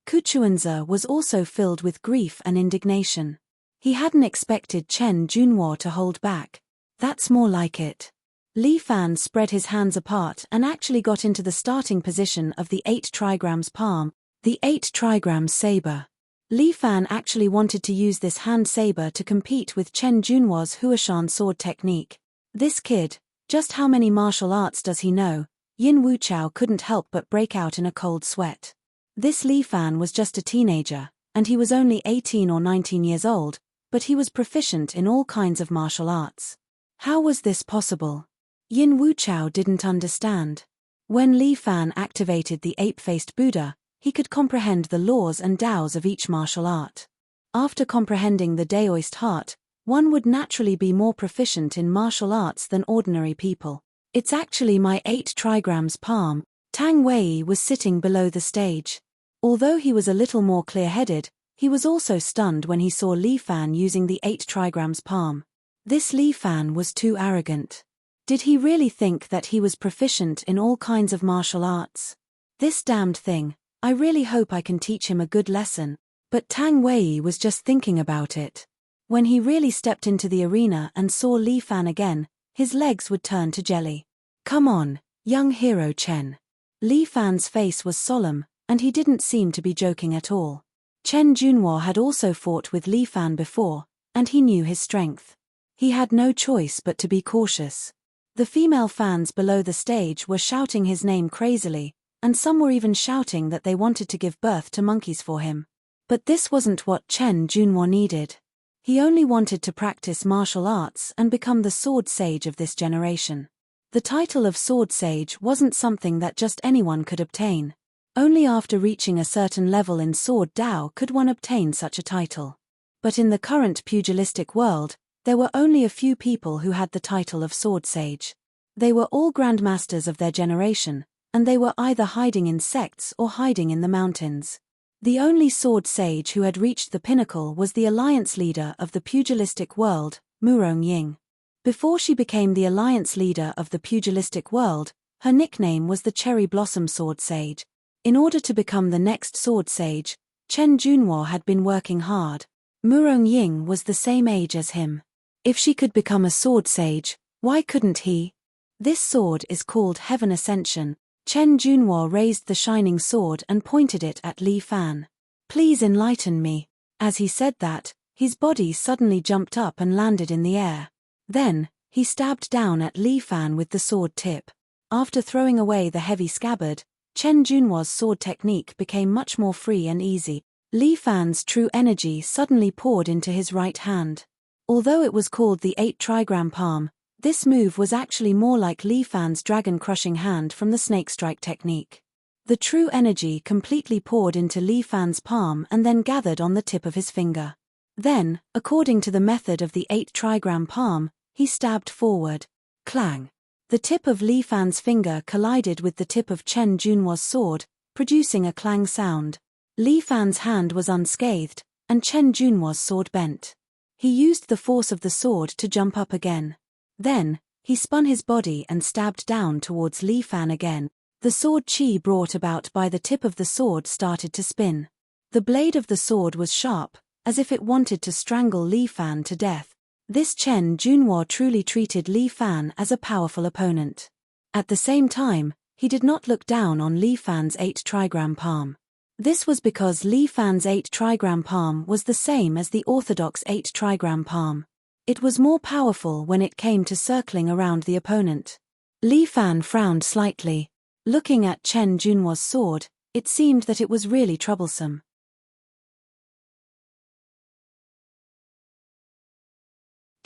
Kuchuanzi was also filled with grief and indignation. He hadn't expected Chen Junhuo to hold back. That's more like it. Li Fan spread his hands apart and actually got into the starting position of the 8 trigrams palm, the 8 trigrams saber. Li Fan actually wanted to use this hand saber to compete with Chen Junhuo's Huashan sword technique. This kid, just how many martial arts does he know? Yin Wuchao couldn't help but break out in a cold sweat. This Li Fan was just a teenager, and he was only 18 or 19 years old, but he was proficient in all kinds of martial arts. How was this possible? Yin Wuchao didn't understand. When Li Fan activated the ape-faced Buddha, he could comprehend the laws and Taos of each martial art. After comprehending the Daoist heart, one would naturally be more proficient in martial arts than ordinary people. It's actually my 8 trigrams palm. Tang Wei was sitting below the stage. Although he was a little more clear-headed, he was also stunned when he saw Li Fan using the 8 trigrams palm. This Li Fan was too arrogant. Did he really think that he was proficient in all kinds of martial arts? This damned thing, I really hope I can teach him a good lesson. But Tang Wei was just thinking about it. When he really stepped into the arena and saw Li Fan again, his legs would turn to jelly. Come on, young hero Chen. Li Fan's face was solemn, and he didn't seem to be joking at all. Chen Junhua had also fought with Li Fan before, and he knew his strength. He had no choice but to be cautious. The female fans below the stage were shouting his name crazily, and some were even shouting that they wanted to give birth to monkeys for him. But this wasn't what Chen Junhua needed. He only wanted to practice martial arts and become the sword sage of this generation. The title of sword sage wasn't something that just anyone could obtain. Only after reaching a certain level in sword Dao could one obtain such a title. But in the current pugilistic world, there were only a few people who had the title of sword sage. They were all grandmasters of their generation, and they were either hiding in sects or hiding in the mountains. The only sword sage who had reached the pinnacle was the alliance leader of the pugilistic world, Murong Ying. Before she became the alliance leader of the pugilistic world, her nickname was the Cherry Blossom Sword Sage. In order to become the next sword sage, Chen Junhua had been working hard. Murong Ying was the same age as him. If she could become a sword sage, why couldn't he? This sword is called Heaven Ascension. Chen Junhua raised the shining sword and pointed it at Li Fan. Please enlighten me. As he said that, his body suddenly jumped up and landed in the air. Then, he stabbed down at Li Fan with the sword tip. After throwing away the heavy scabbard, Chen Junhua's sword technique became much more free and easy. Li Fan's true energy suddenly poured into his right hand. Although it was called the 8 trigram palm, this move was actually more like Li Fan's dragon-crushing hand from the snake strike technique. The true energy completely poured into Li Fan's palm and then gathered on the tip of his finger. Then, according to the method of the 8 trigram palm, he stabbed forward. Clang! The tip of Li Fan's finger collided with the tip of Chen Junhua's sword, producing a clang sound. Li Fan's hand was unscathed, and Chen Junhua's sword bent. He used the force of the sword to jump up again. Then, he spun his body and stabbed down towards Li Fan again. The sword chi brought about by the tip of the sword started to spin. The blade of the sword was sharp, as if it wanted to strangle Li Fan to death. This Chen Junhua truly treated Li Fan as a powerful opponent. At the same time, he did not look down on Li Fan's 8 trigram palm. This was because Li Fan's 8 trigram palm was the same as the orthodox 8 trigram palm. It was more powerful when it came to circling around the opponent. Li Fan frowned slightly. Looking at Chen Junhua's sword, it seemed that it was really troublesome.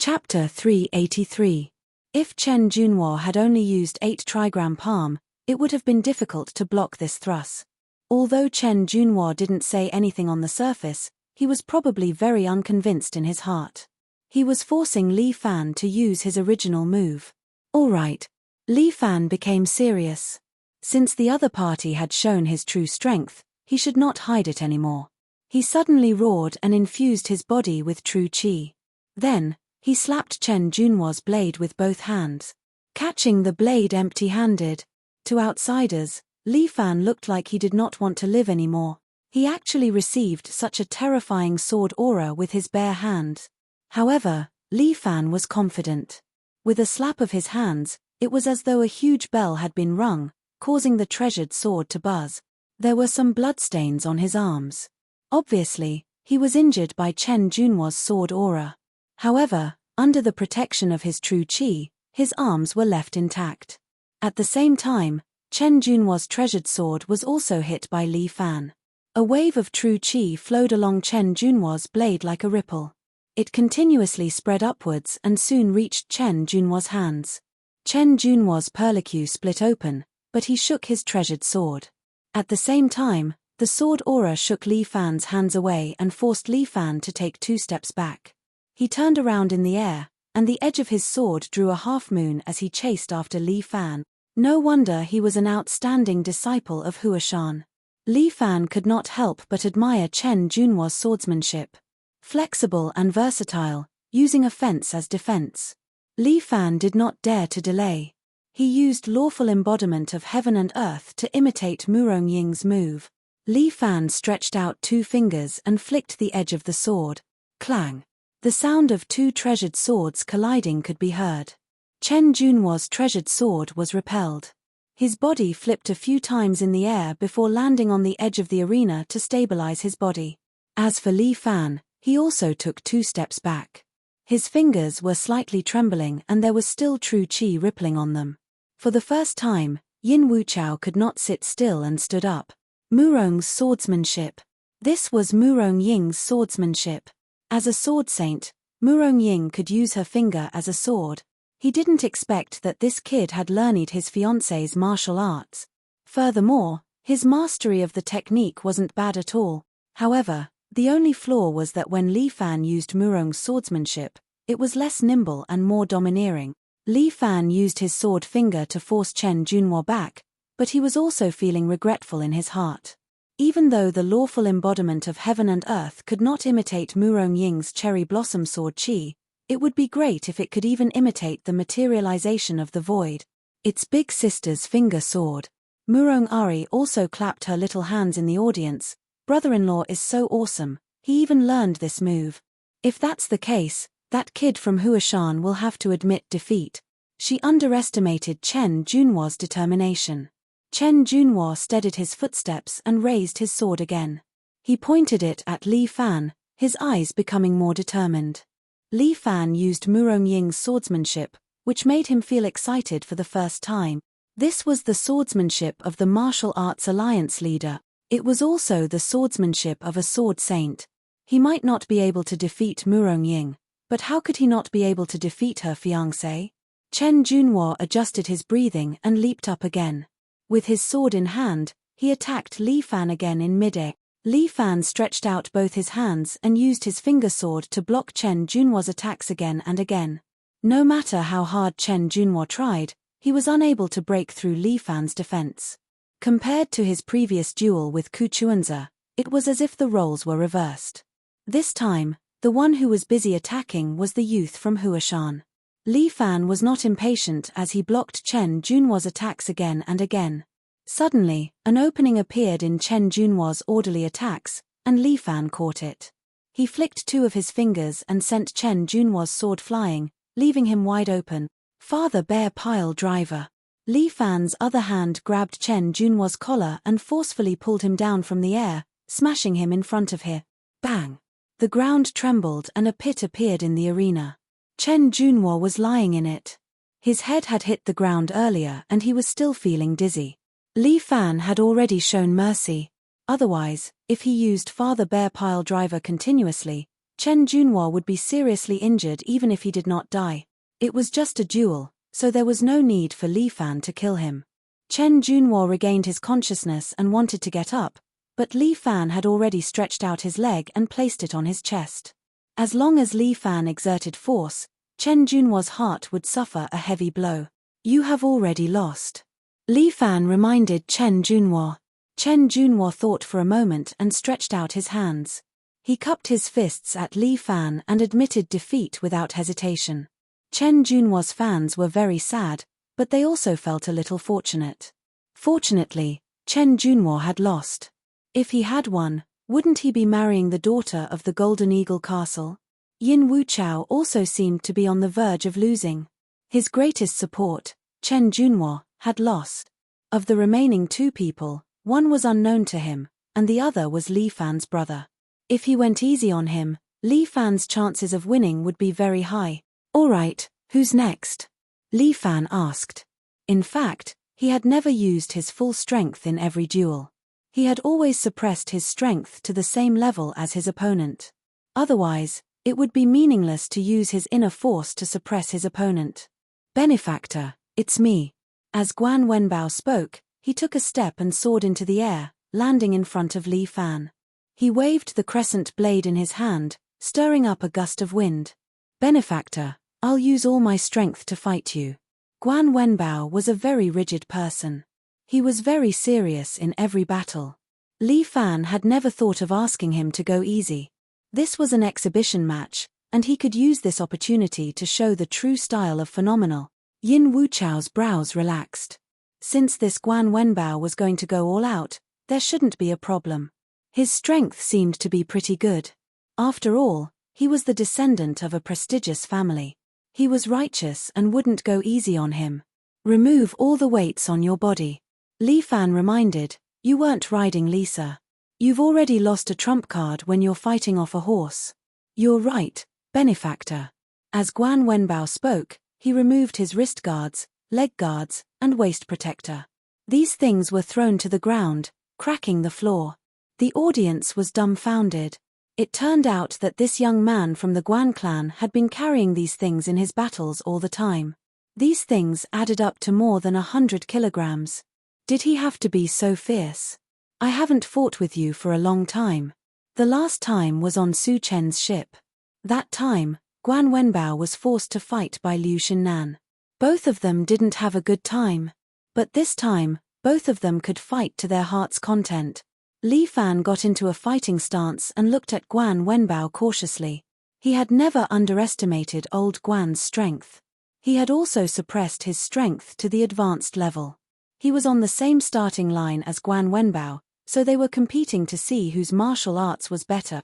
Chapter 383. If Chen Junhua had only used 8 trigram palm, it would have been difficult to block this thrust. Although Chen Junhua didn't say anything on the surface, he was probably very unconvinced in his heart. He was forcing Li Fan to use his original move. All right. Li Fan became serious. Since the other party had shown his true strength, he should not hide it anymore. He suddenly roared and infused his body with true qi. Then, he slapped Chen Junhua's blade with both hands, catching the blade empty-handed. To outsiders, Li Fan looked like he did not want to live anymore. He actually received such a terrifying sword aura with his bare hands. However, Li Fan was confident. With a slap of his hands, it was as though a huge bell had been rung, causing the treasured sword to buzz. There were some bloodstains on his arms. Obviously, he was injured by Chen Junhua's sword aura. However, under the protection of his true qi, his arms were left intact. At the same time, Chen Junhua's treasured sword was also hit by Li Fan. A wave of true qi flowed along Chen Junhua's blade like a ripple. It continuously spread upwards and soon reached Chen Junhuo's hands. Chen Junhuo's perlicue split open, but he shook his treasured sword. At the same time, the sword aura shook Li Fan's hands away and forced Li Fan to take 2 steps back. He turned around in the air, and the edge of his sword drew a half-moon as he chased after Li Fan. No wonder he was an outstanding disciple of Huashan. Li Fan could not help but admire Chen Junhuo's swordsmanship. Flexible and versatile, using offense as defense. Li Fan did not dare to delay. He used lawful embodiment of heaven and earth to imitate Murong Ying's move. Li Fan stretched out 2 fingers and flicked the edge of the sword. Clang! The sound of 2 treasured swords colliding could be heard. Chen Junhuo's treasured sword was repelled. His body flipped a few times in the air before landing on the edge of the arena to stabilize his body. As for Li Fan, he also took 2 steps back. His fingers were slightly trembling and there was still true qi rippling on them. For the first time, Yin Wuchao could not sit still and stood up. Murong's swordsmanship. This was Murong Ying's swordsmanship. As a sword saint, Murong Ying could use her finger as a sword. He didn't expect that this kid had learned his fiancée's martial arts. Furthermore, his mastery of the technique wasn't bad at all. However, the only flaw was that when Li Fan used Murong's swordsmanship, it was less nimble and more domineering. Li Fan used his sword finger to force Chen Junhuo back, but he was also feeling regretful in his heart. Even though the lawful embodiment of heaven and earth could not imitate Murong Ying's cherry blossom sword qi, it would be great if it could even imitate the materialization of the void. Its big sister's finger sword. Murong Ari also clapped her little hands in the audience. Brother-in-law is so awesome, he even learned this move. If that's the case, that kid from Huashan will have to admit defeat. She underestimated Chen Junhuo's determination. Chen Junhuo steadied his footsteps and raised his sword again. He pointed it at Li Fan, his eyes becoming more determined. Li Fan used Murong Ying's swordsmanship, which made him feel excited for the first time. This was the swordsmanship of the Martial Arts Alliance leader. It was also the swordsmanship of a sword saint. He might not be able to defeat Murong Ying, but how could he not be able to defeat her fiancé? Chen Junhuo adjusted his breathing and leaped up again. With his sword in hand, he attacked Li Fan again in midair. Li Fan stretched out both his hands and used his finger sword to block Chen Junhuo's attacks again and again. No matter how hard Chen Junhuo tried, he was unable to break through Li Fan's defense. Compared to his previous duel with Ku Chuanzi, it was as if the roles were reversed. This time, the one who was busy attacking was the youth from Huashan. Li Fan was not impatient as he blocked Chen Junhuo's attacks again and again. Suddenly, an opening appeared in Chen Junhuo's orderly attacks, and Li Fan caught it. He flicked 2 of his fingers and sent Chen Junhuo's sword flying, leaving him wide open. Father Bear Pile Driver. Li Fan's other hand grabbed Chen Junhuo's collar and forcefully pulled him down from the air, smashing him in front of him. Bang! The ground trembled and a pit appeared in the arena. Chen Junhuo was lying in it. His head had hit the ground earlier and he was still feeling dizzy. Li Fan had already shown mercy. Otherwise, if he used Father Bear Pile Driver continuously, Chen Junhuo would be seriously injured even if he did not die. It was just a duel, so there was no need for Li Fan to kill him. Chen Junhuo regained his consciousness and wanted to get up, but Li Fan had already stretched out his leg and placed it on his chest. As long as Li Fan exerted force, Chen Junhuo's heart would suffer a heavy blow. You have already lost. Li Fan reminded Chen Junhuo. Chen Junhuo thought for a moment and stretched out his hands. He cupped his fists at Li Fan and admitted defeat without hesitation. Chen Junhuo's fans were very sad, but they also felt a little fortunate. Fortunately, Chen Junhuo had lost. If he had won, wouldn't he be marrying the daughter of the Golden Eagle Castle? Yin Wuchao also seemed to be on the verge of losing. His greatest support, Chen Junhuo, had lost. Of the remaining 2 people, one was unknown to him, and the other was Li Fan's brother. If he went easy on him, Li Fan's chances of winning would be very high. Alright, who's next? Li Fan asked. In fact, he had never used his full strength in every duel. He had always suppressed his strength to the same level as his opponent. Otherwise, It would be meaningless to use his inner force to suppress his opponent. Benefactor, it's me. As Guan Wenbao spoke, he took a step and soared into the air, landing in front of Li Fan. He waved the crescent blade in his hand, stirring up a gust of wind. Benefactor, I'll use all my strength to fight you. Guan Wenbao was a very rigid person. He was very serious in every battle. Li Fan had never thought of asking him to go easy. This was an exhibition match, and he could use this opportunity to show the true style of phenomenal. Yin Wuchao's brows relaxed. Since this Guan Wenbao was going to go all out, there shouldn't be a problem. His strength seemed to be pretty good. After all, he was the descendant of a prestigious family. He was righteous and wouldn't go easy on him. Remove all the weights on your body. Li Fan reminded, you weren't riding Lisa. You've already lost a trump card when you're fighting off a horse. You're right, Benefactor. As Guan Wenbao spoke, he removed his wrist guards, leg guards, and waist protector. These things were thrown to the ground, cracking the floor. The audience was dumbfounded. It turned out that this young man from the Guan clan had been carrying these things in his battles all the time. These things added up to more than 100 kilograms. Did he have to be so fierce? I haven't fought with you for a long time. The last time was on Su Chen's ship. That time, Guan Wenbao was forced to fight by Liu Xinnan. Both of them didn't have a good time. But this time, both of them could fight to their heart's content. Li Fan got into a fighting stance and looked at Guan Wenbao cautiously. He had never underestimated old Guan's strength. He had also suppressed his strength to the advanced level. He was on the same starting line as Guan Wenbao, so they were competing to see whose martial arts was better.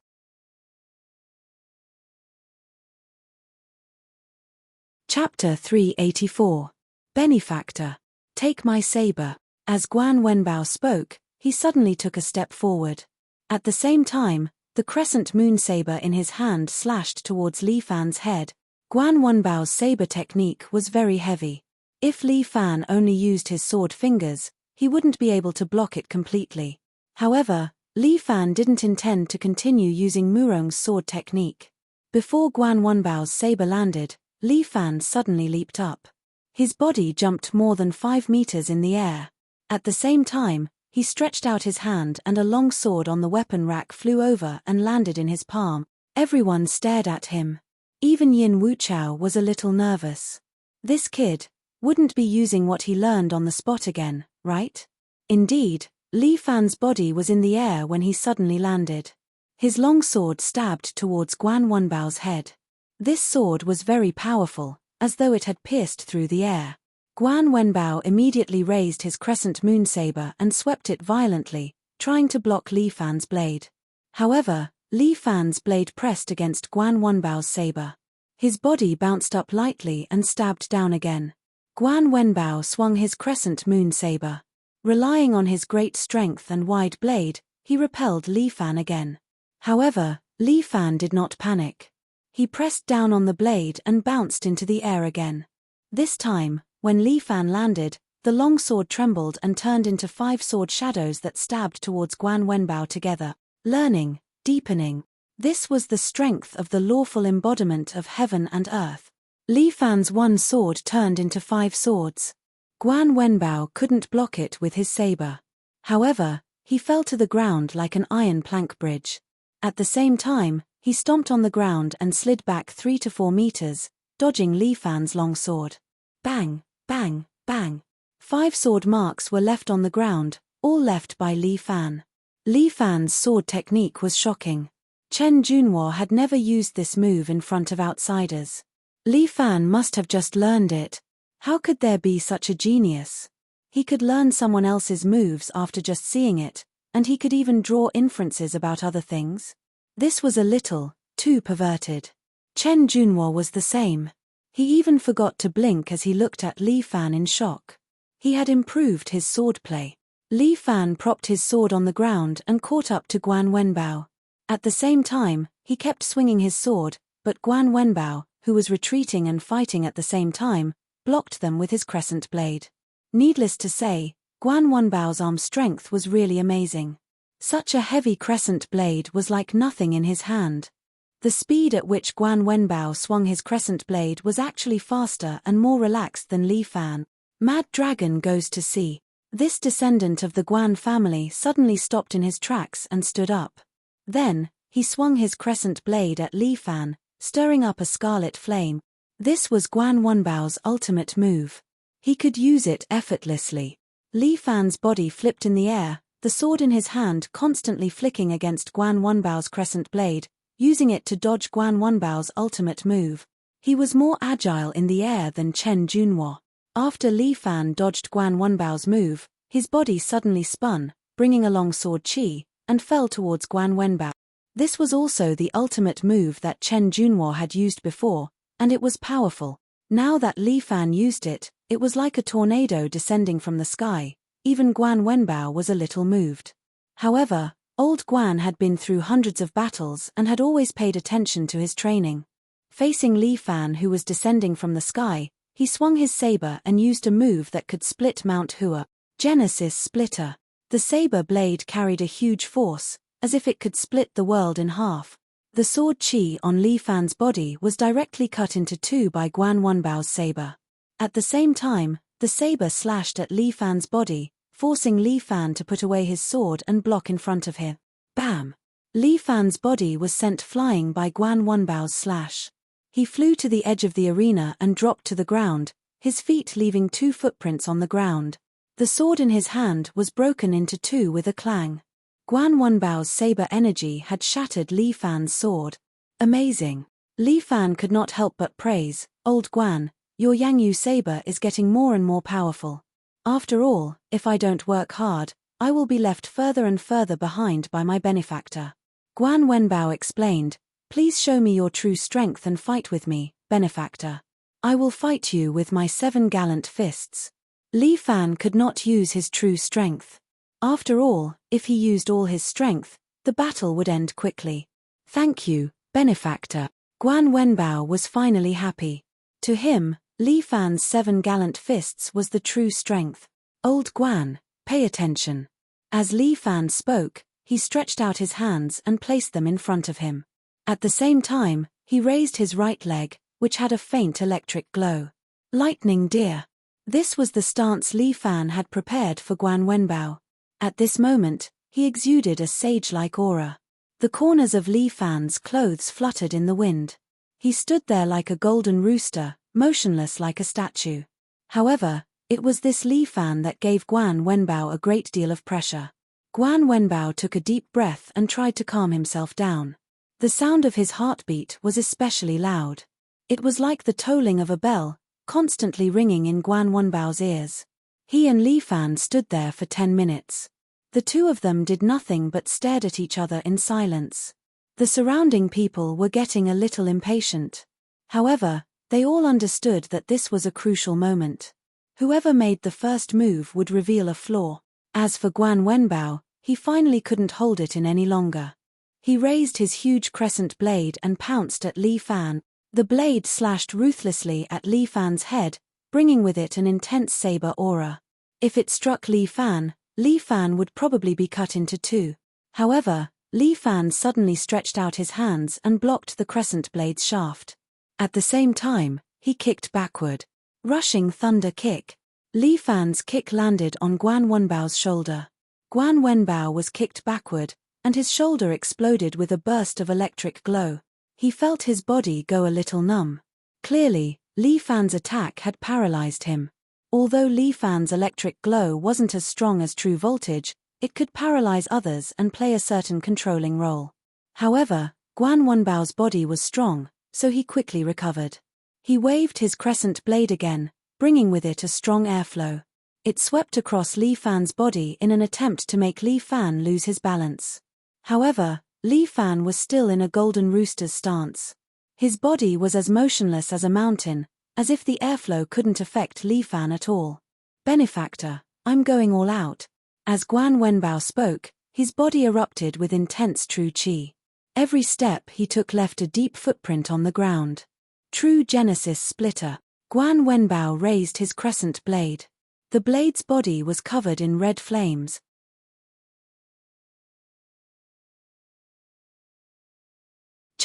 Chapter 384. Benefactor. Take my saber. As Guan Wenbao spoke, he suddenly took a step forward. At the same time, the crescent moon saber in his hand slashed towards Li Fan's head. Guan Wenbao's saber technique was very heavy. If Li Fan only used his sword fingers, he wouldn't be able to block it completely. However, Li Fan didn't intend to continue using Murong's sword technique. Before Guan Wenbao's saber landed, Li Fan suddenly leaped up. His body jumped more than 5 meters in the air. At the same time, he stretched out his hand and a long sword on the weapon rack flew over and landed in his palm. Everyone stared at him. Even Yin Wuchao was a little nervous. This kid wouldn't be using what he learned on the spot again, right? Indeed, Li Fan's body was in the air when he suddenly landed. His long sword stabbed towards Guan Wenbao's head. This sword was very powerful, as though it had pierced through the air. Guan Wenbao immediately raised his crescent moon saber and swept it violently, trying to block Li Fan's blade. However, Li Fan's blade pressed against Guan Wenbao's saber. His body bounced up lightly and stabbed down again. Guan Wenbao swung his crescent moon saber. Relying on his great strength and wide blade, he repelled Li Fan again. However, Li Fan did not panic. He pressed down on the blade and bounced into the air again. This time, when Li Fan landed, the long sword trembled and turned into 5 sword shadows that stabbed towards Guan Wenbao together. Learning, deepening. This was the strength of the lawful embodiment of heaven and earth. Li Fan's one sword turned into 5 swords. Guan Wenbao couldn't block it with his saber. However, he fell to the ground like an iron plank bridge. At the same time, he stomped on the ground and slid back 3 to 4 meters, dodging Li Fan's long sword. Bang, bang, bang. 5 sword marks were left on the ground, all left by Li Fan. Li Fan's sword technique was shocking. Chen Junhua had never used this move in front of outsiders. Li Fan must have just learned it. How could there be such a genius? He could learn someone else's moves after just seeing it, and he could even draw inferences about other things. This was a little too perverted. Chen Junhua was the same. He even forgot to blink as he looked at Li Fan in shock. He had improved his swordplay. Li Fan propped his sword on the ground and caught up to Guan Wenbao. At the same time, he kept swinging his sword, but Guan Wenbao, who was retreating and fighting at the same time, blocked them with his crescent blade. Needless to say, Guan Wenbao's arm strength was really amazing. Such a heavy crescent blade was like nothing in his hand. The speed at which Guan Wenbao swung his crescent blade was actually faster and more relaxed than Li Fan. Mad Dragon goes to sea. This descendant of the Guan family suddenly stopped in his tracks and stood up. Then, he swung his crescent blade at Li Fan, stirring up a scarlet flame. This was Guan Wenbao's ultimate move. He could use it effortlessly. Li Fan's body flipped in the air, the sword in his hand constantly flicking against Guan Wenbao's crescent blade, using it to dodge Guan Wenbao's ultimate move. He was more agile in the air than Chen Junhua. After Li Fan dodged Guan Wenbao's move, his body suddenly spun, bringing along sword qi, and fell towards Guan Wenbao. This was also the ultimate move that Chen Junhua had used before, and it was powerful. Now that Li Fan used it, it was like a tornado descending from the sky. Even Guan Wenbao was a little moved. However, old Guan had been through hundreds of battles and had always paid attention to his training. Facing Li Fan, who was descending from the sky, he swung his saber and used a move that could split Mount Hua. Genesis Splitter. The saber blade carried a huge force, as if it could split the world in half. The sword qi on Li Fan's body was directly cut into two by Guan Wenbao's saber. At the same time, the saber slashed at Li Fan's body, forcing Li Fan to put away his sword and block in front of him. Bam! Li Fan's body was sent flying by Guan Wenbao's slash. He flew to the edge of the arena and dropped to the ground, his feet leaving 2 footprints on the ground. The sword in his hand was broken into 2 with a clang. Guan Wenbao's saber energy had shattered Li Fan's sword. Amazing! Li Fan could not help but praise, "Old Guan, your Yangyu saber is getting more and more powerful. After all, if I don't work hard, I will be left further and further behind by my benefactor." Guan Wenbao explained, "Please show me your true strength and fight with me, benefactor. I will fight you with my 7 gallant fists." Li Fan could not use his true strength. After all, if he used all his strength, the battle would end quickly. "Thank you, benefactor." Guan Wenbao was finally happy. To him, Li Fan's 7 gallant fists was the true strength. "Old Guan, pay attention." As Li Fan spoke, he stretched out his hands and placed them in front of him. At the same time, he raised his right leg, which had a faint electric glow. Lightning Deer. This was the stance Li Fan had prepared for Guan Wenbao. At this moment, he exuded a sage-like aura. The corners of Li Fan's clothes fluttered in the wind. He stood there like a golden rooster, motionless like a statue. However, it was this Li Fan that gave Guan Wenbao a great deal of pressure. Guan Wenbao took a deep breath and tried to calm himself down. The sound of his heartbeat was especially loud. It was like the tolling of a bell, constantly ringing in Guan Wenbao's ears. He and Li Fan stood there for 10 minutes. The two of them did nothing but stared at each other in silence. The surrounding people were getting a little impatient. However, they all understood that this was a crucial moment. Whoever made the first move would reveal a flaw. As for Guan Wenbao, he finally couldn't hold it in any longer. He raised his huge crescent blade and pounced at Li Fan. The blade slashed ruthlessly at Li Fan's head, bringing with it an intense saber aura. If it struck Li Fan would probably be cut into 2. However, Li Fan suddenly stretched out his hands and blocked the crescent blade's shaft. At the same time, he kicked backward. Rushing thunder kick. Li Fan's kick landed on Guan Wenbao's shoulder. Guan Wenbao was kicked backward, and his shoulder exploded with a burst of electric glow. He felt his body go a little numb. Clearly, Li Fan's attack had paralyzed him. Although Li Fan's electric glow wasn't as strong as true voltage, it could paralyze others and play a certain controlling role. However, Guan Wenbao's body was strong, so he quickly recovered. He waved his crescent blade again, bringing with it a strong airflow. It swept across Li Fan's body in an attempt to make Li Fan lose his balance. However, Li Fan was still in a golden rooster's stance. His body was as motionless as a mountain, as if the airflow couldn't affect Li Fan at all. "Benefactor, I'm going all out." As Guan Wenbao spoke, his body erupted with intense true qi. Every step he took left a deep footprint on the ground. True Genesis Splitter. Guan Wenbao raised his crescent blade. The blade's body was covered in red flames.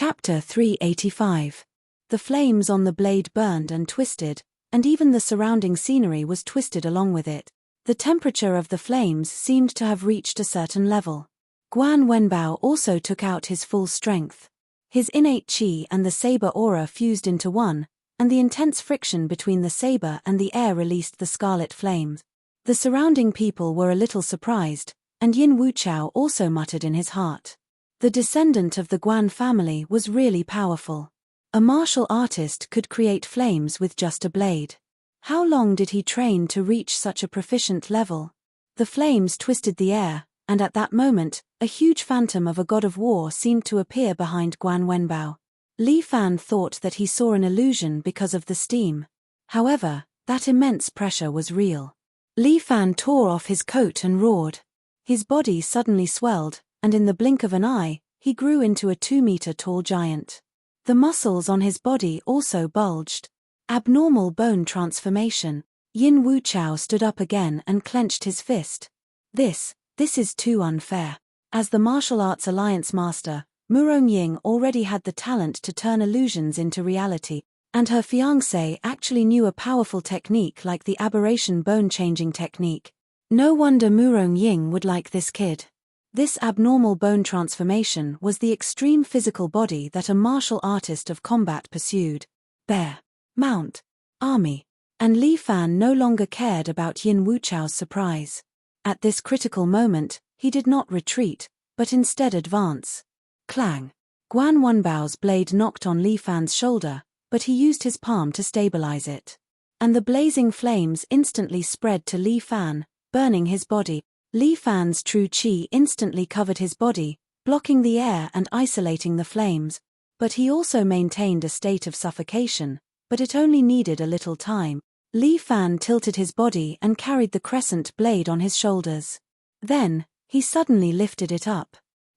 Chapter 385. The flames on the blade burned and twisted, and even the surrounding scenery was twisted along with it. The temperature of the flames seemed to have reached a certain level. Guan Wenbao also took out his full strength. His innate qi and the saber aura fused into one, and the intense friction between the saber and the air released the scarlet flames. The surrounding people were a little surprised, and Yin Wuchao also muttered in his heart. The descendant of the Guan family was really powerful. A martial artist could create flames with just a blade. How long did he train to reach such a proficient level? The flames twisted the air, and at that moment, a huge phantom of a god of war seemed to appear behind Guan Wenbao. Li Fan thought that he saw an illusion because of the steam. However, that immense pressure was real. Li Fan tore off his coat and roared. His body suddenly swelled, and in the blink of an eye, he grew into a 2-meter-tall giant. The muscles on his body also bulged. Abnormal bone transformation. Yin Wuchao stood up again and clenched his fist. This is too unfair. As the martial arts alliance master, Murong Ying already had the talent to turn illusions into reality, and her fiancé actually knew a powerful technique like the aberration bone-changing technique. No wonder Murong Ying would like this kid. This abnormal bone transformation was the extreme physical body that a martial artist of combat pursued. Bear, mount, army. And Li Fan no longer cared about Yin Wuchao's surprise. At this critical moment, he did not retreat, but instead advance. Clang. Guan Wenbao's blade knocked on Li Fan's shoulder, but he used his palm to stabilize it. And the blazing flames instantly spread to Li Fan, burning his body. Li Fan's true qi instantly covered his body, blocking the air and isolating the flames, but he also maintained a state of suffocation, but it only needed a little time. Li Fan tilted his body and carried the crescent blade on his shoulders. Then, he suddenly lifted it up.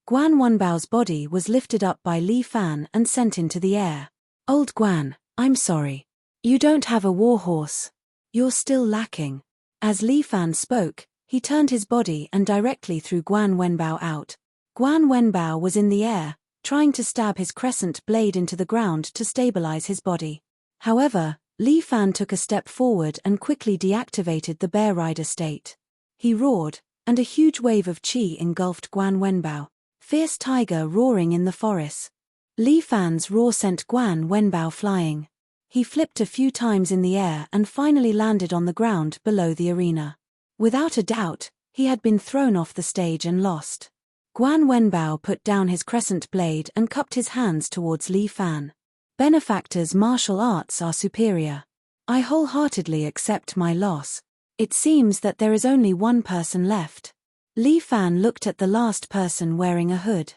Guan Wenbao's body was lifted up by Li Fan and sent into the air. Old Guan, I'm sorry. You don't have a warhorse. You're still lacking. As Li Fan spoke, he turned his body and directly threw Guan Wenbao out. Guan Wenbao was in the air, trying to stab his crescent blade into the ground to stabilize his body. However, Li Fan took a step forward and quickly deactivated the bear rider state. He roared, and a huge wave of qi engulfed Guan Wenbao. Fierce tiger roaring in the forest. Li Fan's roar sent Guan Wenbao flying. He flipped a few times in the air and finally landed on the ground below the arena. Without a doubt, he had been thrown off the stage and lost. Guan Wenbao put down his crescent blade and cupped his hands towards Li Fan. Benefactor's martial arts are superior. I wholeheartedly accept my loss. It seems that there is only one person left. Li Fan looked at the last person wearing a hood.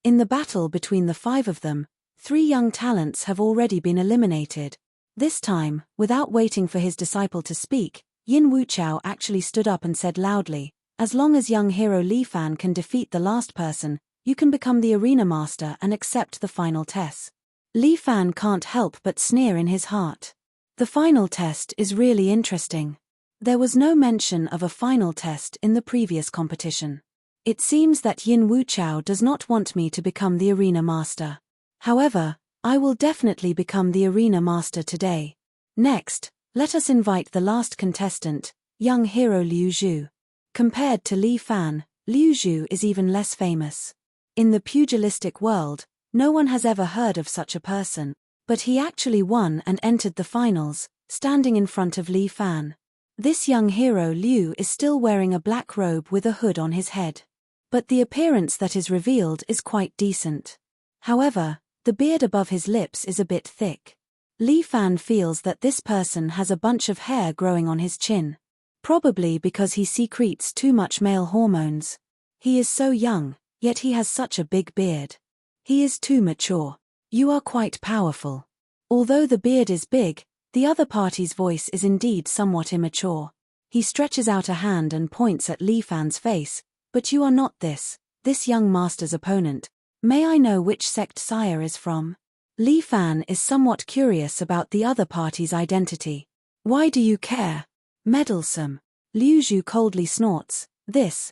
In the battle between the 5 of them, 3 young talents have already been eliminated. This time, without waiting for his disciple to speak, Yin Wuchao actually stood up and said loudly, as long as young hero Li Fan can defeat the last person, you can become the arena master and accept the final test. Li Fan can't help but sneer in his heart. The final test is really interesting. There was no mention of a final test in the previous competition. It seems that Yin Wuchao does not want me to become the arena master. However, I will definitely become the arena master today. Next, let us invite the last contestant, young hero Liu Zhu. Compared to Li Fan, Liu Zhu is even less famous. In the pugilistic world, no one has ever heard of such a person, but he actually won and entered the finals, standing in front of Li Fan. This young hero Liu is still wearing a black robe with a hood on his head. But the appearance that is revealed is quite decent. However, the beard above his lips is a bit thick. Li Fan feels that this person has a bunch of hair growing on his chin. Probably because he secretes too much male hormones. He is so young, yet he has such a big beard. He is too mature. You are quite powerful. Although the beard is big, the other party's voice is indeed somewhat immature. He stretches out a hand and points at Li Fan's face. But you are not this young master's opponent. May I know which sect sire is from? Li Fan is somewhat curious about the other party's identity. Why do you care? Meddlesome. Liu Zhu coldly snorts. This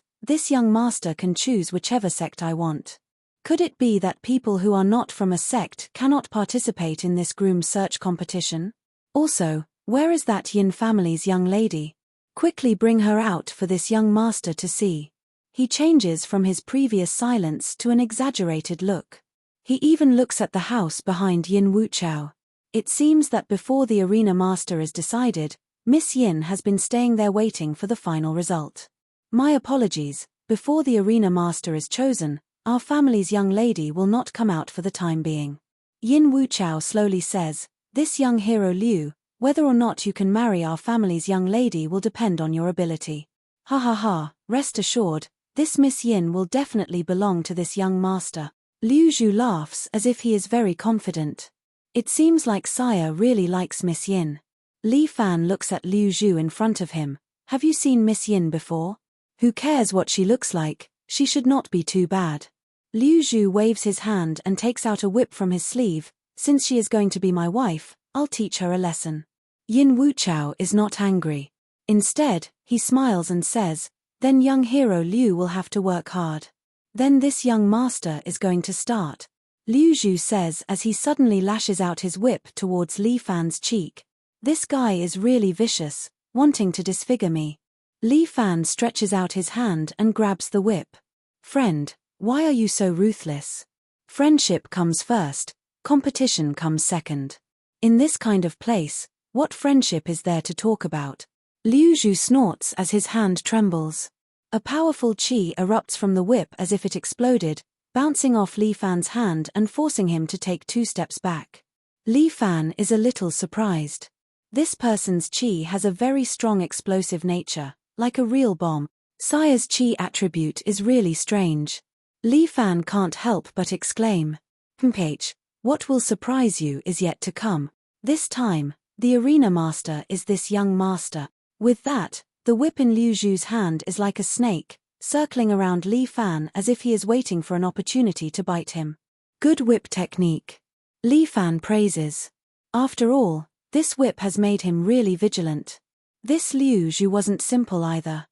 young master can choose whichever sect I want. Could it be that people who are not from a sect cannot participate in this groom search competition? Also, where is that Yin family's young lady? Quickly bring her out for this young master to see. He changes from his previous silence to an exaggerated look. He even looks at the house behind Yin Wuchao. It seems that before the arena master is decided, Miss Yin has been staying there waiting for the final result. My apologies, before the arena master is chosen, our family's young lady will not come out for the time being. Yin Wuchao slowly says, this young hero Liu, whether or not you can marry our family's young lady will depend on your ability. Ha ha ha, rest assured, this Miss Yin will definitely belong to this young master. Liu Zhu laughs as if he is very confident. It seems like sire really likes Miss Yin. Li Fan looks at Liu Zhu in front of him. Have you seen Miss Yin before? Who cares what she looks like, she should not be too bad. Liu Zhu waves his hand and takes out a whip from his sleeve. Since she is going to be my wife, I'll teach her a lesson. Yin Wuchao is not angry. Instead, he smiles and says, then young hero Liu will have to work hard. Then this young master is going to start. Liu Zhu says as he suddenly lashes out his whip towards Li Fan's cheek. This guy is really vicious, wanting to disfigure me. Li Fan stretches out his hand and grabs the whip. Friend, why are you so ruthless? Friendship comes first, competition comes second. In this kind of place, what friendship is there to talk about? Liu Zhu snorts as his hand trembles. A powerful qi erupts from the whip as if it exploded, bouncing off Li Fan's hand and forcing him to take 2 steps back. Li Fan is a little surprised. This person's qi has a very strong explosive nature, like a real bomb. Sire's qi attribute is really strange. Li Fan can't help but exclaim. "H, what will surprise you is yet to come. This time, the arena master is this young master." With that, the whip in Liu Zhu's hand is like a snake, circling around Li Fan as if he is waiting for an opportunity to bite him. Good whip technique. Li Fan praises. After all, this whip has made him really vigilant. This Liu Zhu wasn't simple either.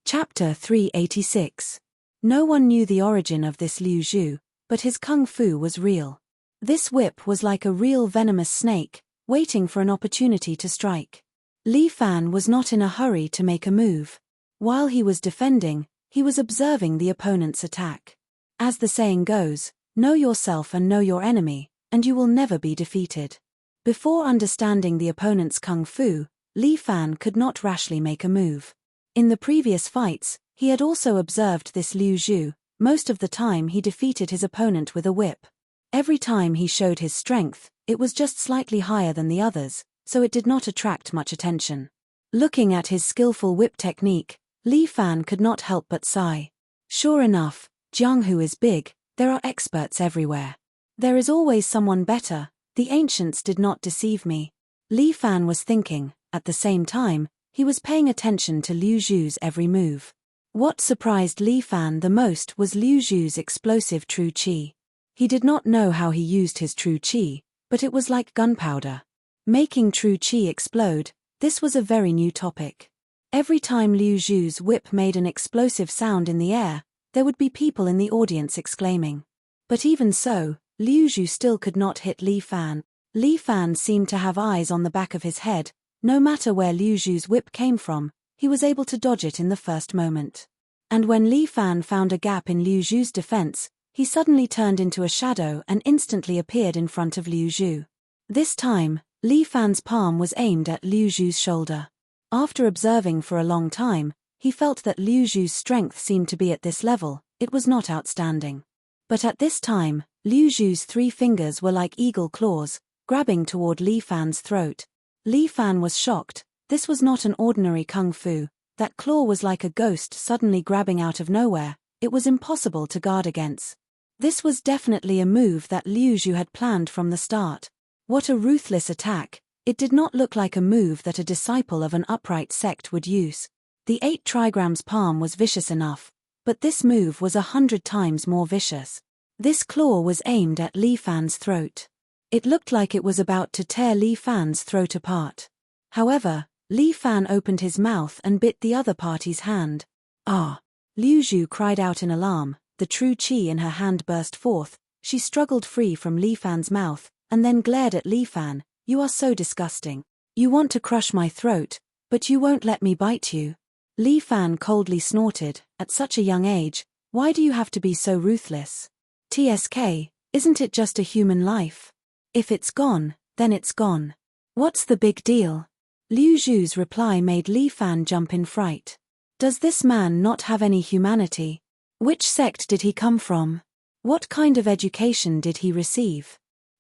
Chapter 386. No one knew the origin of this Liu Zhu, but his kung fu was real. This whip was like a real venomous snake, waiting for an opportunity to strike. Li Fan was not in a hurry to make a move. While he was defending, he was observing the opponent's attack. As the saying goes, know yourself and know your enemy, and you will never be defeated. Before understanding the opponent's kung fu, Li Fan could not rashly make a move. In the previous fights, he had also observed this Liu Zhu. Most of the time he defeated his opponent with a whip. Every time he showed his strength, it was just slightly higher than the others, so it did not attract much attention. Looking at his skillful whip technique, Li Fan could not help but sigh. Sure enough, Jianghu is big, there are experts everywhere. There is always someone better, the ancients did not deceive me. Li Fan was thinking. At the same time, he was paying attention to Liu Zhu's every move. What surprised Li Fan the most was Liu Zhu's explosive true qi. He did not know how he used his true qi, but it was like gunpowder. Making true qi explode, this was a very new topic. Every time Liu Zhu's whip made an explosive sound in the air, there would be people in the audience exclaiming. But even so, Liu Zhu still could not hit Li Fan. Li Fan seemed to have eyes on the back of his head. No matter where Liu Zhu's whip came from, he was able to dodge it in the first moment. And when Li Fan found a gap in Liu Zhu's defense, he suddenly turned into a shadow and instantly appeared in front of Liu Zhu. This time, Li Fan's palm was aimed at Liu Zhu's shoulder. After observing for a long time, he felt that Liu Zhu's strength seemed to be at this level. It was not outstanding. But at this time, Liu Zhu's 3 fingers were like eagle claws, grabbing toward Li Fan's throat. Li Fan was shocked. This was not an ordinary kung fu. That claw was like a ghost suddenly grabbing out of nowhere. It was impossible to guard against. This was definitely a move that Liu Zhu had planned from the start. What a ruthless attack. It did not look like a move that a disciple of an upright sect would use. The 8 trigrams palm was vicious enough, but this move was 100 times more vicious. This claw was aimed at Li Fan's throat. It looked like it was about to tear Li Fan's throat apart. However, Li Fan opened his mouth and bit the other party's hand. Ah! Liu Zhu cried out in alarm, the true qi in her hand burst forth. She struggled free from Li Fan's mouth, and then glared at Li Fan. You are so disgusting. You want to crush my throat, but you won't let me bite you. Li Fan coldly snorted, at such a young age, why do you have to be so ruthless? TSK, isn't it just a human life? If it's gone, then it's gone. What's the big deal? Liu Zhu's reply made Li Fan jump in fright. Does this man not have any humanity? Which sect did he come from? What kind of education did he receive?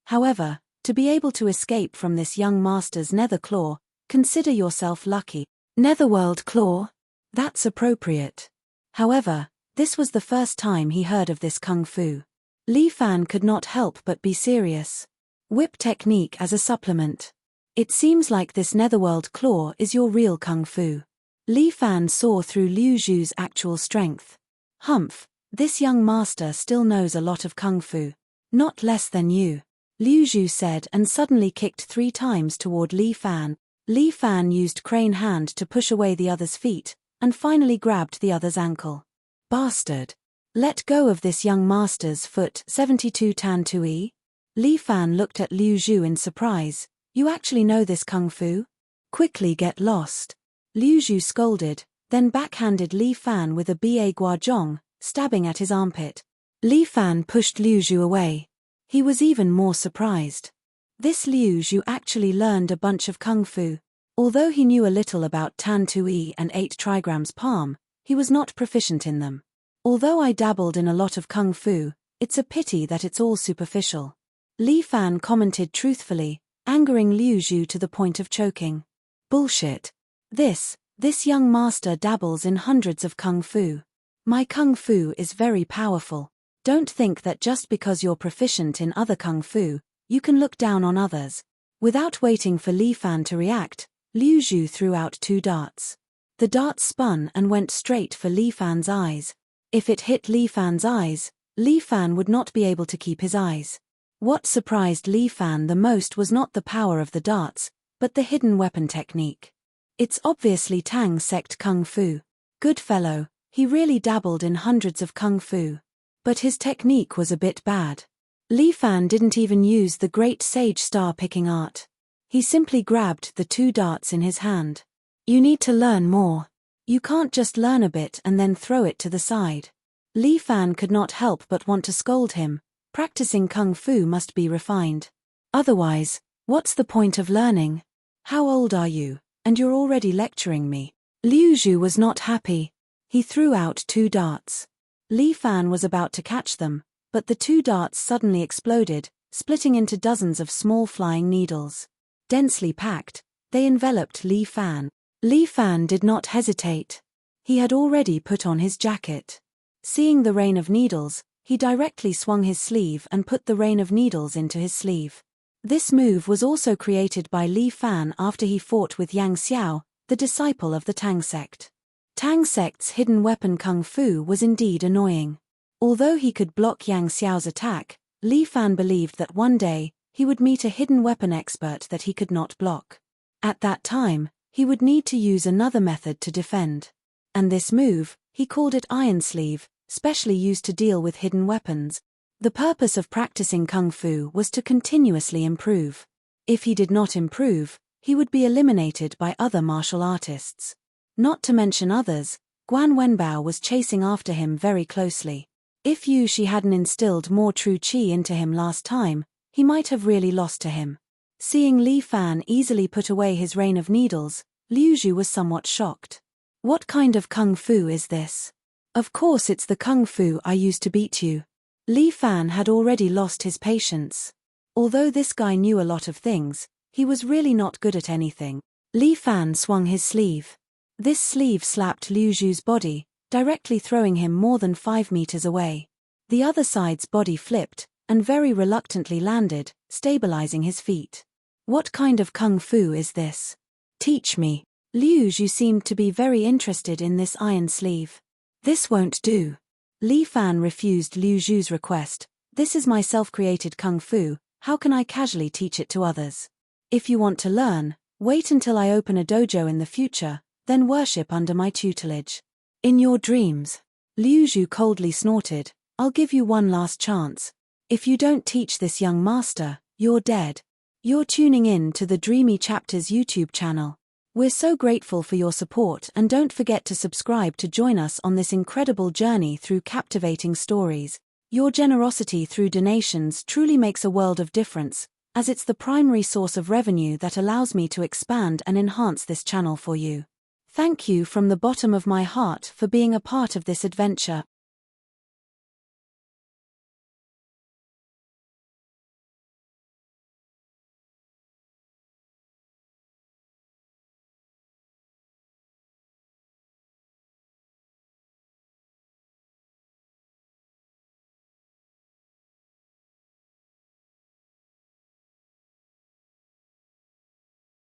However, to be able to escape from this young master's nether claw, consider yourself lucky. Netherworld claw? That's appropriate. However, this was the first time he heard of this kung fu. Li Fan could not help but be serious. Whip technique as a supplement. It seems like this netherworld claw is your real kung fu. Li Fan saw through Liu Zhu's actual strength. Humph, this young master still knows a lot of kung fu. Not less than you. Liu Zhu said and suddenly kicked 3 times toward Li Fan. Li Fan used crane hand to push away the other's feet, and finally grabbed the other's ankle. Bastard! Let go of this young master's foot. 72 Tan Tui? Li Fan looked at Liu Zhu in surprise. You actually know this kung fu? Quickly get lost. Liu Zhu scolded, then backhanded Li Fan with a ba guazhong, stabbing at his armpit. Li Fan pushed Liu Zhu away. He was even more surprised. This Liu Zhu actually learned a bunch of kung fu. Although he knew a little about Tan Tui and 8 trigrams palm, he was not proficient in them. Although I dabbled in a lot of kung fu, it's a pity that it's all superficial. Li Fan commented truthfully, angering Liu Zhu to the point of choking. Bullshit. This young master dabbles in hundreds of kung fu. My kung fu is very powerful. Don't think that just because you're proficient in other kung fu, you can look down on others. Without waiting for Li Fan to react, Liu Zhu threw out 2 darts. The darts spun and went straight for Li Fan's eyes. If it hit Li Fan's eyes, Li Fan would not be able to keep his eyes. What surprised Li Fan the most was not the power of the darts, but the hidden weapon technique. It's obviously Tang sect kung fu. Good fellow, he really dabbled in hundreds of kung fu. But his technique was a bit bad. Li Fan didn't even use the great sage star picking art. He simply grabbed the 2 darts in his hand. You need to learn more. You can't just learn a bit and then throw it to the side. Li Fan could not help but want to scold him. Practicing kung fu must be refined. Otherwise, what's the point of learning? How old are you, and you're already lecturing me? Liu Zhu was not happy. He threw out 2 darts. Li Fan was about to catch them, but the 2 darts suddenly exploded, splitting into dozens of small flying needles. Densely packed, they enveloped Li Fan. Li Fan did not hesitate. He had already put on his jacket. Seeing the rain of needles, he directly swung his sleeve and put the rain of needles into his sleeve. This move was also created by Li Fan after he fought with Yang Xiao, the disciple of the Tang sect. Tang sect's hidden weapon kung fu was indeed annoying. Although he could block Yang Xiao's attack, Li Fan believed that one day, he would meet a hidden weapon expert that he could not block. At that time, he would need to use another method to defend. And this move, he called it Iron Sleeve, specially used to deal with hidden weapons. The purpose of practicing kung fu was to continuously improve. If he did not improve, he would be eliminated by other martial artists. Not to mention others, Guan Wenbao was chasing after him very closely. If Yu Shi hadn't instilled more true qi into him last time, he might have really lost to him. Seeing Li Fan easily put away his rain of needles, Liu Zhu was somewhat shocked. What kind of kung fu is this? Of course it's the kung fu I used to beat you. Li Fan had already lost his patience. Although this guy knew a lot of things, he was really not good at anything. Li Fan swung his sleeve. This sleeve slapped Liu Zhu's body, directly throwing him more than 5 meters away. The other side's body flipped, and very reluctantly landed, stabilizing his feet. What kind of kung fu is this? Teach me. Liu Zhu seemed to be very interested in this iron sleeve. This won't do. Li Fan refused Liu Zhu's request. This is my self-created kung fu, how can I casually teach it to others? If you want to learn, Wait until I open a dojo in the future, then worship under my tutelage. In your dreams. Liu Zhu coldly snorted, I'll give you one last chance. If you don't teach this young master, you're dead. You're tuning in to the Dreamy Chapters YouTube channel. We're so grateful for your support, and don't forget to subscribe to join us on this incredible journey through captivating stories. Your generosity through donations truly makes a world of difference, as it's the primary source of revenue that allows me to expand and enhance this channel for you. Thank you from the bottom of my heart for being a part of this adventure.